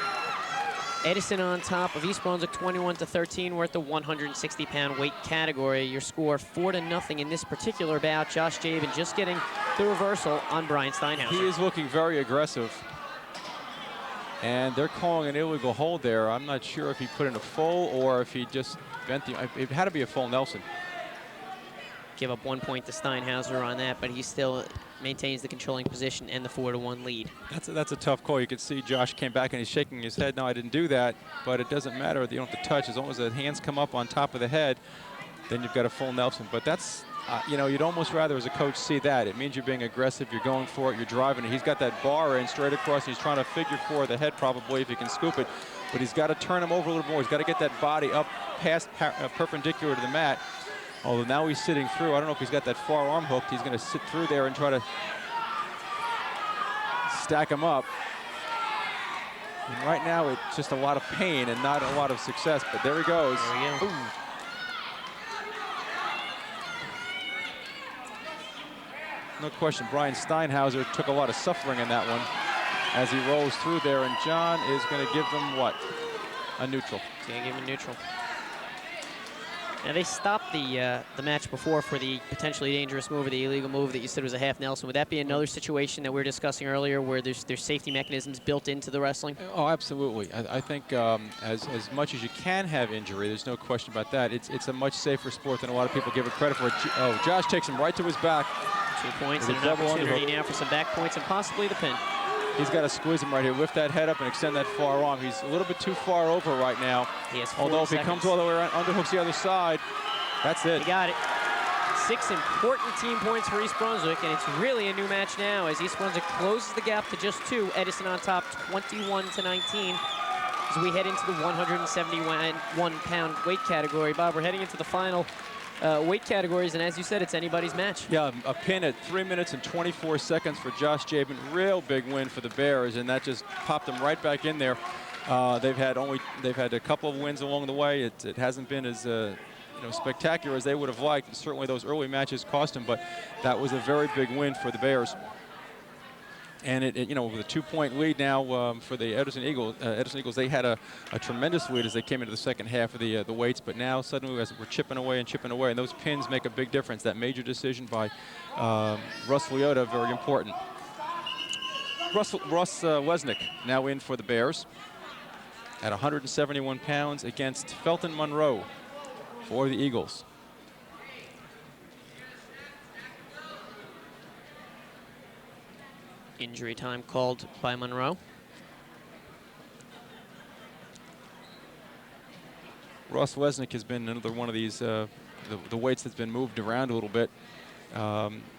Edison on top of East Brunswick 21-13. We're at the 160-pound weight category. Your score 4-0 in this particular bout. Josh Jabin just getting the reversal on Brian Steinhauser. He is looking very aggressive. And they're calling an illegal hold there. I'm not sure if he put in a full or if he just bent the, it had to be a full Nelson. Give up 1 point to Steinhauser on that, but he still maintains the controlling position and the 4-1 lead. That's a tough call. You can see Josh came back and he's shaking his head. No, I didn't do that, but it doesn't matter. You don't have to touch. As long as the hands come up on top of the head, then you've got a full Nelson. But that's, you'd almost rather as a coach see that. It means you're being aggressive, you're going for it, you're driving it. He's got that bar in straight across, and he's trying to figure for the head probably if he can scoop it. But he's got to turn him over a little more. He's got to get that body up past perpendicular to the mat. Although now he's sitting through. I don't know if he's got that far arm hooked. He's going to sit through there and try to stack him up. And right now, it's just a lot of pain and not a lot of success, but there he goes. There we go. Ooh. No question, Brian Steinhauser took a lot of suffering in that one as he rolls through there, and John is going to give them what? A neutral. He's going to give him a neutral. Now, they stopped the match before for the potentially dangerous move, or the illegal move that you said was a half Nelson. Would that be another situation that we were discussing earlier where there's safety mechanisms built into the wrestling? Oh, absolutely. I think as much as you can have injury, there's no question about that. It's a much safer sport than a lot of people give it credit for. Oh, Josh takes him right to his back. 2 points and With an a double opportunity underhook. now for some back points and possibly the pin. He's got to squeeze him right here, lift that head up and extend that far arm. He's a little bit too far over right now. He has 40 Although if he seconds. comes all the way around, underhooks the other side, that's it. He got it. 6 important team points for East Brunswick, and it's really a new match now as East Brunswick closes the gap to just 2. Edison on top, 21-19. As we head into the 171-pound weight category. Bob, we're heading into the final weight categories, and as you said, it's anybody's match. Yeah, a pin at 3 minutes and 24 seconds for Josh Jabin. Real big win for the Bears, and that just popped them right back in there. They've had a couple of wins along the way. It hasn't been as spectacular as they would have liked. Certainly those early matches cost them, but that was a very big win for the Bears. And with a 2-point lead now for the Edison Eagles. Edison Eagles, they had a tremendous lead as they came into the second half of the weights, but now suddenly as we're chipping away, and those pins make a big difference. That major decision by Russ Leota, very important. Russ Lesnick now in for the Bears at 171 pounds against Felton Monroe for the Eagles. Injury time called by Monroe. Ross Lesnick has been another one of these, the weights that's been moved around a little bit.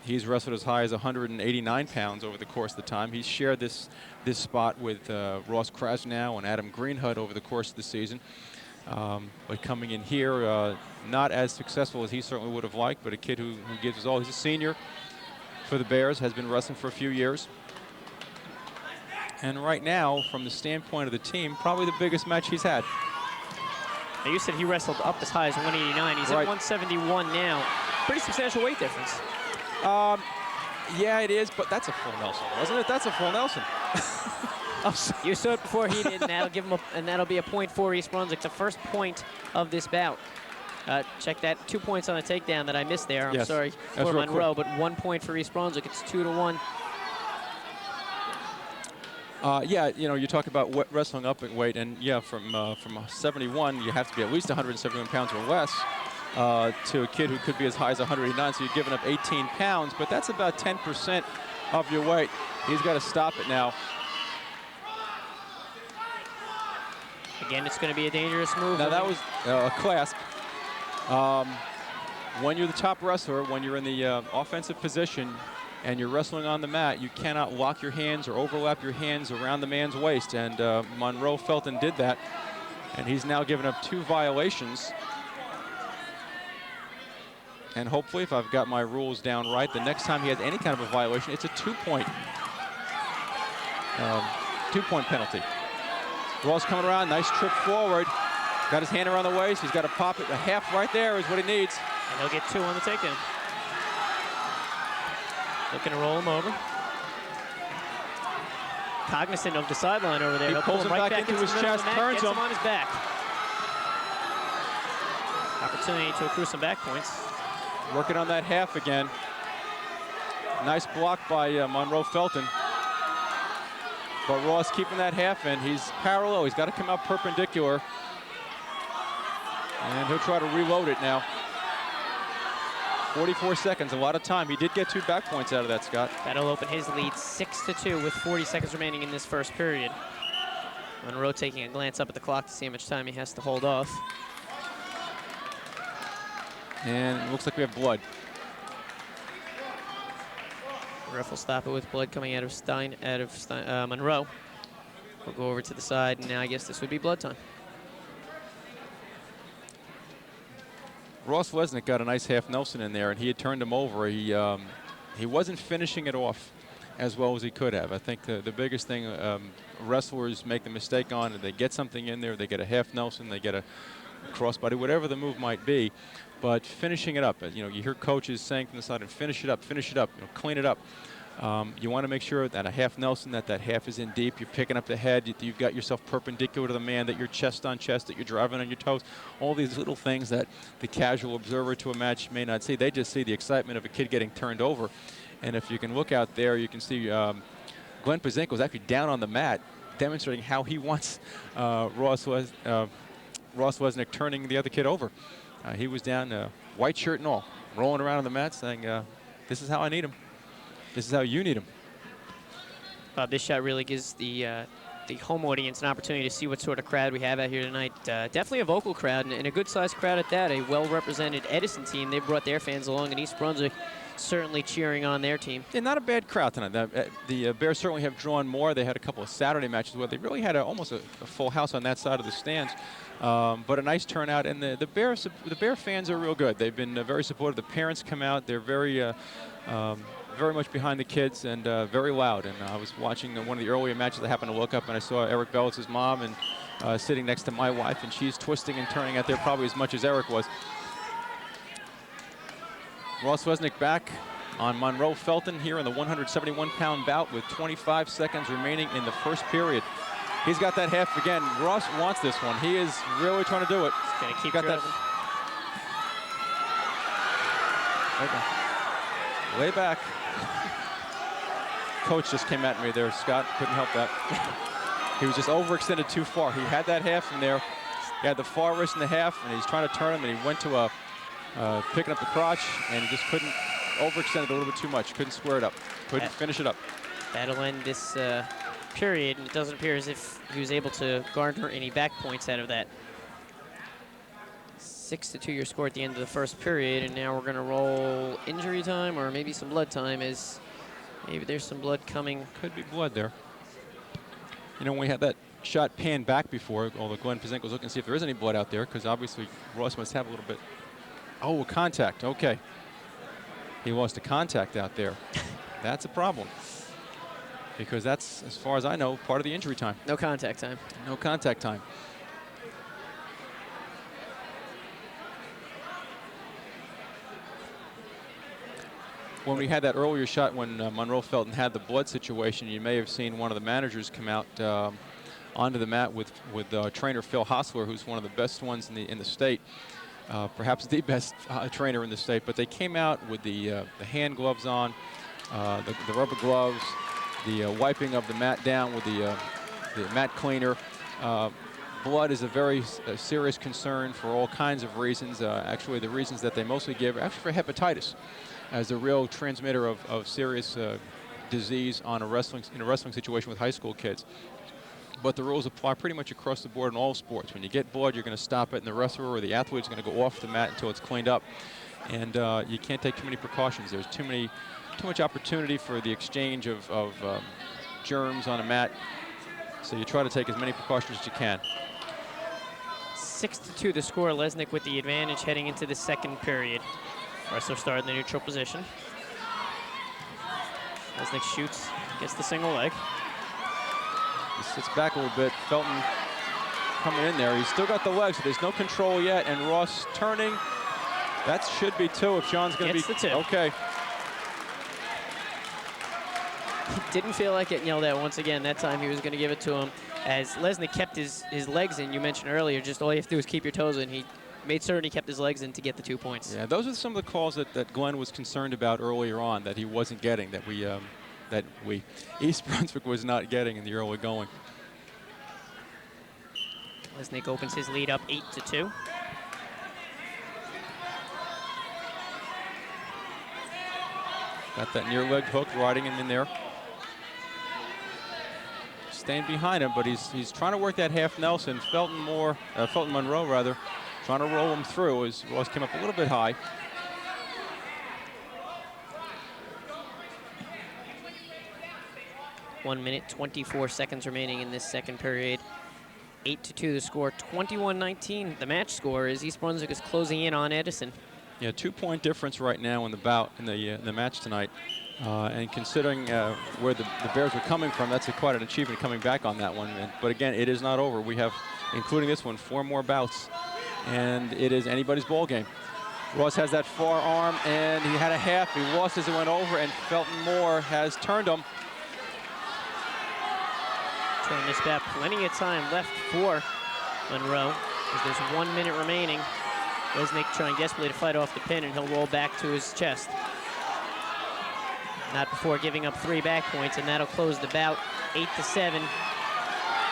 He's wrestled as high as 189 pounds over the course of the time. He's shared this spot with Ross Krasnow and Adam Greenhut over the course of the season. But coming in here, not as successful as he certainly would have liked, but a kid who gives his all. He's a senior for the Bears, has been wrestling for a few years. And right now, from the standpoint of the team, probably the biggest match he's had. Now, you said he wrestled up as high as 189. He's Right. at 171 now. Pretty substantial weight difference. Yeah, it is, but that's a full Nelson, wasn't it? That's a full Nelson. You saw it before he did, and that'll give him and that'll be a point for East Brunswick, the first point of this bout. Check that, 2 points on a takedown that I missed there. I'm Yes. sorry That's for real Monroe, quick. but 1 point for East Brunswick. It's 2-1. Yeah, you talk about wrestling up at weight, and yeah, from 71, you have to be at least 171 pounds or less to a kid who could be as high as 189, so you're giving up 18 pounds, but that's about 10% of your weight. He's got to stop it now. Again, it's going to be a dangerous move. Now, that was a clasp. When you're the top wrestler, when you're in the offensive position, and you're wrestling on the mat, you cannot lock your hands or overlap your hands around the man's waist. And Monroe Felton did that. And he's now given up 2 violations. And hopefully, if I've got my rules down right, the next time he has any kind of a violation, it's a 2-point penalty. Ross coming around, nice trip forward. Got his hand around the waist. He's got to pop it. A half right there is what he needs. And he'll get 2 on the takedown. Looking to roll him over. Cognizant of the sideline over there. He He'll pulls pull him right back into the his middle of chest, the mat, turns gets him him. on his back. Opportunity to accrue some back points. Working on that half again. Nice block by Monroe Felton. But Ross keeping that half in. He's parallel. He's got to come out perpendicular. And he'll try to reload it now. 44 seconds, a lot of time. He did get 2 back points out of that, Scott. That'll open his lead 6-2 with 40 seconds remaining in this first period. Monroe taking a glance up at the clock to see how much time he has to hold off. And it looks like we have blood. Ref will stop it with blood coming out of Monroe. We'll go over to the side, and now I guess this would be blood time. Ross Lesnick got a nice half Nelson in there, and he had turned him over. He wasn't finishing it off. as well as he could have. I think the biggest thing wrestlers make the mistake on, and they get something in there, they get a half Nelson, they get a crossbody, whatever the move might be, but finishing it up. You know, you hear coaches saying from the side, finish it up, you know, clean it up. You want to make sure that a half Nelson, that half is in deep, you're picking up the head, you've got yourself perpendicular to the man, that you're chest on chest, that you're driving on your toes. All these little things that the casual observer to a match may not see. They just see the excitement of a kid getting turned over. And if you can look out there, you can see Glenn Pazinko was actually down on the mat, demonstrating how he wants Ross Lesnick turning the other kid over. He was down, white shirt and all, rolling around on the mat saying, this is how I need him. This is how you need him. Bob, this shot really gives the home audience an opportunity to see what sort of crowd we have out here tonight. Definitely a vocal crowd, and a good-sized crowd at that. A well-represented Edison team. They brought their fans along, and East Brunswick certainly cheering on their team. Yeah, not a bad crowd tonight. The Bears certainly have drawn more. They had a couple of Saturday matches where they really had almost a full house on that side of the stands. But a nice turnout, and the Bear fans are real good. They've been very supportive. The parents come out. They're very much behind the kids and very loud. And I was watching one of the earlier matches. I happened to look up and I saw Eric Bellis' mom and sitting next to my wife, and she's twisting and turning out there probably as much as Eric was. Ross Lesnick back on Monroe Felton here in the 171-pound bout with 25 seconds remaining in the first period. He's got that half again. Ross wants this one. He is really trying to do it. He's going to keep got that. Okay. Way back. Coach just came at me there, Scott. Couldn't help that. He was just overextended too far. He had that half in there. He had the far wrist in the half, and he's trying to turn him, and he went to picking up the crotch, and he just couldn't overextend it a little bit too much. Couldn't square it up. Couldn't finish it up. That'll end this period, and it doesn't appear as if he was able to garner any back points out of that. 6-2 your score at the end of the first period, and now we're going to roll injury time or maybe some blood time, as maybe there's some blood coming. Could be blood there. You know, when we had that shot panned back before, although Glenn Pazinko was looking to see if there is any blood out there, because obviously Ross must have a little bit. Oh, contact. Okay. He lost a contact out there. That's a problem, because that's, as far as I know, part of the injury time. No contact time. No contact time. When we had that earlier shot when Monroe Felton had the blood situation, you may have seen one of the managers come out onto the mat with trainer Phil Hostler, who's one of the best ones in the state, perhaps the best trainer in the state. But they came out with the hand gloves on, the rubber gloves, the wiping of the mat down with the mat cleaner. Blood is a very serious concern for all kinds of reasons. Actually, the reasons that they mostly give are actually for hepatitis, as a real transmitter of serious disease in a wrestling situation with high school kids. But the rules apply pretty much across the board in all sports. When you get blood, you're going to stop it, and the wrestler or the athlete is going to go off the mat until it's cleaned up. And you can't take too many precautions. There's too much opportunity for the exchange of germs on a mat. So you try to take as many precautions as you can. 6-2 the score. Lesnick with the advantage heading into the second period. Wrestler started in the neutral position. Lesnick shoots, gets the single leg. He sits back a little bit. Felton coming in there. He's still got the legs, so there's no control yet. And Ross turning. That should be two if John's going to be. Gets the two. Okay. He didn't feel like it, that once again. That time he was going to give it to him. As Lesnick kept his legs in, you mentioned earlier, just all you have to do is keep your toes in. He made certain he kept his legs in to get the 2 points. Yeah, those are some of the calls that Glenn was concerned about earlier on, that he wasn't getting, that East Brunswick was not getting in the early going. Lesnick opens his lead up 8-2. Got that near leg hook riding him in there. Staying behind him, but he's trying to work that half Nelson. Felton Monroe rather, trying to roll him through as Ross came up a little bit high. One minute, 24 seconds remaining in this second period. 8-2 the score, 21-19 the match score, as East Brunswick is closing in on Edison. Yeah, 2-point difference right now in the bout, in the match tonight. And considering where the Bears were coming from, that's quite an achievement coming back on that one. But again, it is not over. We have, including this one, 4 more bouts, and it is anybody's ball game. Ross has that forearm, and he had a half. He lost as it went over, and Felton Moore has turned him. Turn this back. Plenty of time left for Monroe, as there's 1 minute remaining. Lesnick trying desperately to fight off the pin, and he'll roll back to his chest. Not before giving up 3 back points, and that'll close the bout 8-7.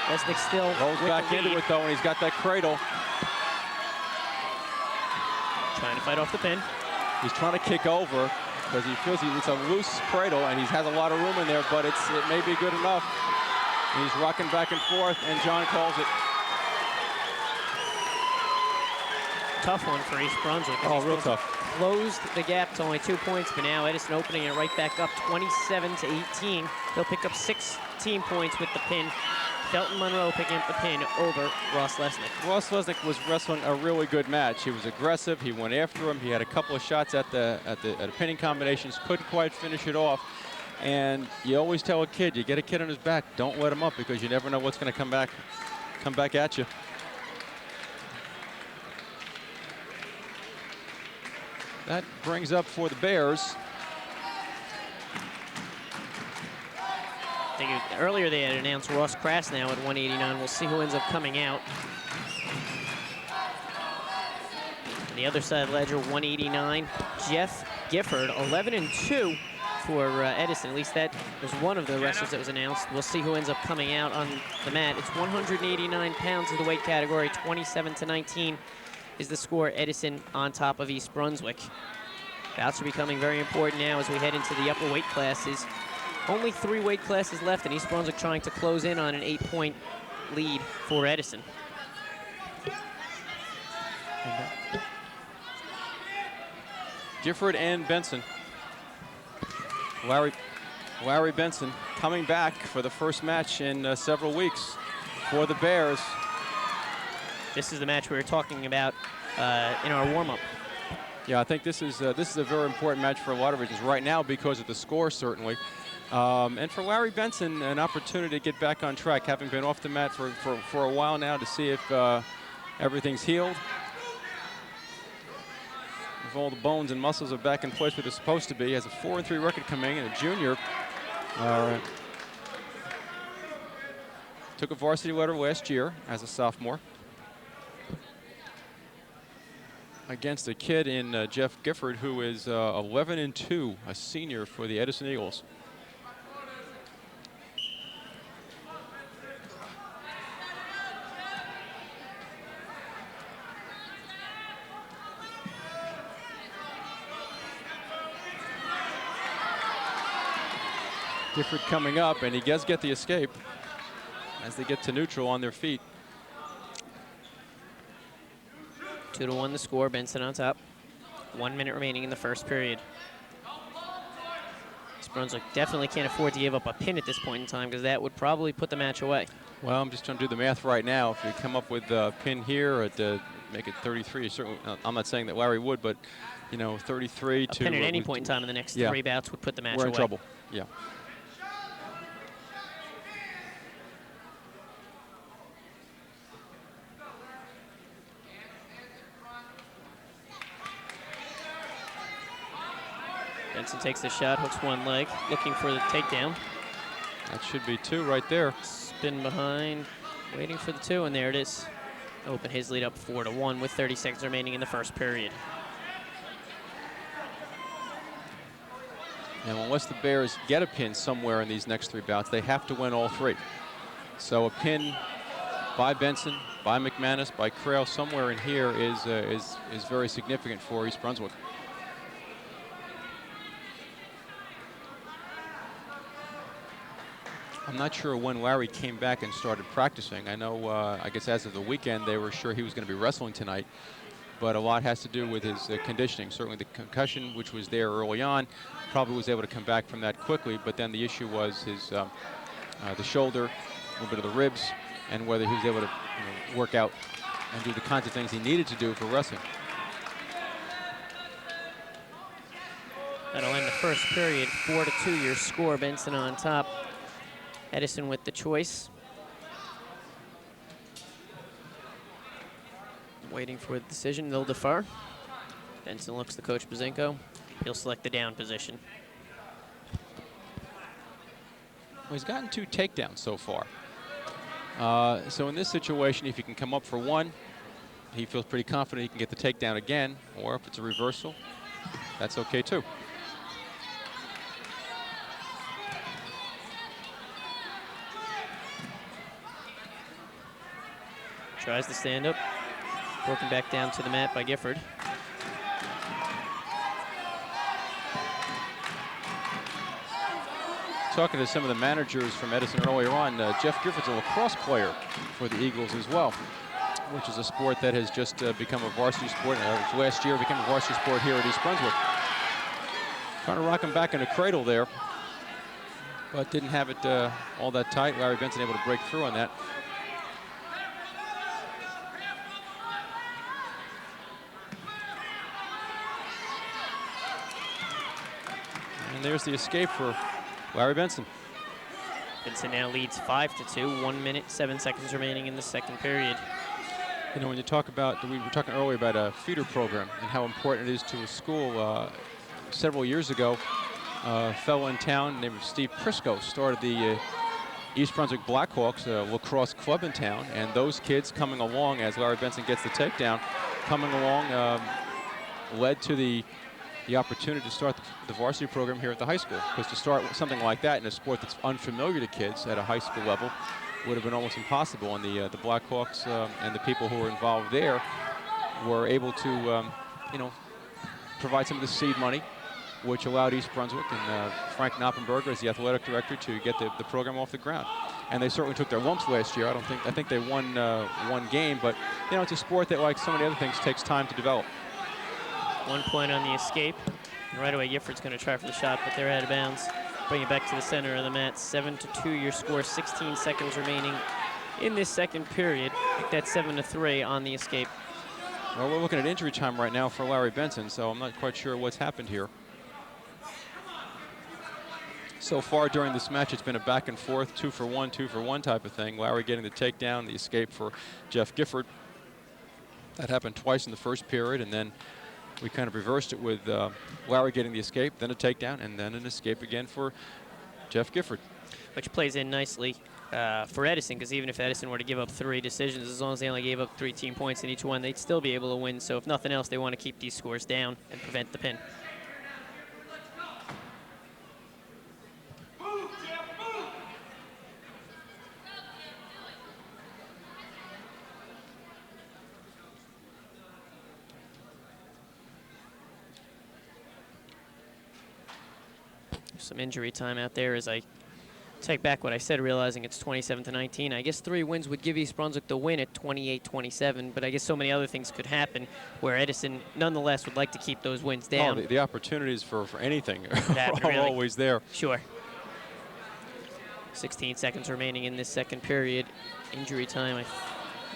Lesnick still rolls back into it, though, and he's got that cradle. Trying to fight off the pin. He's trying to kick over because he feels it's a loose cradle, and he has a lot of room in there, but it may be good enough. He's rocking back and forth, and John calls it. Tough one for East Brunswick. Oh, real tough. Closed the gap to only 2 points, but now Edison opening it right back up 27-18. He'll pick up 16 points with the pin. Felton Monroe picking up the pin over Ross Lesnick. Ross Lesnick was wrestling a really good match. He was aggressive. He went after him. He had a couple of shots at the pinning combinations. Couldn't quite finish it off. And you always tell a kid, you get a kid on his back, don't let him up, because you never know what's going to come back at you. That brings up for the Bears. I think earlier they had announced Ross Krasnow at 189. We'll see who ends up coming out. On the other side of the ledger, 189, Jeff Gifford, 11-2 for Edison. At least that was one of the wrestlers that was announced. We'll see who ends up coming out on the mat. It's 189 pounds of the weight category, 27-19 is the score. Edison on top of East Brunswick. Bouts are becoming very important now as we head into the upper weight classes. Only 3 weight classes left, and East Brunswick trying to close in on an 8-point lead for Edison. Gifford and Benson. Larry Benson coming back for the first match in several weeks for the Bears. This is the match we were talking about in our warm-up. Yeah, I think this is a very important match for a lot of reasons right now because of the score, certainly. And for Larry Benson, an opportunity to get back on track, having been off the mat for a while now, to see if everything's healed. If all the bones and muscles are back in place where they're supposed to be. He has a 4-3 record coming in, a junior. Took a varsity letter last year as a sophomore. Against a kid in Jeff Gifford, who is 11-2, a senior for the Edison Eagles. Gifford coming up, and he does get the escape as they get to neutral on their feet. 2-1 the score, Benson on top. 1 minute remaining in the first period. East Brunswick definitely can't afford to give up a pin at this point in time, because that would probably put the match away. Well, I'm just trying to do the math right now. If you come up with a pin here at make it 33, certainly, I'm not saying that Larry would, but you know, 33 to... A pin at any point in time in the next 3 bouts would put the match away. We're in trouble, yeah. Benson takes the shot, hooks one leg, looking for the takedown. That should be 2 right there. Spin behind, waiting for the 2, and there it is. Open his lead up 4-1 with 30 seconds remaining in the first period. And unless the Bears get a pin somewhere in these next 3 bouts, they have to win all 3. So a pin by Benson, by McManus, by Crail, somewhere in here is very significant for East Brunswick. I'm not sure when Larry came back and started practicing. I know, I guess as of the weekend, they were sure he was going to be wrestling tonight. But a lot has to do with his conditioning. Certainly the concussion, which was there early on, probably was able to come back from that quickly. But then the issue was his the shoulder, a little bit of the ribs, and whether he was able to work out and do the kinds of things he needed to do for wrestling. That'll end the first period, 4-2 your score. Benson on top. Edison with the choice. Waiting for the decision, they'll defer. Benson looks to Coach Bazinko. He'll select the down position. Well, he's gotten 2 takedowns so far. So in this situation, if he can come up for 1, he feels pretty confident he can get the takedown again, or if it's a reversal, that's okay too. Tries to stand up. Broken back down to the mat by Gifford. Talking to some of the managers from Edison earlier on, Jeff Gifford's a lacrosse player for the Eagles as well, which is a sport that has just become a varsity sport. Last year became a varsity sport here at East Brunswick. Trying to rock him back in the cradle there, but didn't have it all that tight. Larry Benson able to break through on that. And there's the escape for Larry Benson. Benson now leads 5-2, 1 minute, 7 seconds remaining in the second period. You know, when you talk about, we were talking earlier about a feeder program and how important it is to a school. Several years ago, a fellow in town named Steve Prisco started the East Brunswick Blackhawks, a lacrosse club in town, and those kids coming along as Larry Benson gets the takedown, coming along led to the opportunity to start the varsity program here at the high school. Because to start something like that in a sport that's unfamiliar to kids at a high school level would have been almost impossible. And the Blackhawks and the people who were involved there were able to, you know, provide some of the seed money, which allowed East Brunswick and Frank Knoppenberger as the athletic director to get the program off the ground. And they certainly took their lumps last year. I think they won one game, but you know, it's a sport that, like so many other things, takes time to develop. 1 point on the escape. And right away, Gifford's going to try for the shot, but they're out of bounds. Bring it back to the center of the mat. 7-2 your score, 16 seconds remaining in this second period. I think that's 7-3 on the escape. Well, we're looking at injury time right now for Larry Benson, so I'm not quite sure what's happened here. So far during this match, it's been a back and forth, 2-for-1, 2-for-1 type of thing. Larry getting the takedown, the escape for Jeff Gifford. That happened twice in the first period, and then we kind of reversed it with Larry getting the escape, then a takedown, and then an escape again for Jeff Gifford. Which plays in nicely for Edison, because even if Edison were to give up 3 decisions, as long as they only gave up 3 team points in each one, they'd still be able to win. So if nothing else, they want to keep these scores down and prevent the pin. Some injury time out there as I take back what I said, realizing it's 27-19. I guess 3 wins would give East Brunswick the win at 28-27, but I guess so many other things could happen where Edison nonetheless would like to keep those wins down. Oh, the opportunities for anything are really. always there. Sure. 16 seconds remaining in this second period. Injury time, I'm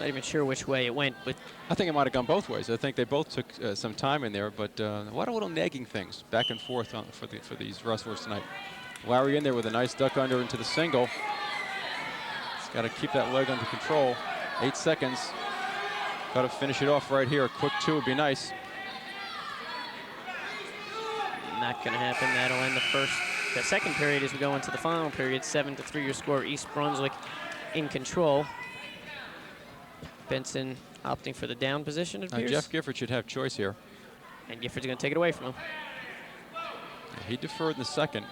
not even sure which way it went, but I think it might have gone both ways. I think they both took some time in there, but a lot of little nagging things back and forth for these wrestlers tonight. Larry in there with a nice duck under into the single. He's got to keep that leg under control. 8 seconds. Got to finish it off right here. A quick 2 would be nice. not going to happen. That'll end the second period as we go into the final period. 7-3 your score. East Brunswick in control. Benson opting for the down position, it appears. Jeff Gifford should have choice here. And Gifford's going to take it away from him. He deferred in the second.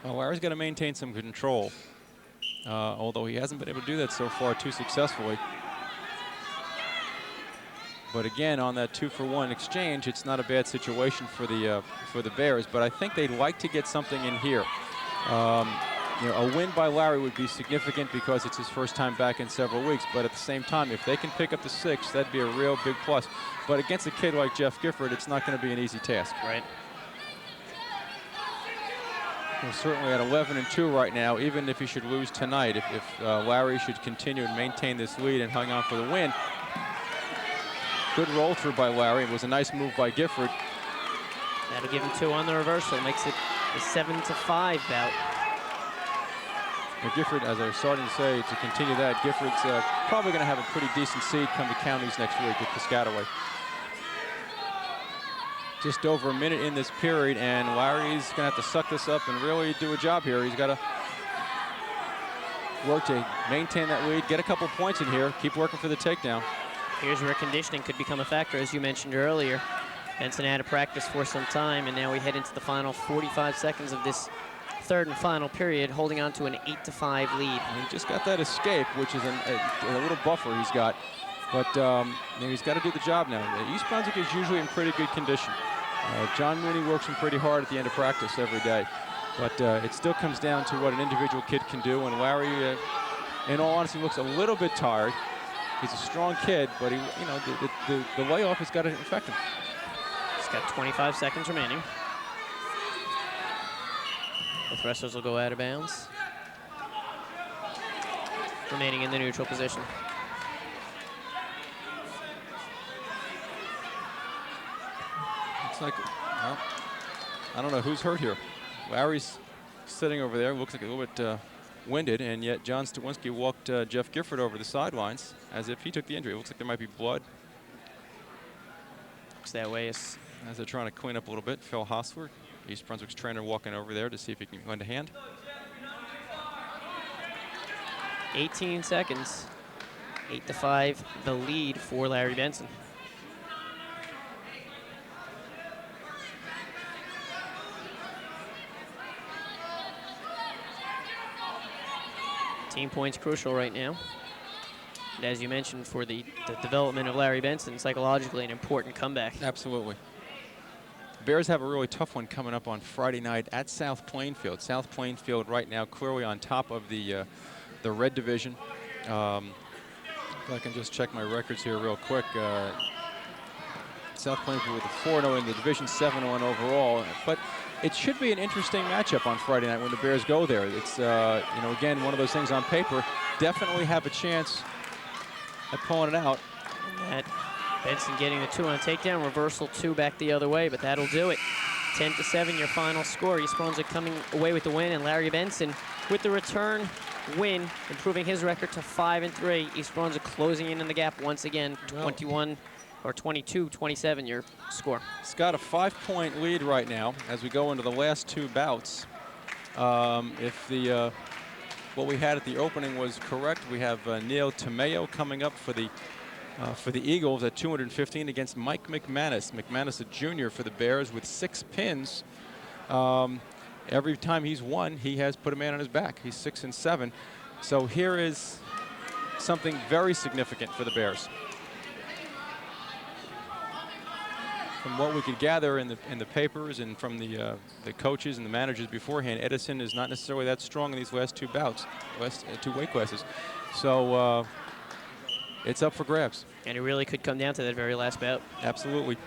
Well, Larry's got to maintain some control, although he hasn't been able to do that so far too successfully. But again, on that 2-for-1 exchange, it's not a bad situation for the Bears. But I think they'd like to get something in here. You know, a win by Larry would be significant because it's his first time back in several weeks. But at the same time, if they can pick up the 6, that'd be a real big plus. But against a kid like Jeff Gifford, it's not going to be an easy task. Right. We're certainly at 11-2 right now, even if he should lose tonight. If Larry should continue and maintain this lead and hang on for the win, Good roll through by Larry. It was a nice move by Gifford. That'll give him 2 on the reversal. Makes it a 7-5 bout. Now Gifford, as I was starting to say, to continue that, Gifford's probably going to have a pretty decent seed come to counties next week with Piscataway. Just over a minute in this period, and Larry's going to have to suck this up and really do a job here. He's got to work to maintain that lead, get a couple points in here, keep working for the takedown. Here's where conditioning could become a factor, as you mentioned earlier. Benson had to practice for some time, and now we head into the final 45 seconds of this third and final period, holding on to an 8-5 lead. And he just got that escape, which is a little buffer he's got. But you know, he's got to do the job now. East Brunswick is usually in pretty good condition. John Mooney works him pretty hard at the end of practice every day. But it still comes down to what an individual kid can do. And Larry, in all honesty, looks a little bit tired. He's a strong kid, but he, you know, the layoff has got to affect him. He's got 25 seconds remaining. Both wrestlers will go out of bounds. Remaining in the neutral position. Looks like, well, I don't know who's hurt here. Larry's sitting over there, looks like a little bit winded, and yet John Stawinski walked Jeff Gifford over the sidelines as if he took the injury. It looks like there might be blood. Looks that way. As they're trying to clean up a little bit, Phil Hostler, East Brunswick's trainer, walking over there to see if he can lend a hand. 18 seconds. 8-5, the lead for Larry Benson. Team points crucial right now. And as you mentioned, for the development of Larry Benson, psychologically an important comeback. Absolutely. The Bears have a really tough one coming up on Friday night at South Plainfield. South Plainfield right now clearly on top of the red division. If I can just check my records here real quick. South Plainfield with a 4-0 in the division, 7-1 overall. But it should be an interesting matchup on Friday night when the Bears go there. It's, you know, again, one of those things on paper, definitely have a chance at pulling it out. And that Benson getting the 2 on takedown, reversal 2 back the other way, but that'll do it. 10-7, your final score. East Brunswick coming away with the win, and Larry Benson with the return win, improving his record to 5-3. East Brunswick closing in on the gap once again, 21 or 22-27 your score. It's got a 5-point lead right now as we go into the last 2 bouts. If the what we had at the opening was correct, we have Neil Tomeo coming up for the Eagles at 215 against Mike McManus. McManus, a junior for the Bears with 6 pins. Every time he's won, he has put a man on his back. He's 6-7. So here is something very significant for the Bears. From what we could gather in the papers and from the coaches and the managers beforehand, Edison is not necessarily that strong in these last 2 bouts, last 2 weight classes. So it's up for grabs. And it really could come down to that very last bout. Absolutely.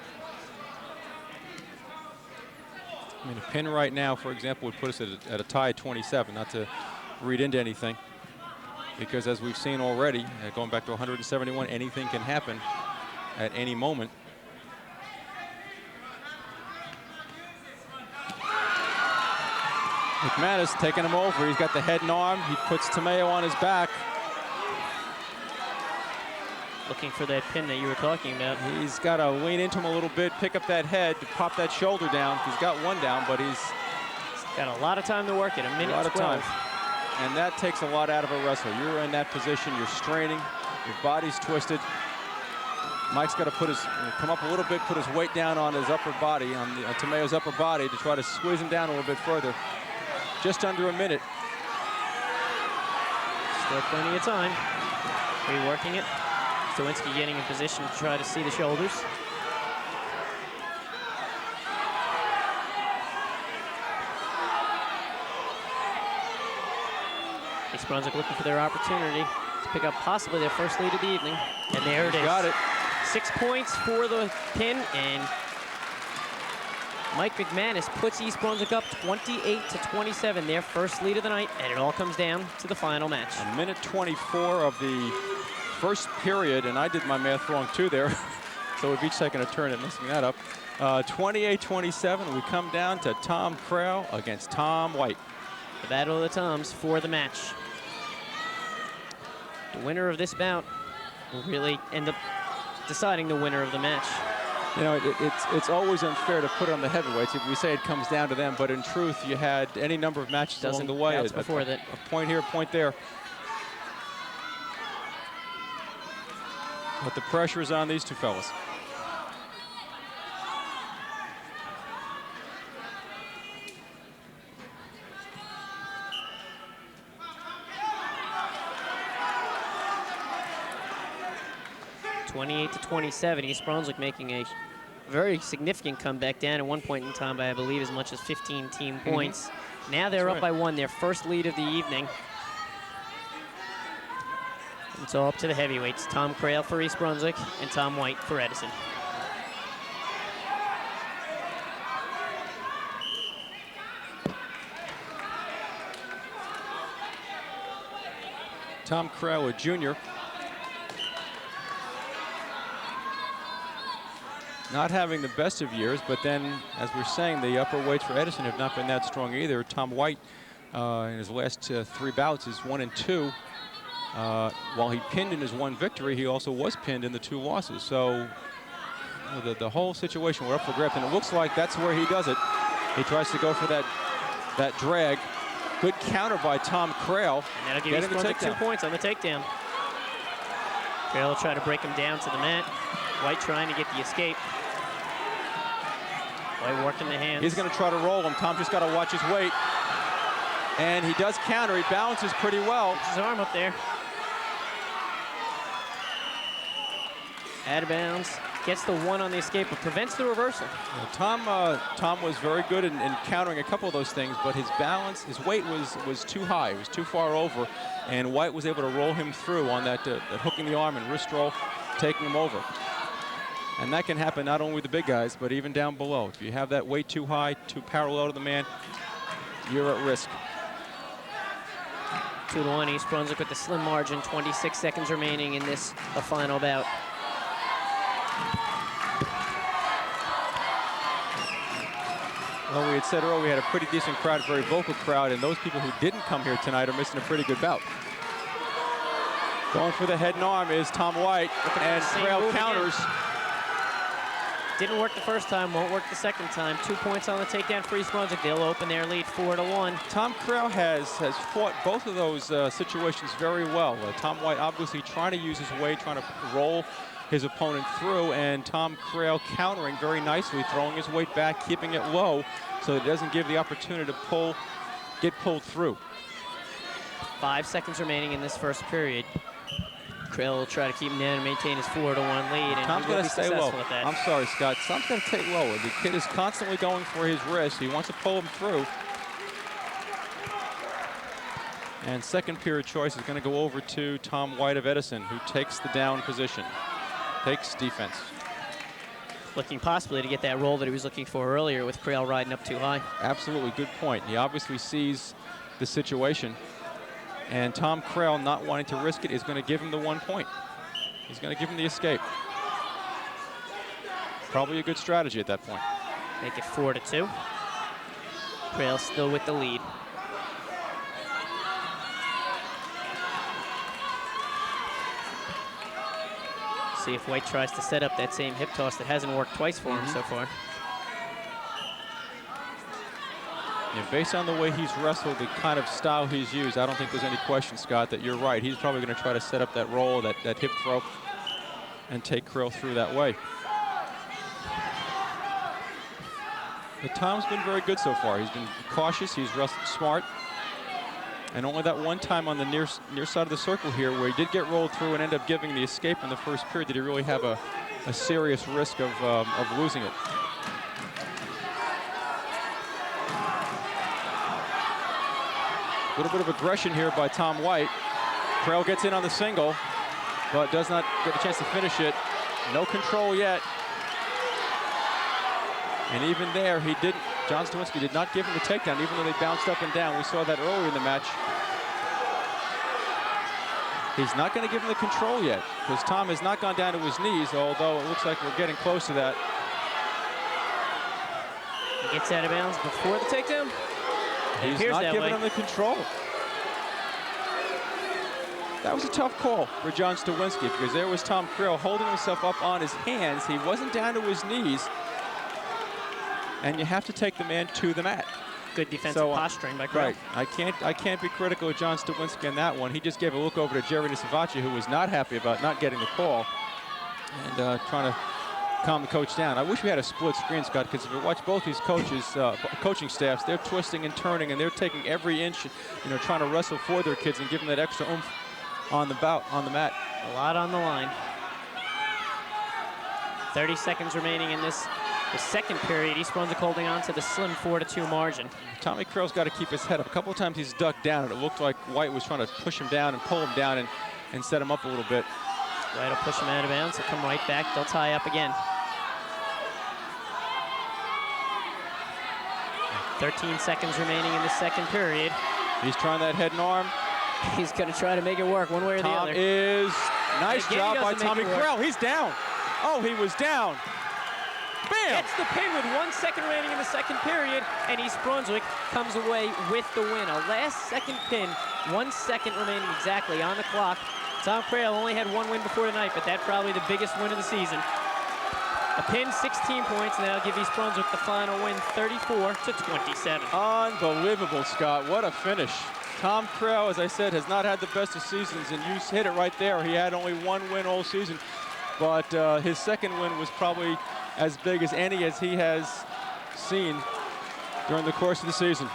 I mean, a pin right now, for example, would put us at a tie at 27, not to read into anything. Because as we've seen already, going back to 171, anything can happen at any moment. McManus taking him over. He's got the head and arm. He puts Tomeo on his back. Looking for that pin that you were talking about. He's got to lean into him a little bit, pick up that head, to pop that shoulder down. He's got 1 down, but he's got a lot of time to work it, a minute 12. Time. And that takes a lot out of a wrestler. You're in that position, you're straining, your body's twisted. Mike's got to come up a little bit, put his weight down on his upper body, on Tomeo's upper body, to try to squeeze him down a little bit further. Just under a minute. Still plenty of time. Reworking it. Stawinski getting in position to try to see the shoulders. East Brunswick looking for their opportunity to pick up possibly their first lead of the evening. And there it is. Got it. 6 points for the pin, and Mike McManus puts East Brunswick up 28-27, their first lead of the night, and it all comes down to the final match. A minute 24 of the first period, and I did my math wrong too there. so we've each taken a turn at messing that up. 28-27, we come down to Tom Crow against Tom White. The battle of the Toms for the match. The winner of this bout will really end up deciding the winner of the match. You know, it's always unfair to put it on the heavyweights if we say it comes down to them, but in truth, you had any number of matches along the way. Before that. A point here, a point there. But the pressure is on these two fellas. (28-27). East Brunswick making a very significant comeback down at one point in time by, I believe, as much as 15 team points. Now they're up by one, their first lead of the evening. It's all up to the heavyweights. Tom Crail for East Brunswick and Tom White for Edison. Tom Crail, a junior. Not having the best of years, but then, as we're saying, the upper weights for Edison have not been that strong either. Tom White, in his last 3 bouts, is 1-2. While he pinned in his 1 victory, he also was pinned in the 2 losses. So the whole situation, we're up for grabs, and it looks like that's where he does it. He tries to go for that drag. Good counter by Tom Crail. And that'll give East Brunswick 2 points on the takedown. Crail will try to break him down to the mat. White trying to get the escape. White working the hands. He's going to try to roll him. Tom just got to watch his weight. And he does counter. He balances pretty well. Puts his arm up there. Out of bounds. Gets the 1 on the escape, but prevents the reversal. Yeah, Tom was very good in countering a couple of those things, but his balance, his weight was too high. It was too far over, and White was able to roll him through on that hooking the arm and wrist roll, taking him over. And that can happen not only with the big guys, but even down below. If you have that weight too high, too parallel to the man, you're at risk. 2-1 East Brunswick with the slim margin. 26 seconds remaining in this final bout. Well, we had said earlier we had a pretty decent crowd, a very vocal crowd, and those people who didn't come here tonight are missing a pretty good bout. Going for the head and arm is Tom White, and Crail counters. Didn't work the first time, won't work the second time. 2 points on the takedown for East Brunswick. They'll open their lead 4-1. Tom Crail has fought both of those situations very well. Tom White obviously trying to use his weight, trying to roll his opponent through, and Tom Crail countering very nicely, throwing his weight back, keeping it low, so it doesn't give the opportunity to get pulled through. 5 seconds remaining in this first period. Crail will try to keep him down and maintain his 4-1 lead, and Tom's he will going be to stay successful low. at that. I'm sorry, Scott. Tom's going to take lower. The kid is constantly going for his wrist. He wants to pull him through. And second period choice is going to go over to Tom White of Edison, who takes the down position, takes defense. Looking possibly to get that roll that he was looking for earlier with Crail riding up too high. Absolutely, good point. He obviously sees the situation. And Tom Crail, not wanting to risk it, is going to give him the 1 point. He's going to give him the escape. Probably a good strategy at that point. Make it 4-2. Crail still with the lead. See if White tries to set up that same hip toss that hasn't worked twice for him so far. Yeah, based on the way he's wrestled, the kind of style he's used, I don't think there's any question, Scott, that you're right. He's probably going to try to set up that roll, that hip throw, and take Crail through that way. But Tom's been very good so far. He's been cautious, he's wrestled smart. And only that one time on the near side of the circle here where he did get rolled through and end up giving the escape in the first period did he really have a serious risk of losing it. A little bit of aggression here by Tom White. Crail gets in on the single, but does not get a chance to finish it. No control yet. And even there, John Stawinski did not give him the takedown, even though they bounced up and down. We saw that earlier in the match. He's not going to give him the control yet because Tom has not gone down to his knees, although it looks like we're getting close to that. He gets out of bounds before the takedown. He's not giving him the control. That was a tough call for John Stawinski because there was Tom Krill holding himself up on his hands. He wasn't down to his knees. And you have to take the man to the mat. Good defensive posturing by Krill. Right. I can't be critical of John Stawinski on that one. He just gave a look over to Jerry Nisavachi, who was not happy about not getting the call and trying to calm the coach down. I wish we had a split screen, Scott, because if you watch both these coaches, coaching staffs, they're twisting and turning, and they're taking every inch, trying to wrestle for their kids and give them that extra oomph on the mat. A lot on the line. 30 seconds remaining in the second period. East Brunswick holding on to the slim 4-2 margin. Tommy Krill's got to keep his head up. A couple of times he's ducked down, and it looked like White was trying to push him down and pull him down and set him up a little bit. White will push him out of bounds. He'll come right back. They'll tie up again. 13 seconds remaining in the second period. He's trying that head and arm. He's going to try to make it work one way or the other. Nice job by Tommy Krill. He's down. Oh, he was down. Bam! Gets the pin with 1 second remaining in the second period, and East Brunswick comes away with the win. A last-second pin, 1 second remaining exactly on the clock. Tom Krill only had one win before tonight, but that's probably the biggest win of the season. A pin, 16 points, and that'll give East Brunswick the final win, 34-27. Unbelievable, Scott. What a finish. Tom Krill, as I said, has not had the best of seasons, and you hit it right there. He had only one win all season, but his second win was probably as big as any as he has seen during the course of the season.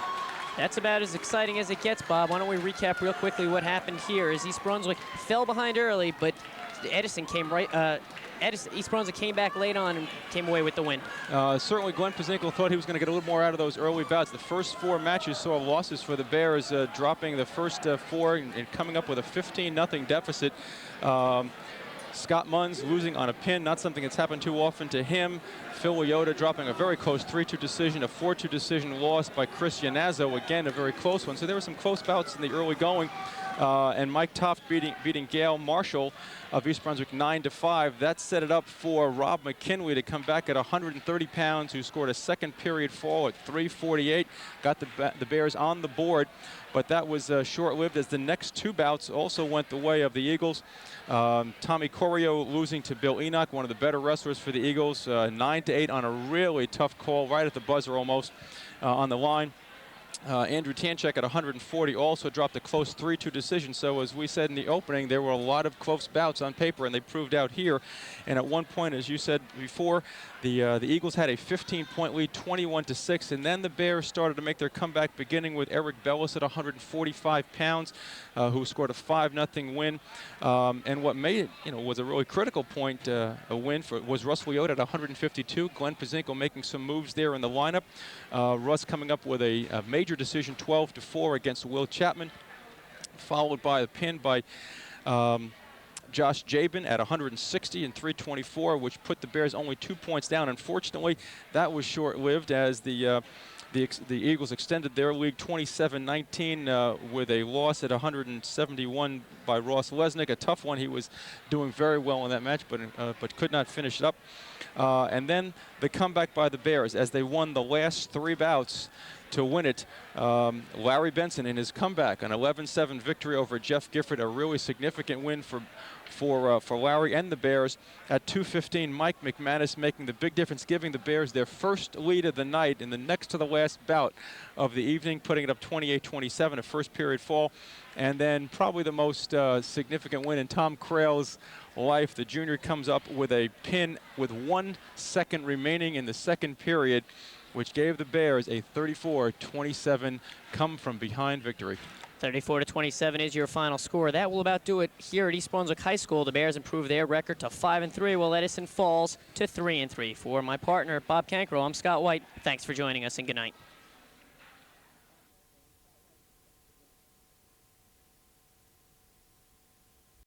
That's about as exciting as it gets, Bob. Why don't we recap real quickly what happened here? As East Brunswick fell behind early, but Edison came right. East Brunswick came back late on and came away with the win. Certainly Glenn Pazinko thought he was going to get a little more out of those early bouts. The first four matches saw losses for the Bears, dropping the first four and coming up with a 15-0 deficit. Scott Munns losing on a pin, not something that's happened too often to him. Phil Leota dropping a very close 3-2 decision, a 4-2 decision loss by Chris Yanazzo, again a very close one. So there were some close bouts in the early going. And Mike Toft beating Gail Marshall of East Brunswick 9-5. That set it up for Rob McKinley to come back at 130 pounds, who scored a second period fall at 3:48. Got the Bears on the board, but that was short-lived as the next two bouts also went the way of the Eagles. Tommy Corio losing to Bill Enoch, one of the better wrestlers for the Eagles, 9-8 on a really tough call right at the buzzer almost on the line. Andrew Tanchek at 140 also dropped a close 3-2 decision. So as we said in the opening, there were a lot of close bouts on paper, and they proved out here. And at one point, as you said before, the Eagles had a 15-point lead, 21-6, and then the Bears started to make their comeback, beginning with Eric Bellis at 145 pounds, who scored a 5-0 win. And what made it, was a really critical point, a win was Russ Leota at 152. Glenn Pazinko making some moves there in the lineup. Russ coming up with a major decision, 12-4 against Will Chapman, followed by a pin by Josh Jabin at 160 and 324, which put the Bears only 2 points down. Unfortunately, that was short-lived as the Eagles extended their lead 27-19 with a loss at 171 by Ross Lesnick. A tough one. He was doing very well in that match, but could not finish it up. And then the comeback by the Bears as they won the last three bouts to win it. Larry Benson in his comeback, an 11-7 victory over Jeff Gifford, a really significant win for Larry and the Bears. At 2:15, Mike McManus making the big difference, giving the Bears their first lead of the night in the next to the last bout of the evening, putting it up 28-27, a first period fall. And then probably the most significant win in Tom Krell's life, the junior comes up with a pin with 1 second remaining in the second period, which gave the Bears a 34-27 come-from-behind victory. 34-27 is your final score. That will about do it here at East Brunswick High School. The Bears improve their record to 5-3, while Edison falls to 3-3. For my partner, Bob Cancro, I'm Scott White. Thanks for joining us, and good night.